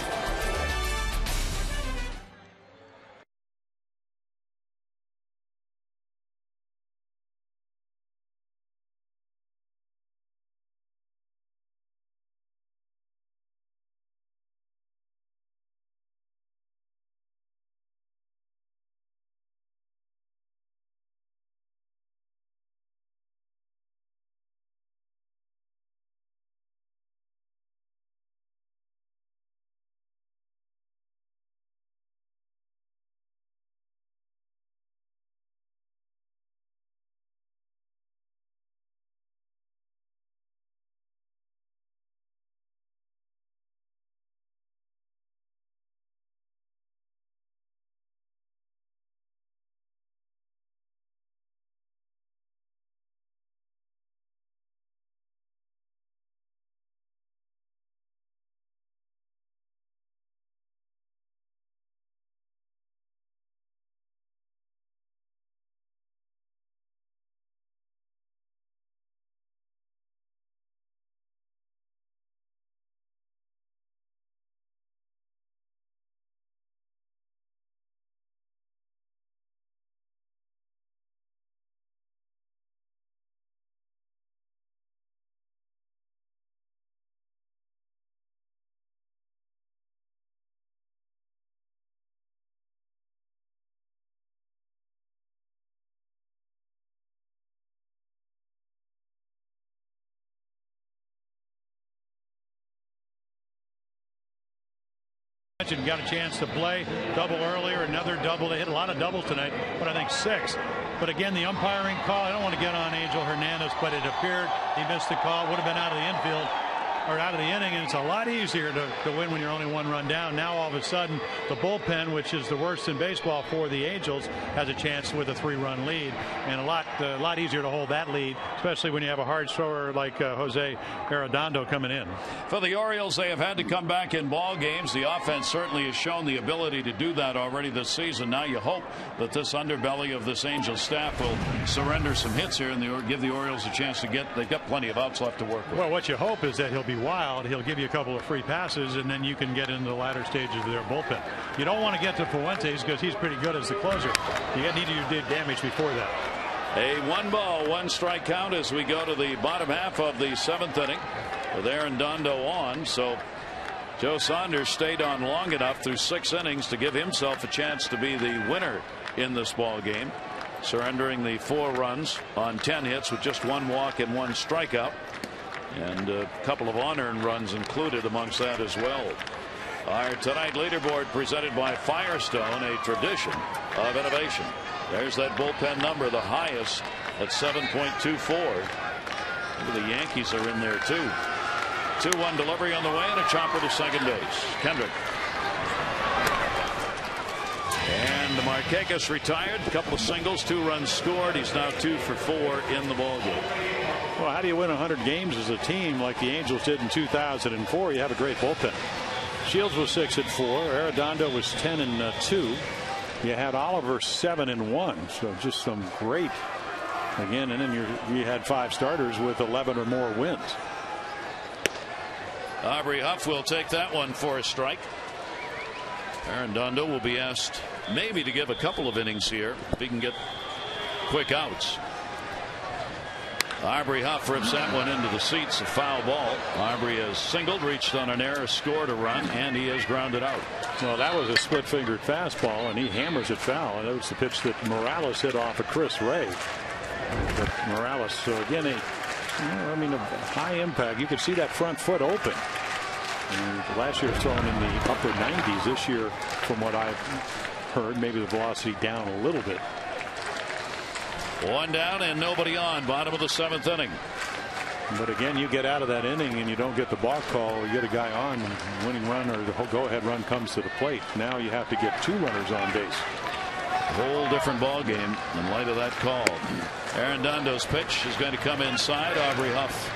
And got a chance to play double earlier, another double. They hit a lot of doubles tonight, but I think 6. But again, the umpiring call, I don't want to get on Angel Hernandez, but it appeared he missed the call. Would have been out of the infield or out of the inning, and it's a lot easier to win when you're only 1 run down. Now all of a sudden the bullpen, which is the worst in baseball for the Angels, has a chance with a 3-run lead, and a lot easier to hold that lead, especially when you have a hard thrower like Jose Arredondo coming in. For the Orioles, they have had to come back in ball games. The offense certainly has shown the ability to do that already this season. Now you hope that this underbelly of this Angels staff will surrender some hits here and give the Orioles a chance to they've got plenty of outs left to work with. Well, what you hope is that he'll be wild. He'll give you a couple of free passes, and then you can get into the latter stages of their bullpen. You don't want to get to Fuentes because he's pretty good as the closer. You need to do damage before that. A 1-ball, 1-strike count as we go to the bottom half of the 7th inning with Arredondo on. So Joe Saunders stayed on long enough through 6 innings to give himself a chance to be the winner in this ball game, surrendering the 4 runs on 10 hits with just 1 walk and 1 strikeout, and a couple of unearned runs included amongst that as well. Our tonight leaderboard presented by Firestone, a tradition of innovation. There's that bullpen number, the highest at 7.24. The Yankees are in there too. 2-1 delivery on the way and a chopper to second base. Kendrick. And Markakis retired. A couple of singles, 2 runs scored. He's now 2 for 4 in the ballgame. Well, how do you win 100 games as a team like the Angels did in 2004? You have a great bullpen. Shields was 6-4. Arredondo was 10-2. You had Oliver 7-1. So just some great, again, and then you had 5 starters with 11 or more wins. Aubrey Huff will take that one for a strike. Arredondo will be asked maybe to give a couple of innings here if he can get quick outs. Aubrey Huff rips that one into the seats. A foul ball. Aubrey has singled, reached on an error, scored a run, and he has grounded out. Well, that was a split-fingered fastball, and he hammers it foul. And that was the pitch that Morales hit off of Chris Ray. But Morales, so again, a high impact. You could see that front foot open. And last year, throwing in the upper 90s. This year, from what I've heard, maybe the velocity down a little bit. 1 down and nobody on. Bottom of the 7th inning. But again, you get out of that inning and you don't get the balk call, or you get a guy on, winning run or the whole go-ahead run comes to the plate. Now you have to get 2 runners on base. A whole different ball game in light of that call. Arredondo's pitch is going to come inside. Aubrey Huff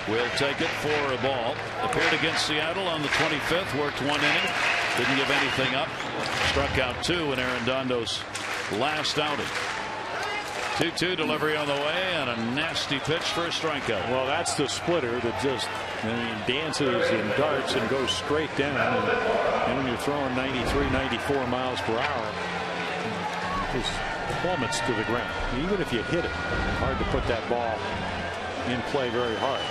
will take it for a ball. Appeared against Seattle on the 25th. Worked 1 inning. Didn't give anything up. Struck out 2 in Arredondo's last outing. 2-2 delivery on the way and a nasty pitch for a strikeout. Well, that's the splitter that just dances and darts and goes straight down. And when you're throwing 93, 94 miles per hour, it just plummets to the ground. Even if you hit it, hard to put that ball in play very hard.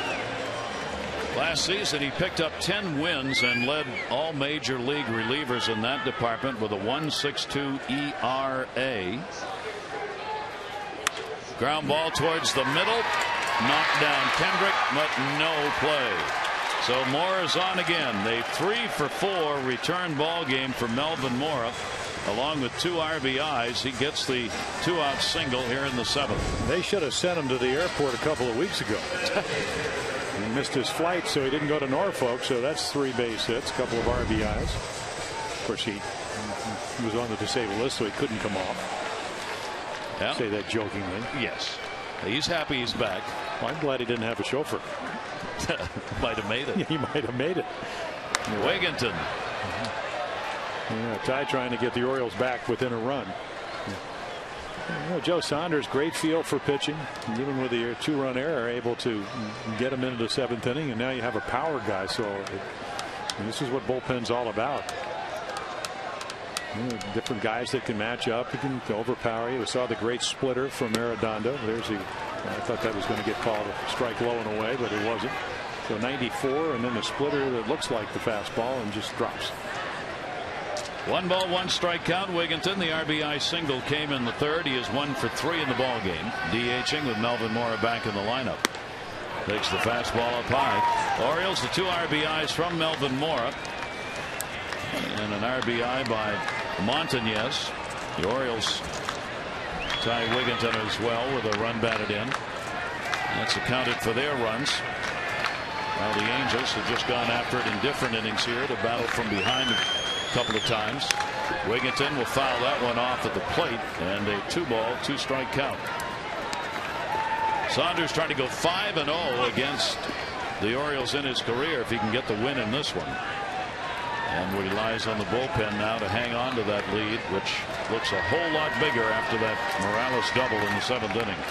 Last season, he picked up 10 wins and led all major league relievers in that department with a 1.62 ERA. Ground ball towards the middle. Knocked down Kendrick, but no play. So Mora is on again. A 3 for 4 return ball game for Melvin Mora. Along with 2 RBIs, he gets the 2-out single here in the 7th. They should have sent him to the airport a couple of weeks ago. He missed his flight, so he didn't go to Norfolk. So that's 3 base hits, a couple of RBIs. Of course, he was on the disabled list, so he couldn't come off. Yeah. Say that jokingly. Yes. He's happy he's back. Well, I'm glad he didn't have a chauffeur. Might have made it. He might have made it. Wigginton. Yeah, Ty trying to get the Orioles back within a run. Joe Saunders, great feel for pitching. Even with the 2-run error, able to get him into the 7th inning. And now you have a power guy. So this is what bullpen's all about. Different guys that can match up. He can overpower you. We saw the great splitter from Arredondo. I thought that was going to get called a strike low and away, but it wasn't. So 94, and then the splitter that looks like the fastball and just drops. 1 ball, 1 strike count. Wigginton, the RBI single came in the 3rd. He is 1 for 3 in the ball game. DHing with Melvin Mora back in the lineup. Takes the fastball up high. Orioles, the 2 RBIs from Melvin Mora. And an RBI by Montañez. The Orioles tie Wigginton as well with a run batted in. That's accounted for their runs. While the Angels have just gone after it in different innings here to battle from behind a couple of times. Wigginton will foul that one off at the plate, and a 2-ball, 2-strike count. Saunders trying to go 5-0 against the Orioles in his career if he can get the win in this one. And relies on the bullpen now to hang on to that lead, which looks a whole lot bigger after that Morales double in the 7th inning.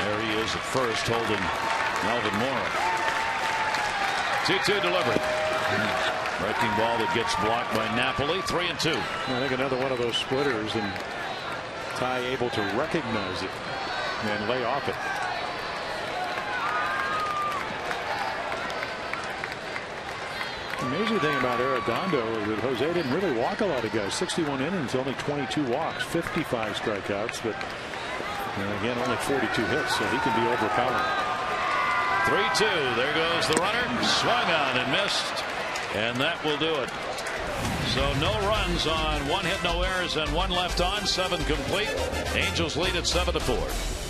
There he is at first, holding Melvin Mora. 2-2 delivered. Breaking ball that gets blocked by Napoli. 3-2. I think another one of those splitters, and Ty able to recognize it and lay off it. The amazing thing about Arredondo is that Jose didn't really walk a lot of guys. 61 innings, only 22 walks, 55 strikeouts, but again, only 42 hits, so he can be overpowering. 3-2. There goes the runner. Swung on and missed, and that will do it. So no runs on 1 hit, no errors, and 1 left on. 7 complete. Angels lead at 7-4.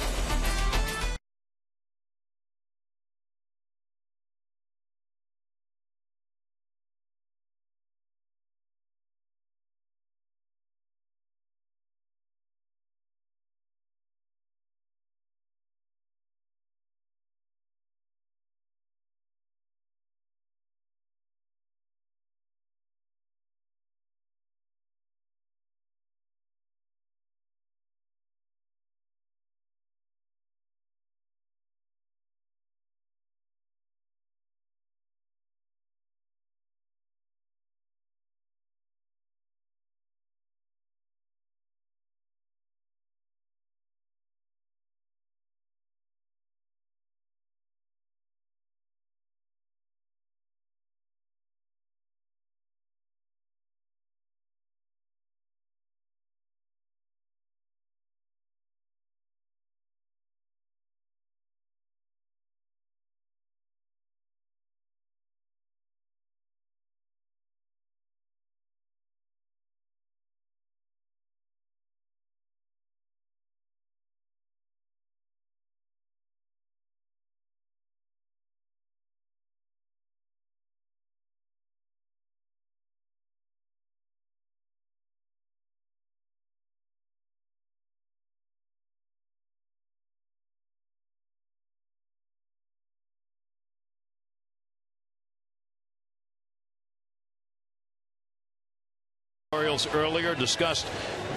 Orioles earlier discussed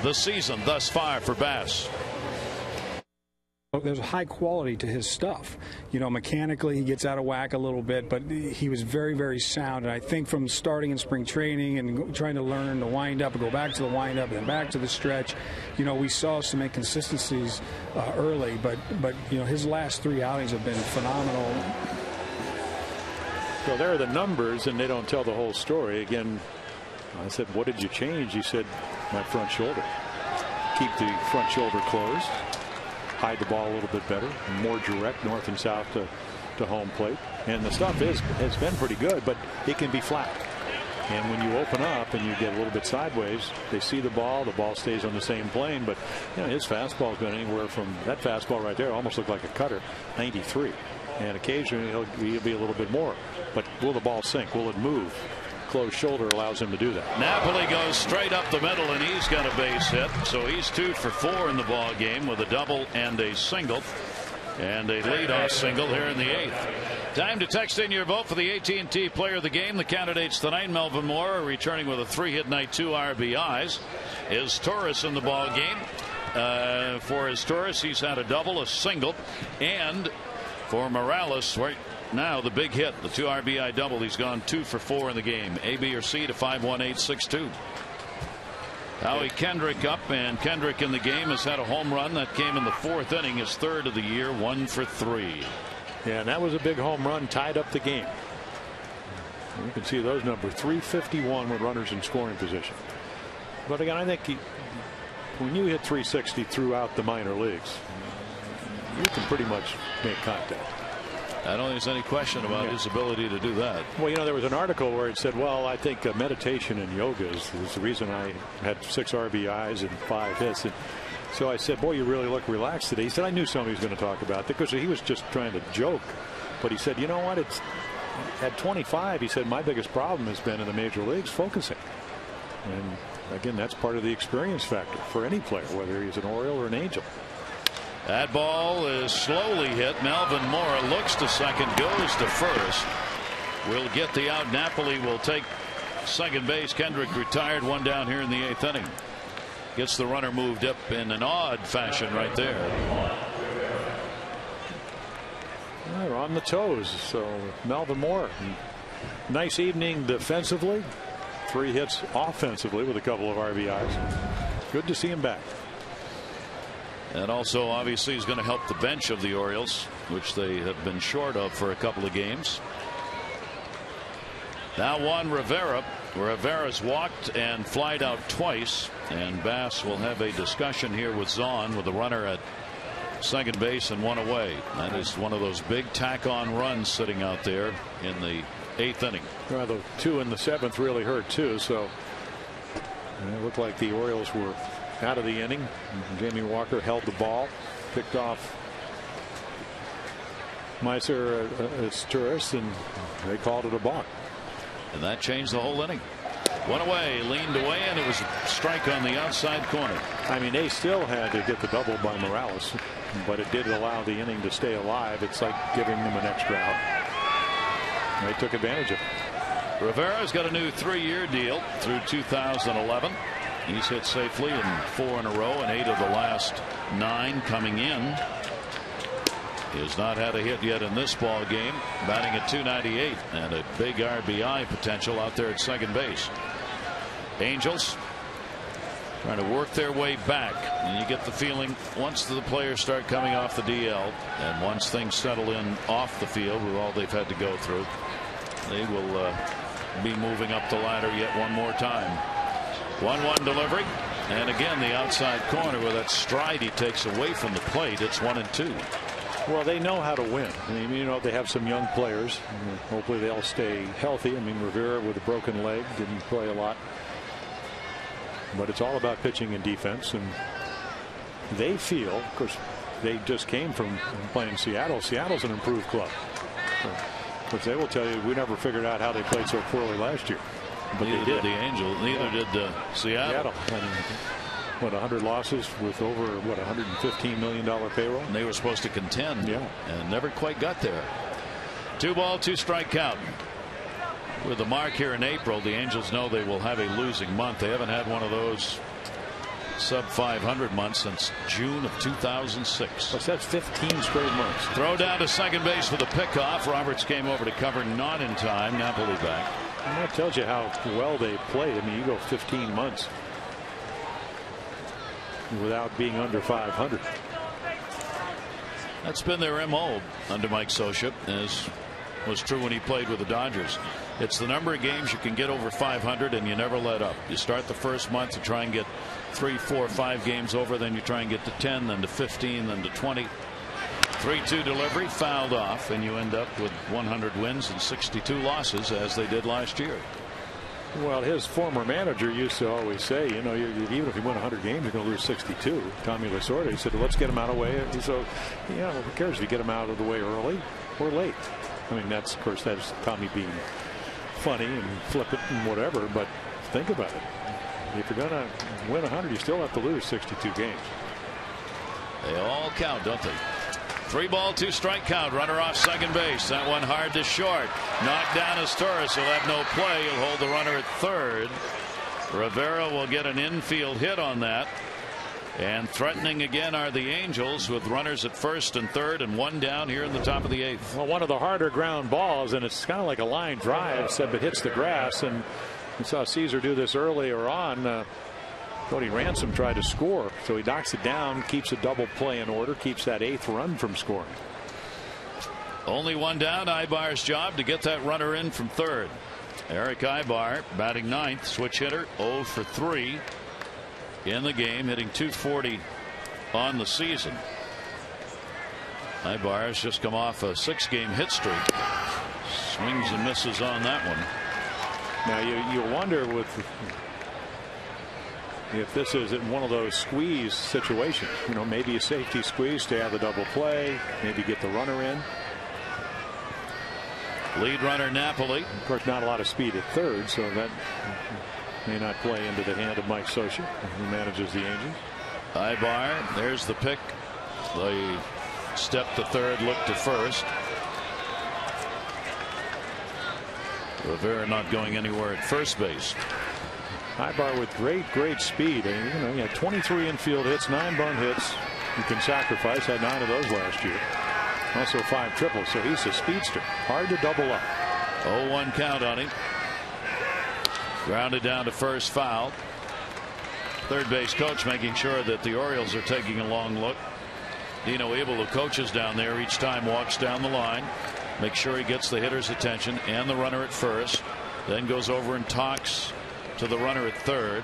the season thus far for Bass. There's a high quality to his stuff. You know, mechanically he gets out of whack a little bit, but he was very, very sound. And I think from starting in spring training and trying to learn the wind-up and go back to the wind-up and back to the stretch, you know, we saw some inconsistencies early, but you know, his last 3 outings have been phenomenal. So there are the numbers, and they don't tell the whole story. Again, I said, what did you change? He said, my front shoulder. Keep the front shoulder closed. Hide the ball a little bit better. More direct north and south to home plate. And the stuff has been pretty good, but it can be flat. And when you open up and you get a little bit sideways, they see the ball stays on the same plane. But you know, his fastball's been anywhere from that fastball right there almost looked like a cutter, 93. And occasionally he'll be a little bit more. But will the ball sink? Will it move? Closed shoulder allows him to do that. Napoli goes straight up the middle, and he's got a base hit. So he's 2 for 4 in the ball game with a double and a single. And a leadoff single here in the 8th. Time to text in your vote for the AT&T player of the game. The candidates tonight: Melvin Mora returning with a 3-hit night, 2 RBIs. Is Torres in the ball game? For his Torres, he's had a double, a single, and for Morales, right now the big hit, the 2 RBI double. He's gone 2 for 4 in the game. A, B, or C to 51862. Howie Kendrick up, and Kendrick in the game has had a home run that came in the 4th inning, his 3rd of the year, 1 for 3. Yeah, and that was a big home run, tied up the game. And you can see those numbers, 351 with runners in scoring position. But again, I think when you hit 360 throughout the minor leagues, you can pretty much make contact. I don't think there's any question about his ability to do that. Well, you know, there was an article where it said, well, I think meditation and yoga is the reason I had 6 RBIs and 5 hits. And so I said, boy, you really look relaxed today. He said, I knew somebody was going to talk about that, because he was just trying to joke. But he said, you know what, it's at 25, he said, my biggest problem has been in the major leagues focusing. And again, that's part of the experience factor for any player, whether he's an Oriole or an Angel. That ball is slowly hit. Melvin Moore looks to second, goes to first. Will get the out. Napoli will take second base. Kendrick retired, 1 down here in the 8th inning. Gets the runner moved up in an odd fashion right there. They're on the toes. So Melvin Moore, nice evening defensively. 3 hits offensively with a couple of RBIs. Good to see him back. And also, obviously, he's going to help the bench of the Orioles, which they have been short of for a couple of games. Now Juan Rivera. Rivera's walked and flied out twice, and Bass will have a discussion here with Zahn with the runner at second base and 1 away. That is one of those big tack-on runs sitting out there in the 8th inning. Well, the 2 in the 7th really hurt too. So it looked like the Orioles were out of the inning. Jamie Walker held the ball, picked off Meiser as tourist, and they called it a balk. And that changed the whole inning. 1 away, leaned away, and it was a strike on the outside corner. I mean, they still had to get the double by Morales, but it did allow the inning to stay alive. It's like giving them an extra out. They took advantage of it. Rivera's got a new 3-year deal through 2011. He's hit safely in 4 in a row and 8 of the last 9 coming in. He has not had a hit yet in this ball game, batting at .298 and a big RBI potential out there at second base. Angels trying to work their way back, and you get the feeling once the players start coming off the DL and once things settle in off the field with all they've had to go through, they will be moving up the ladder yet one more time. 1-1 delivery, and again the outside corner with that stride he takes away from the plate. It's 1-2. Well, they know how to win. I mean, you know, they have some young players. Hopefully they'll stay healthy. I mean, Rivera with a broken leg didn't play a lot, but it's all about pitching and defense. And they feel, of course, they just came from playing Seattle. Seattle's an improved club. Of course, they will tell you we never figured out how they played so poorly last year. But neither did the Angels. Neither did Seattle. I mean, what, 100 losses with over, what, $115 million payroll? And they were supposed to contend, yeah, and never quite got there. 2 ball, 2 strike count. With the mark here in April, the Angels know they will have a losing month. They haven't had one of those sub 500 months since June of 2006. Well, that's 15 straight months. Throw down to second base for the pickoff. Roberts came over to cover, not in time. Napoli back. And that tells you how well they played. I mean, you go 15 months without being under 500. That's been their MO under Mike Scioscia, as was true when he played with the Dodgers. It's the number of games you can get over 500 and you never let up. You start the first month to try and get 3, 4, 5 games over, then you try and get to 10, then to 15, then to 20. 3-2 delivery fouled off, and you end up with 100 wins and 62 losses, as they did last year. Well, his former manager used to always say, you know, even if you win 100 games, you're going to lose 62. Tommy Lasorda, he said, well, let's get him out of the way. So, yeah, who cares if you get him out of the way early or late? I mean, that's, of course, that's Tommy being funny and flippant and whatever, but think about it. If you're going to win 100, you still have to lose 62 games. They all count, don't they? 3 ball, 2 strike count. Runner off second base. That one hard to short. Knocked down as Torres. He'll have no play. He'll hold the runner at third. Rivera will get an infield hit on that. And threatening again are the Angels, with runners at first and third and 1 down here in the top of the 8th. Well, one of the harder ground balls, and it's kind of like a line drive, except it hits the grass. And we saw Caesar do this earlier on. Cody Ransom tried to score, so he knocks it down, keeps a double play in order, keeps that 8th run from scoring. Only 1 down. Ibar's job to get that runner in from third. Eric Ibar batting 9th, switch hitter, 0 for 3 in the game, hitting .240 on the season. Ibar has just come off a 6-game hit streak. Swings and misses on that one. Now you wonder if this isn't one of those squeeze situations. You know, maybe a safety squeeze to have the double play, maybe get the runner in. Lead runner Napoli. Of course, not a lot of speed at third, so that may not play into the hand of Mike Scioscia, who manages the Angels. Ibar, there's the pick. They step to third, look to first. Rivera not going anywhere at first base. Ibar with great speed. And, you know, he had 23 infield hits, 9 bunt hits. You can sacrifice. Had 9 of those last year. Also 5 triples. So he's a speedster. Hard to double up. 0-1 count on him. Grounded down to first, foul. Third base coach making sure that the Orioles are taking a long look. Dino Abel, who coaches down there, each time walks down the line, make sure he gets the hitter's attention and the runner at first, then goes over and talks to the runner at third.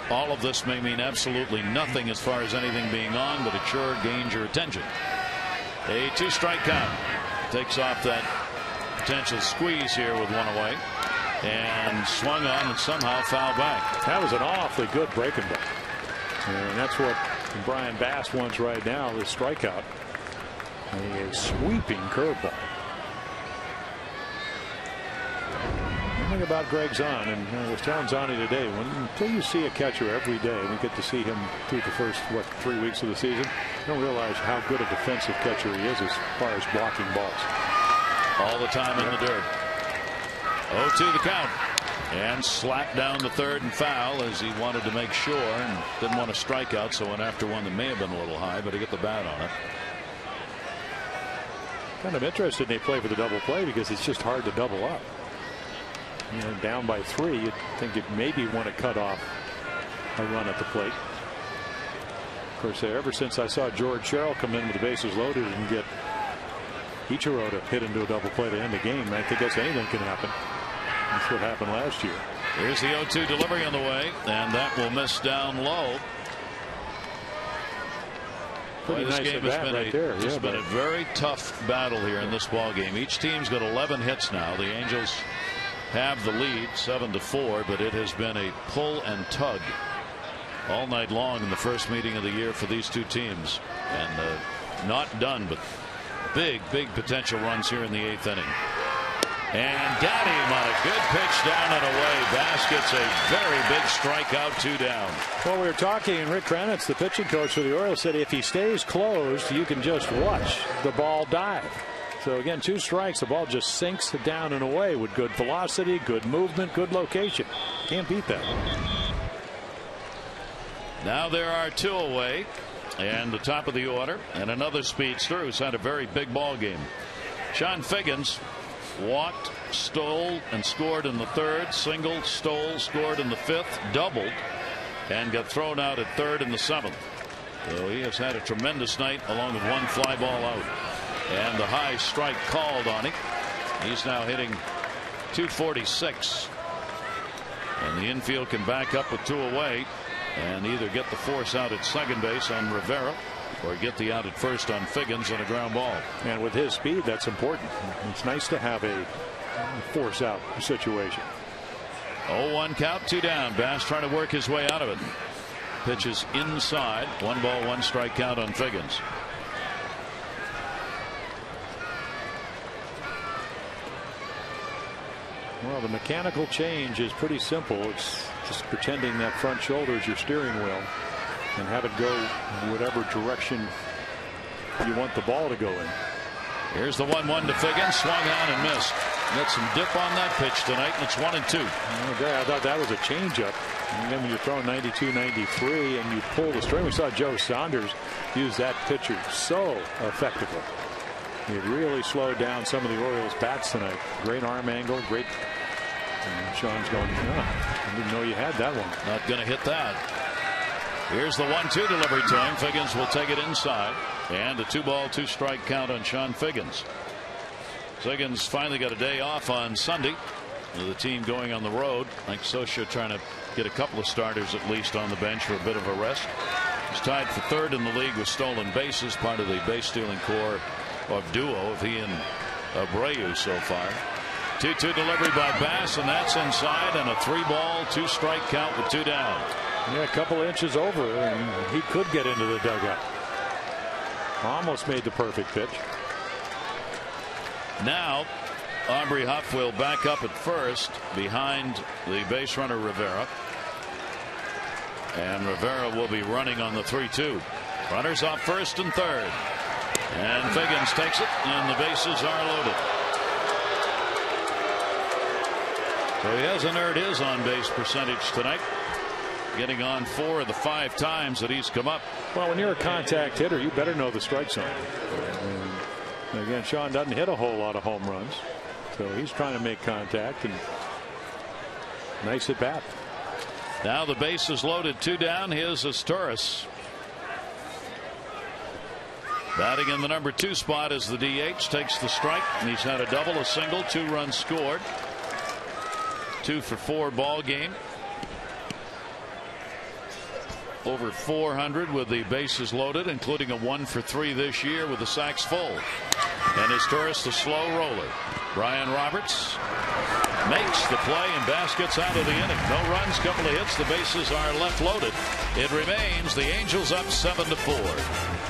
All of this may mean absolutely nothing as far as anything being on, but it sure gains your attention. A 2-strike count. Takes off that potential squeeze here with one away, and swung on and somehow fouled back. That was an awfully good breaking ball, and that's what Brian Bass wants right now, the strikeout. A sweeping curveball. One thing about Greg Zahn, and I was telling Zahny today, until you see a catcher every day, we get to see him through the first 3 weeks of the season, you don't realize how good a defensive catcher he is as far as blocking balls. All the time in the dirt. 0-2 the count. And slapped down the third and foul as he wanted to make sure and didn't want to strike out, so went after one that may have been a little high, but he got the bat on it. Kind of interested they play for the double play because it's just hard to double up. You know, down by 3, you'd think you'd maybe want to cut off a run at the plate. Of course, ever since I saw George Sherrill come in with the bases loaded and get Ichiro to hit into a double play to end the game, I think anything can happen. That's what happened last year. Here's the 0-2 delivery on the way, and that will miss down low. Pretty nice game has been a very tough battle here in this ball game. Each team's got 11 hits now. The Angels have the lead 7-4, but it has been a pull and tug all night long in the first meeting of the year for these two teams, and not done, but big potential runs here in the 8th inning. And down him on a good pitch down and away. Bass gets a very big strikeout, 2 down. Well, we were talking, and Rick Kranitz, the pitching coach for the Orioles, said if he stays closed, you can just watch the ball dive. So again, 2 strikes, the ball just sinks down and away with good velocity, good movement, good location. Can't beat that. Now there are 2 away, and the top of the order, and another speedster who's had a very big ball game. Sean Figgins walked, stole, and scored in the 3rd. Singled, stole, scored in the 5th. Doubled, and got thrown out at 3rd in the 7th. So he has had a tremendous night, along with 1 fly ball out. And the high strike called on him. He's now hitting .246. And the infield can back up with 2 away and either get the force out at second base on Rivera or get the out at first on Figgins on a ground ball. And with his speed, that's important. It's nice to have a force out situation. 0-1 count, 2 down. Bass trying to work his way out of it. Pitches inside. 1 ball, 1 strike count on Figgins. Well, the mechanical change is pretty simple. It's just pretending that front shoulder is your steering wheel and have it go whatever direction you want the ball to go in. Here's the 1-1 to Figgins. Swung on and missed. Got some dip on that pitch tonight, and it's 1-2. I thought that was a changeup. And then when you're throwing 92, 93, and you pull the string, we saw Joe Saunders use that pitcher so effectively. He really slowed down some of the Orioles' bats tonight. Great arm angle, great. And Sean's going, I didn't know you had that one. Not going to hit that. Here's the 1-2 delivery to him. Figgins will take it inside. And a 2 ball, 2 strike count on Sean Figgins. Figgins finally got a day off on Sunday with the team going on the road. Mike Scioscia trying to get a couple of starters at least on the bench for a bit of a rest. He's tied for 3rd in the league with stolen bases, part of the base stealing corps or duo of he and Abreu so far. 2-2 delivery by Bass, and that's inside, and a 3-ball 2-strike count with 2 down. Yeah, a couple inches over, and he could get into the dugout. Almost made the perfect pitch. Now Aubrey Huff will back up at first behind the base runner Rivera, and Rivera will be running on the 3-2. Runners off first and third, and Figgins takes it, and the bases are loaded. So he hasn't earned his on base percentage tonight, getting on 4 of the 5 times that he's come up. Well, when you're a contact hitter, you better know the strike zone. And again, Sean doesn't hit a whole lot of home runs, so he's trying to make contact, and nice at bat. Now the base is loaded, 2 down. Here's Torres. Batting in the number 2 spot is the DH, takes the strike, and he's had a double, a single, 2 runs scored. 2 for 4 ball game. Over 400 with the bases loaded, including a 1 for 3 this year with the sacks full. And is Torres the slow roller. Brian Roberts makes the play, and Bass gets out of the inning. No runs, couple of hits. The bases are left loaded. It remains the Angels up 7-4.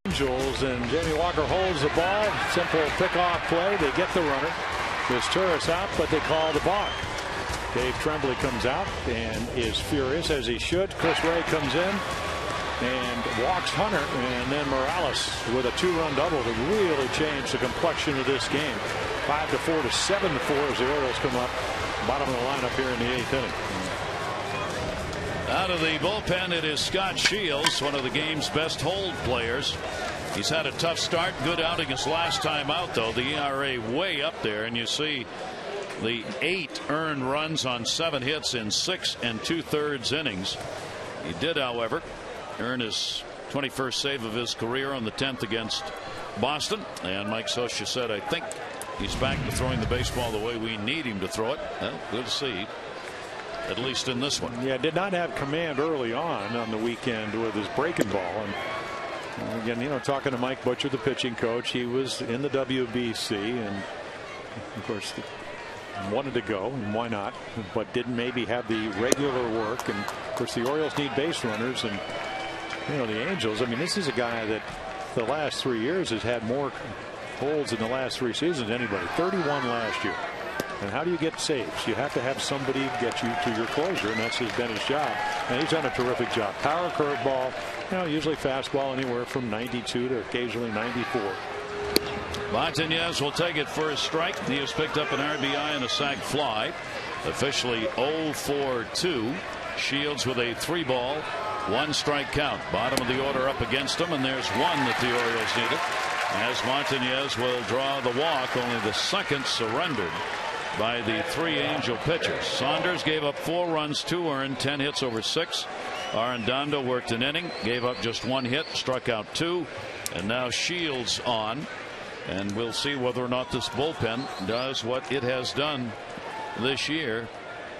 Angels, and Jamie Walker holds the ball. Simple pick-off play. They get the runner. There's Torres out, but they call the balk. Dave Tremblay comes out and is furious, as he should. Chris Ray comes in and walks Hunter, and then Morales with a 2-run double to really change the complexion of this game. 5-4 to 7-4 as the Orioles come up bottom of the lineup here in the 8th inning. Out of the bullpen, it is Scott Shields, one of the game's best hold players. He's had a tough start, good outing his last time out, though. The ERA way up there, and you see the 8 earned runs on 7 hits in 6 2/3 innings. He did, however, earn his 21st save of his career on the 10th against Boston. And Mike Scioscia said, I think he's back to throwing the baseball the way we need him to throw it. Well, good to see, at least in this one. Yeah, did not have command early on the weekend with his breaking ball. And again, you know, talking to Mike Butcher, the pitching coach, he was in the WBC, and of course wanted to go, and why not, but didn't maybe have the regular work. And of course the Orioles need base runners, and you know, the Angels, I mean, this is a guy that the last 3 years has had more holds in the last 3 seasons than anybody. 31 last year. And how do you get saves? You have to have somebody get you to your closer, and that's been his job. And he's done a terrific job. Power curveball, you know, usually fastball anywhere from 92 to occasionally 94. Montañez will take it for a strike. He has picked up an RBI and a sac fly. Officially 0-4-2. Shields with a 3-ball, 1-strike count. Bottom of the order up against him, and there's one that the Orioles needed, as Montañez will draw the walk, only the second surrendered by the 3 Angel pitchers. Saunders gave up 4 runs, 2 earned, 10 hits over 6. Arredondo worked an inning, gave up just 1 hit, struck out 2, and now Shields on. And we'll see whether or not this bullpen does what it has done this year,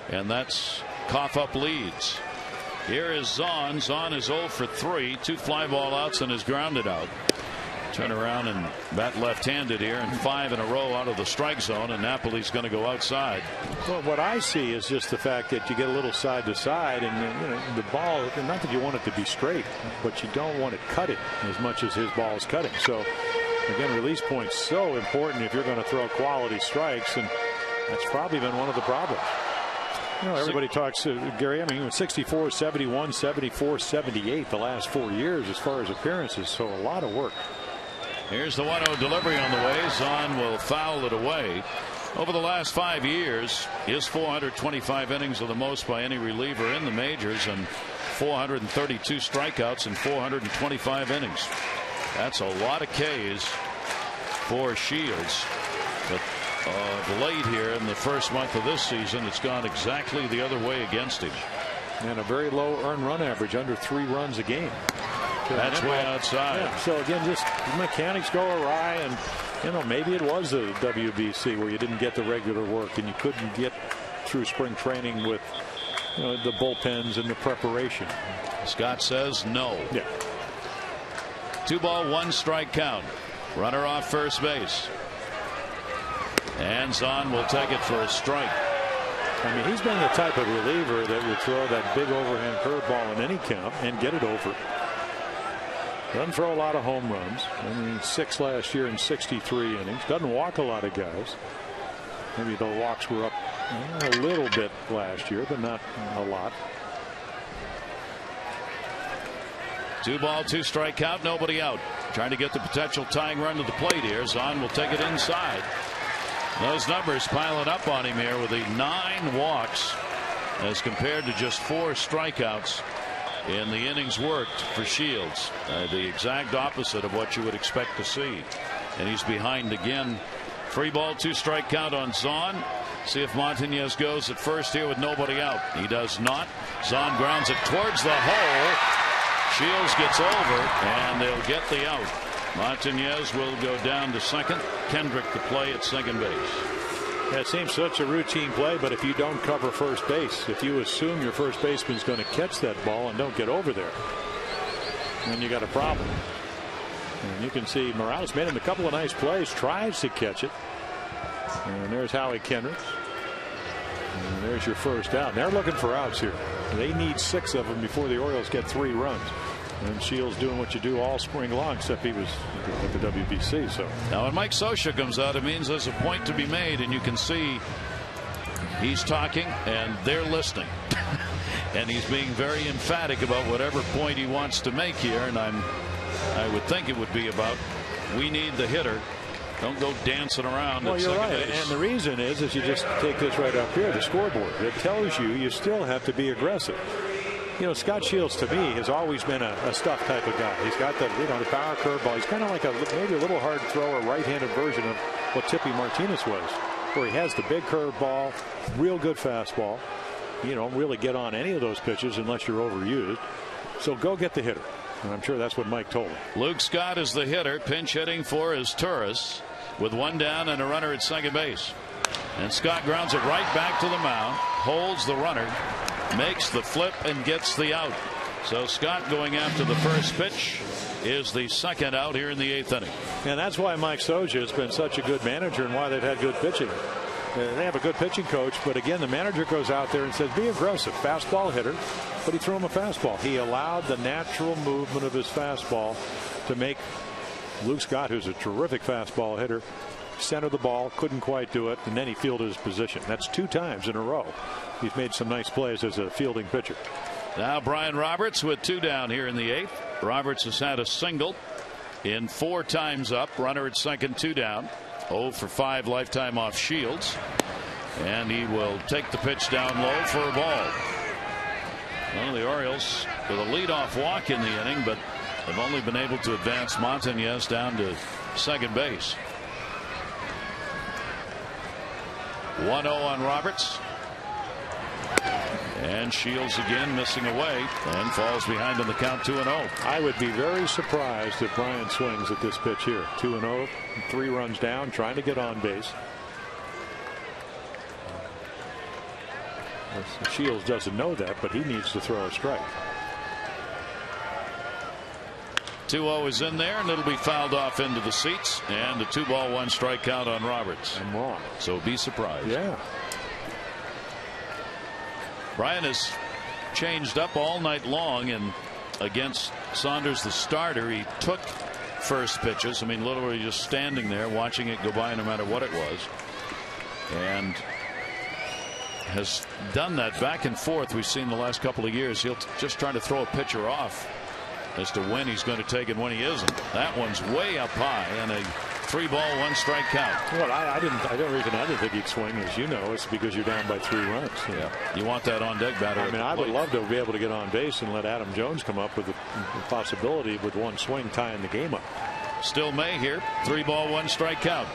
and that's cough up leads. Here is Zahn. Zahn is 0 for 3, 2 fly ball outs and is grounded out. Turn around and bat left-handed here, and 5 in a row out of the strike zone, and Napoli's going to go outside. Well, what I see is just the fact that you get a little side to side, and the ball, not that you want it to be straight, but you don't want it cutting as much as his ball is cutting. So again, release point's so important if you're going to throw quality strikes, and that's probably been one of the problems. Everybody talks, Gary, I mean, 64, 71, 74, 78 the last 4 years as far as appearances, so a lot of work. Here's the 1-0 delivery on the way. Zahn will foul it away. Over the last 5 years, his 425 innings are the most by any reliever in the majors, and 432 strikeouts in 425 innings. That's a lot of Ks for Shields. But of late here in the first month of this season, it's gone exactly the other way against him. And a very low earned run average, under 3 runs a game. That's way outside. Yeah, so again, just mechanics go awry, and maybe it was the WBC where you didn't get the regular work and you couldn't get through spring training with the bullpens and the preparation. Scott says no. Yeah. 2 ball, 1 strike count. Runner off first base. And Zahn will take it for a strike. I mean, he's been the type of reliever that would throw that big overhand curveball in any count and get it over. Doesn't throw a lot of home runs. I mean, 6 last year in 63 innings. Doesn't walk a lot of guys. Maybe the walks were up a little bit last year, but not a lot. 2 ball, 2 strike count, nobody out. Trying to get the potential tying run to the plate here. Zahn will take it inside. Those numbers piling up on him here with the 9 walks as compared to just 4 strikeouts in the innings worked for Shields. The exact opposite of what you would expect to see. And he's behind again. 3 ball, 2 strike count on Zahn. See if Montañez goes at first here with nobody out. He does not. Zahn grounds it towards the hole. Shields gets over, and they'll get the out. Montañez will go down to second. Kendrick to play at second base. That seems such a routine play, but if you don't cover first base, if you assume your first baseman's going to catch that ball and don't get over there, then you got a problem. And you can see Morales made him a couple of nice plays, tries to catch it. And there's Howie Kendrick. And there's your first out. They're looking for outs here. They need 6 of them before the Orioles get 3 runs. And Shields doing what you do all spring long, except he was at the WBC. So now when Mike Scioscia comes out, it means there's a point to be made, and you can see he's talking and they're listening. And he's being very emphatic about whatever point he wants to make here. And I would think it would be about, we need the hitter. Don't go dancing around. Well, at you're second right. base. And the reason is you just take this right up here, the scoreboard. It tells you still have to be aggressive. Scott Shields to me has always been a stuff type of guy. He's got the power curveball. He's kind of like maybe a little hard thrower, right-handed version of what Tippy Martinez was, where he has the big curveball, real good fastball. You don't really get on any of those pitches unless you're overused. So go get the hitter. And I'm sure that's what Mike told him. Luke Scott is the hitter, pinch hitting for his Turris with 1 down and a runner at second base. And Scott grounds it right back to the mound, holds the runner, makes the flip, and gets the out. So Scott going after the first pitch is the second out here in the 8th inning. And that's why Mike Scioscia has been such a good manager and why they've had good pitching. They have a good pitching coach, but again, the manager goes out there and says, be aggressive, fastball hitter, but he threw him a fastball. He allowed the natural movement of his fastball to make Luke Scott, who's a terrific fastball hitter, center the ball, couldn't quite do it, and then he fielded his position. That's 2 times in a row. He's made some nice plays as a fielding pitcher. Now Brian Roberts with 2 down here in the 8th. Roberts has had a single in 4 times up. Runner at second, 2 down. 0 for 5 lifetime off Shields. And he will take the pitch down low for a ball. Well, the Orioles with a leadoff walk in the inning, but have only been able to advance Montañez down to second base. 1-0 on Roberts. And Shields again missing away and falls behind in the count 2-0. I would be very surprised if Bryant swings at this pitch here. 2-0, 3 runs down, trying to get on base. Shields doesn't know that, but he needs to throw a strike. 2-0 is in there, and it'll be fouled off into the seats, and a 2-ball 1 strike count on Roberts. I'm wrong. So be surprised. Yeah. Bryant has changed up all night long, and against Saunders, the starter, he took first pitches. I mean, literally just standing there watching it go by no matter what it was, and has done that back and forth. We've seen the last couple of years. He'll just try to throw a pitcher off as to when he's going to take it, when he isn't. That one's way up high, and a 3-ball 1 strike count. Well, I didn't think he'd swing, as you know. It's because you're down by 3 runs. Yeah, you want that on deck batter. I mean, I would love to be able to get on base and let Adam Jones come up with the possibility with 1 swing tying the game up. Still May here. 3-ball 1 strike count.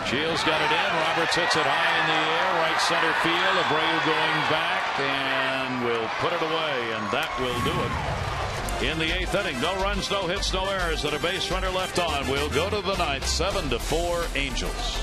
Shields got it in. Roberts hits it high in the air, right center field. Abreu going back and will put it away, and that will do it. In the 8th inning, no runs, no hits, no errors, and a base runner left on. We'll go to the 9th, 7-4 Angels.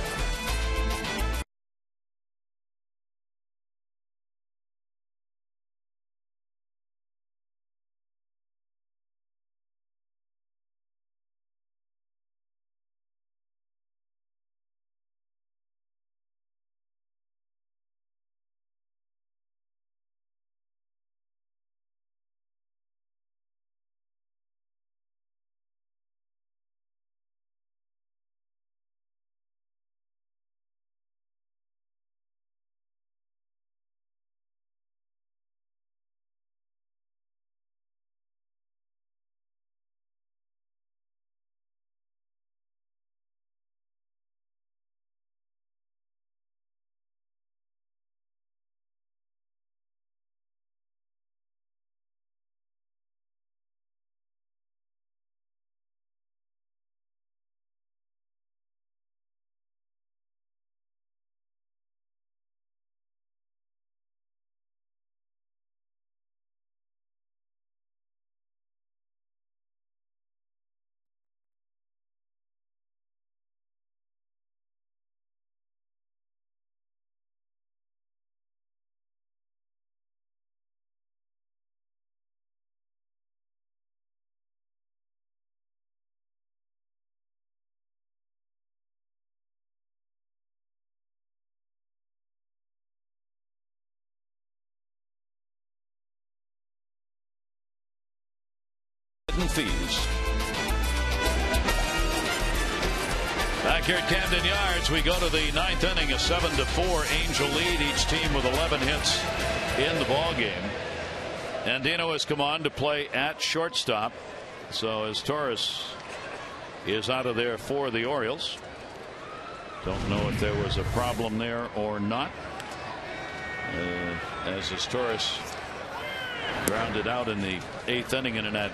Fees. Back here at Camden Yards, we go to the 9th inning, a 7-4 Angel lead. Each team with 11 hits in the ball game. And Dino has come on to play at shortstop. So as Torres is out of there for the Orioles. Don't know if there was a problem there or not. As Torres grounded out in the 8th inning, and that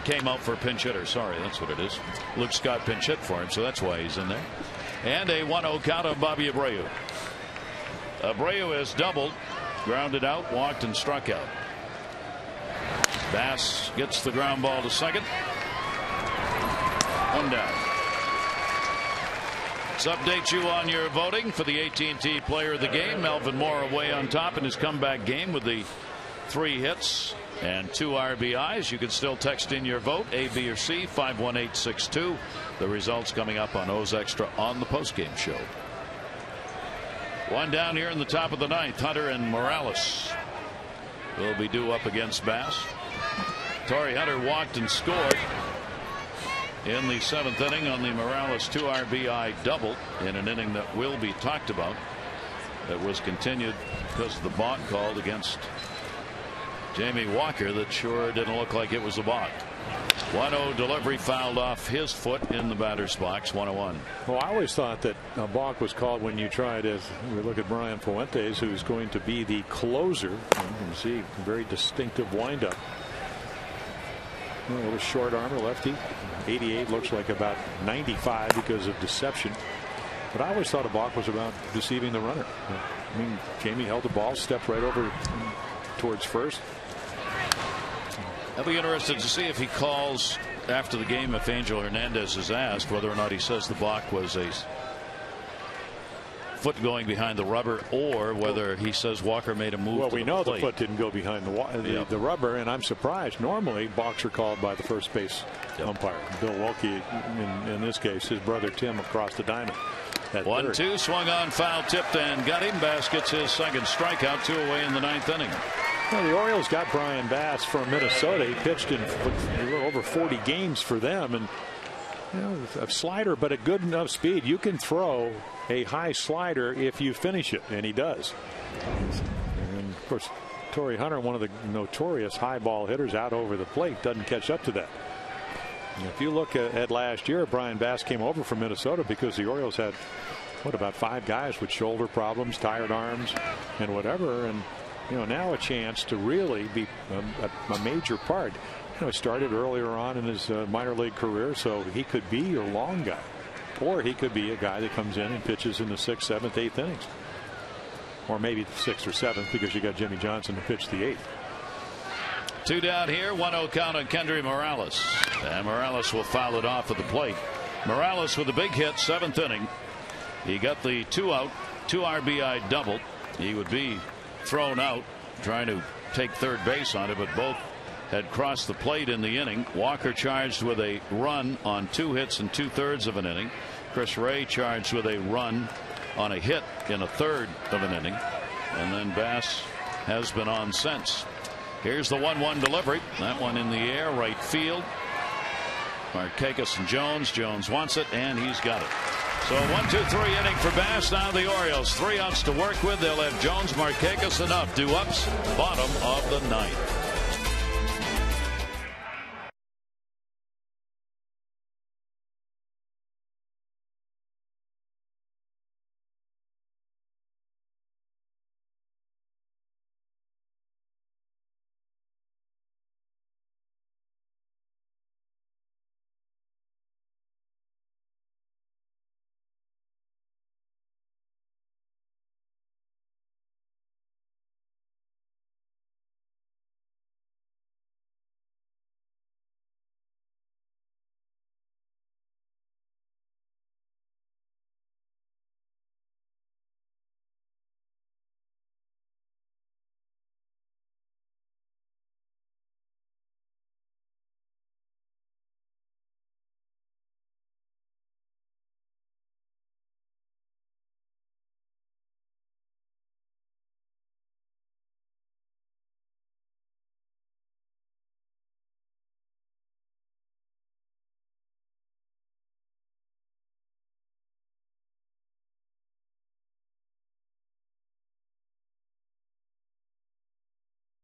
came out for a pinch hitter. Sorry, that's what it is. Luke Scott pinch hit for him, so that's why he's in there. And a 1-0 count on Bobby Abreu. Abreu has doubled, grounded out, walked, and struck out. Bass gets the ground ball to second. 1 down. Let's update you on your voting for the AT&T Player of the Game. Melvin Moore away on top in his comeback game with the 3 hits and 2 RBIs. You can still text in your vote, A, B, or C, 51862. The results coming up on O's Extra on the postgame show. 1 down here in the top of the 9th. Hunter and Morales will be due up against Bass. Torrey Hunter walked and scored in the 7th inning on the Morales 2 RBI double in an inning that will be talked about. That was continued because of the balk called against Jamie Walker that sure didn't look like it was a balk. 1-0 delivery fouled off his foot in the batter's box. 1-1. Well, I always thought that a balk was called when you tried, as we look at Brian Fuentes, who's going to be the closer. You can see a very distinctive windup. A little short armor lefty. 88 looks like about 95 because of deception. But I always thought a balk was about deceiving the runner. I mean, Jamie held the ball, stepped right over towards first. I'll be interested to see if he calls after the game, if Angel Hernandez is asked, whether or not he says the balk was a foot going behind the rubber, or whether he says Walker made a move. Well, to we the know plate. the foot didn't go behind the rubber, and I'm surprised. Normally, balks are called by the first base umpire, Bill Wilkie. In this case, his brother Tim across the diamond. 1-2, swung on, foul tipped, and got him. Bass gets his second strikeout, 2 away in the 9th inning. Well, the Orioles got Brian Bass from Minnesota. He pitched in a little over 40 games for them, and a slider, but at good enough speed. You can throw a high slider if you finish it, and he does. And of course, Torrey Hunter, one of the notorious high ball hitters out over the plate, doesn't catch up to that. And if you look at last year, Brian Bass came over from Minnesota because the Orioles had about 5 guys with shoulder problems, tired arms, and whatever. And now a chance to really be a major part. Started earlier on in his minor league career, so he could be your long guy, or he could be a guy that comes in and pitches in the 6th, 7th, 8th innings, or maybe the 6th or 7th, because you got Jimmy Johnson to pitch the 8th. 2 down here, 1-0 count on Kendry Morales, and Morales will foul it off at the plate. Morales with a big hit, 7th inning. He got the 2 out, 2 RBI double. He would be thrown out trying to take third base on it, but both had crossed the plate in the inning. Walker charged with a run on 2 hits and 2/3 of an inning. Chris Ray charged with a run on a hit in a 1/3 of an inning, and then Bass has been on since. Here's the 1-1 delivery. That one in the air, right field. Markakis and Jones. Jones wants it, and he's got it. So 1-2-3 inning for Bass. Now the Orioles 3 outs to work with. They'll have Jones, Markakis, and up. Due ups, bottom of the 9th.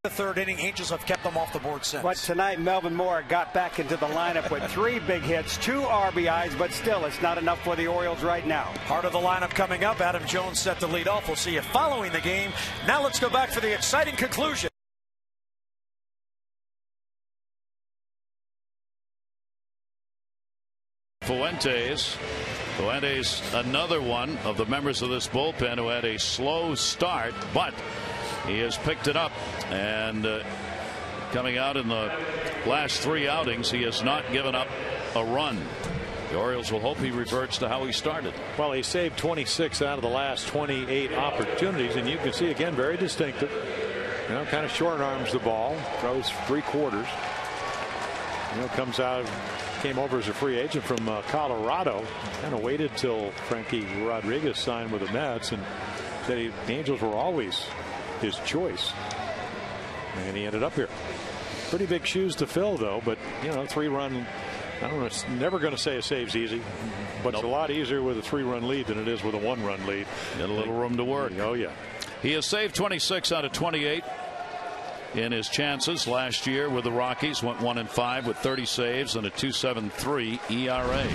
The 3rd inning, Angels have kept them off the board since. But tonight, Melvin Moore got back into the lineup with 3 big hits, 2 RBIs, but still, it's not enough for the Orioles right now. Part of the lineup coming up. Adam Jones set to lead off. We'll see you following the game. Now let's go back for the exciting conclusion. Fuentes, another one of the members of this bullpen who had a slow start, but he has picked it up, and coming out in the last 3 outings, he has not given up a run. The Orioles will hope he reverts to how he started. Well, he saved 26 out of the last 28 opportunities, and you can see again, very distinctive. Kind of short arms the ball, throws 3/4. Comes out, came over as a free agent from Colorado. Kind of waited till Frankie Rodriguez signed with the Mets, and said the Angels were always his choice, and he ended up here. Pretty big shoes to fill, though. But 3-run, I don't know, it's never going to say a save's easy, but It's a lot easier with a 3-run lead than it is with a 1-run lead. Got a little room to work. Oh yeah. He has saved 26 out of 28 in his chances. Last year with the Rockies, went 1-5 with 30 saves and a 2.73 ERA.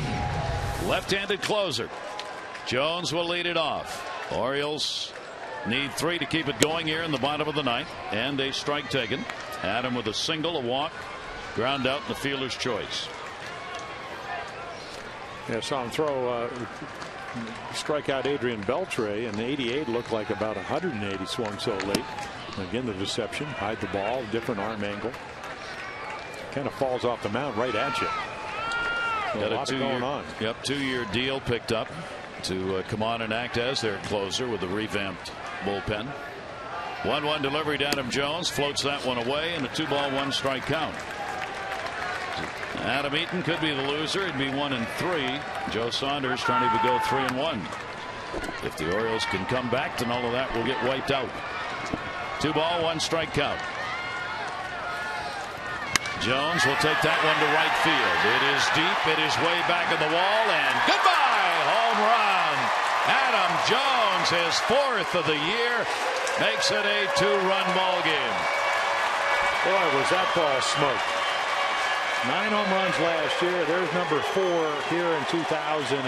Left-handed closer. Jones will lead it off. Orioles need 3 to keep it going here in the bottom of the 9th, and a strike taken. Adam with a single, a walk, ground out, and the fielder's choice. Yeah, saw him throw strike out Adrian Beltre, and 88 looked like about 180 swung so late. Again, the deception, hide the ball, different arm angle. Kind of falls off the mound right at you. So got a 2-year, Yep, 2-year deal picked up to come on and act as their closer with the revamped bullpen. 1-1 delivery to Adam Jones, floats that one away, and a 2-ball 1-strike count. Adam Eaton could be the loser. It'd be 1-3. Joe Saunders trying to go 3-1. If the Orioles can come back, then all of that will get wiped out. 2-ball 1-strike count. Jones will take that one to right field. It is deep. It is way back in the wall, and goodbye, home run. Adam Jones, his 4th of the year, makes it a 2-run ball game. Boy, was that ball smoked. 9 home runs last year. There's number 4 here in 2009.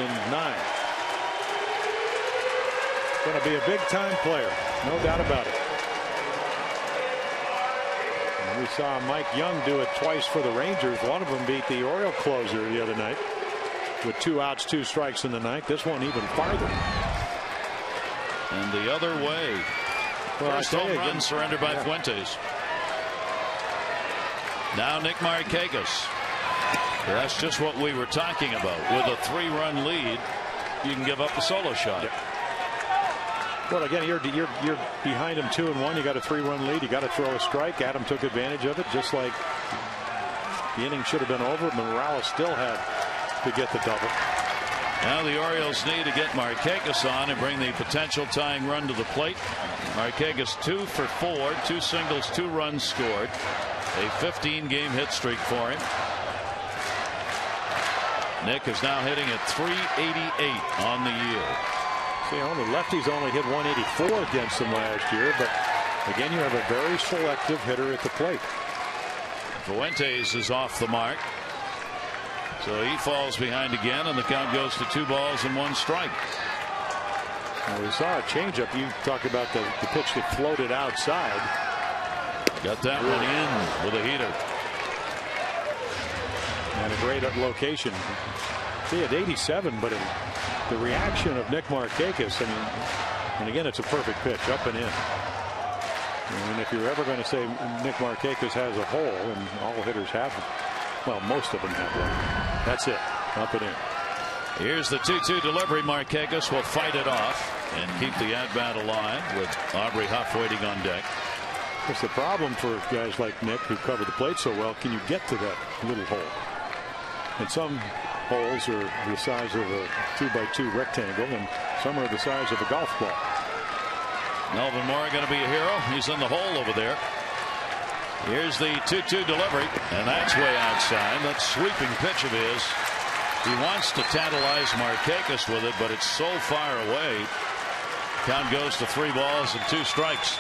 Going to be a big-time player, no doubt about it. And we saw Mike Young do it twice for the Rangers. One of them beat the Oriole closer the other night with 2 outs, 2 strikes in the ninth. This one even farther. And the other way. Well, first home run surrendered by Fuentes. Now Nick Markakis. That's just what we were talking about. With a 3-run lead, you can give up a solo shot. Yep. Well, again, you're behind him 2-1. You got a 3-run lead. You got to throw a strike. Adam took advantage of it, just like the inning should have been over. Morales still had to get the double. Now the Orioles need to get Markakis on and bring the potential tying run to the plate. Markakis 2 for 4, 2 singles, 2 runs scored. A 15-game hit streak for him. Nick is now hitting at .388 on the year. See, the lefties only hit .184 against him last year, but again, you have a very selective hitter at the plate. Fuentes is off the mark. So he falls behind again, and the count goes to 2 balls and 1 strike. Well, we saw a changeup. You talked about the pitch that floated outside. Got that one in with a heater. And a great location. He had 87, but the reaction of Nick Markakis, I mean, and again, it's a perfect pitch, up and in. And if you're ever going to say Nick Markakis has a hole, and all hitters have them, well, most of them have one. That's it, up and in. Here's the 2-2 delivery. Markakis will fight it off and keep the at-bat alive with Aubrey Huff waiting on deck. It's the problem for guys like Nick who cover the plate so well. Can you get to that little hole? And some holes are the size of a 2x2 rectangle, and some are the size of a golf ball. Melvin Moore going to be a hero. He's in the hole over there. Here's the 2-2 delivery, and that's way outside. That sweeping pitch of his. He wants to tantalize Markakis with it, but it's so far away. Count goes to 3 balls and 2 strikes.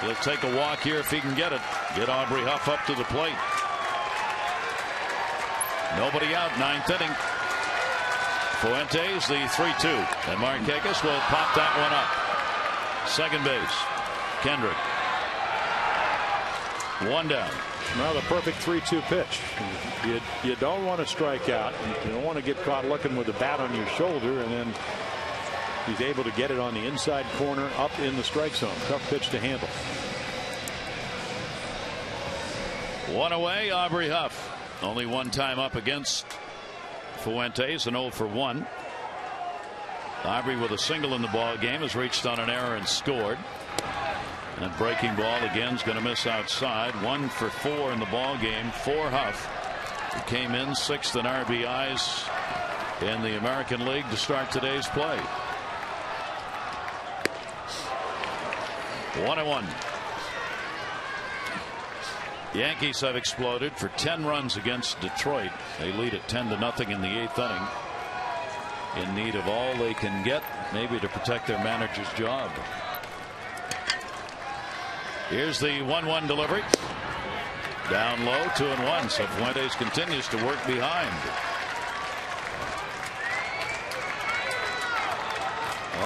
He'll take a walk here if he can get it. Get Aubrey Huff up to the plate. Nobody out, 9th inning. Fuentes, the 3-2. And Markakis will pop that one up. Second base, Kendrick. 1 down. Now the perfect 3-2 pitch. You don't want to strike out. You don't want to get caught looking with the bat on your shoulder, and then he's able to get it on the inside corner up in the strike zone. Tough pitch to handle. 1 away, Aubrey Huff. Only 1 time up against Fuentes, an 0 for 1. Aubrey with a single in the ball game has reached on an error and scored. And breaking ball again is going to miss outside. 1 for 4 in the ball game for Huff. He came in 6th in RBIs in the American League to start today's play. 1-1. Yankees have exploded for 10 runs against Detroit. They lead at 10-0 in the 8th inning. In need of all they can get, maybe to protect their manager's job. Here's the 1-1 delivery. Down low, 2-1. So Fuentes continues to work behind.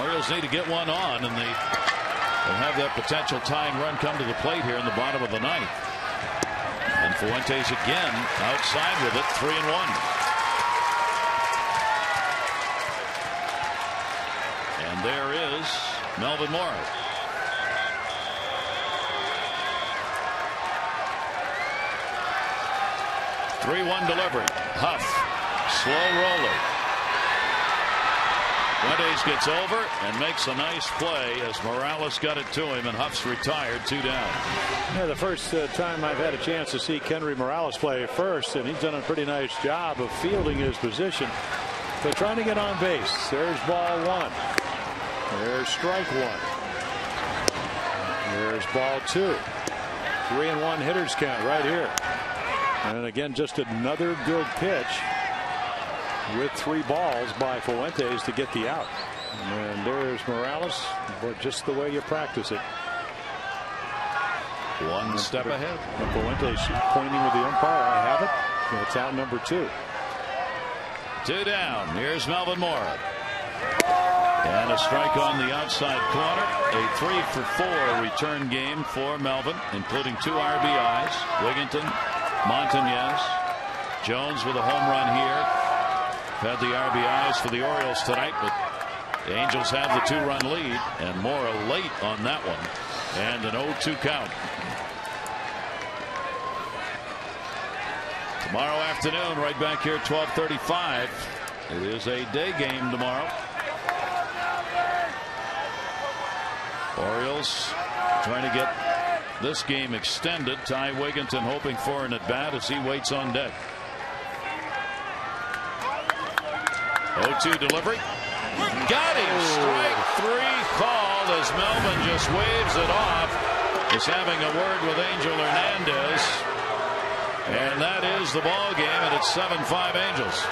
Orioles need to get one on, and they'll have that potential tying run come to the plate here in the bottom of the 9th. And Fuentes again outside with it, 3-1. And there is Melvin Mora. Three-one delivery. Huff. Slow roller. Fuentes gets over and makes a nice play as Morales got it to him, and Huff's retired, 2 down. Yeah, the first time I've had a chance to see Kendry Morales play first, and he's done a pretty nice job of fielding his position. But trying to get on base. There's ball 1. There's strike 1. There's ball 2. 3-1 hitters count right here. And again, just another good pitch with 3 balls by Fuentes to get the out. And there's Morales, but just the way you practice it. One step ahead. And Fuentes pointing with the umpire. I have it. It's out number 2. 2 down. Here's Melvin Mora. And a strike on the outside corner. A 3-for-4 return game for Melvin, including 2 RBIs. Wigginton, Montañez, Jones with a home run here. Had the RBIs for the Orioles tonight, but the Angels have the 2-run lead, and Mora late on that one, and an 0-2 count. Tomorrow afternoon, right back here at 12:35. It is a day game tomorrow. Orioles trying to get this game extended. Ty Wigginton hoping for an at-bat as he waits on deck. 0-2 delivery. Got him. Strike 3 called as Melvin just waves it off. He's having a word with Angel Hernandez. And that is the ball game, and it's 7-5 Angels.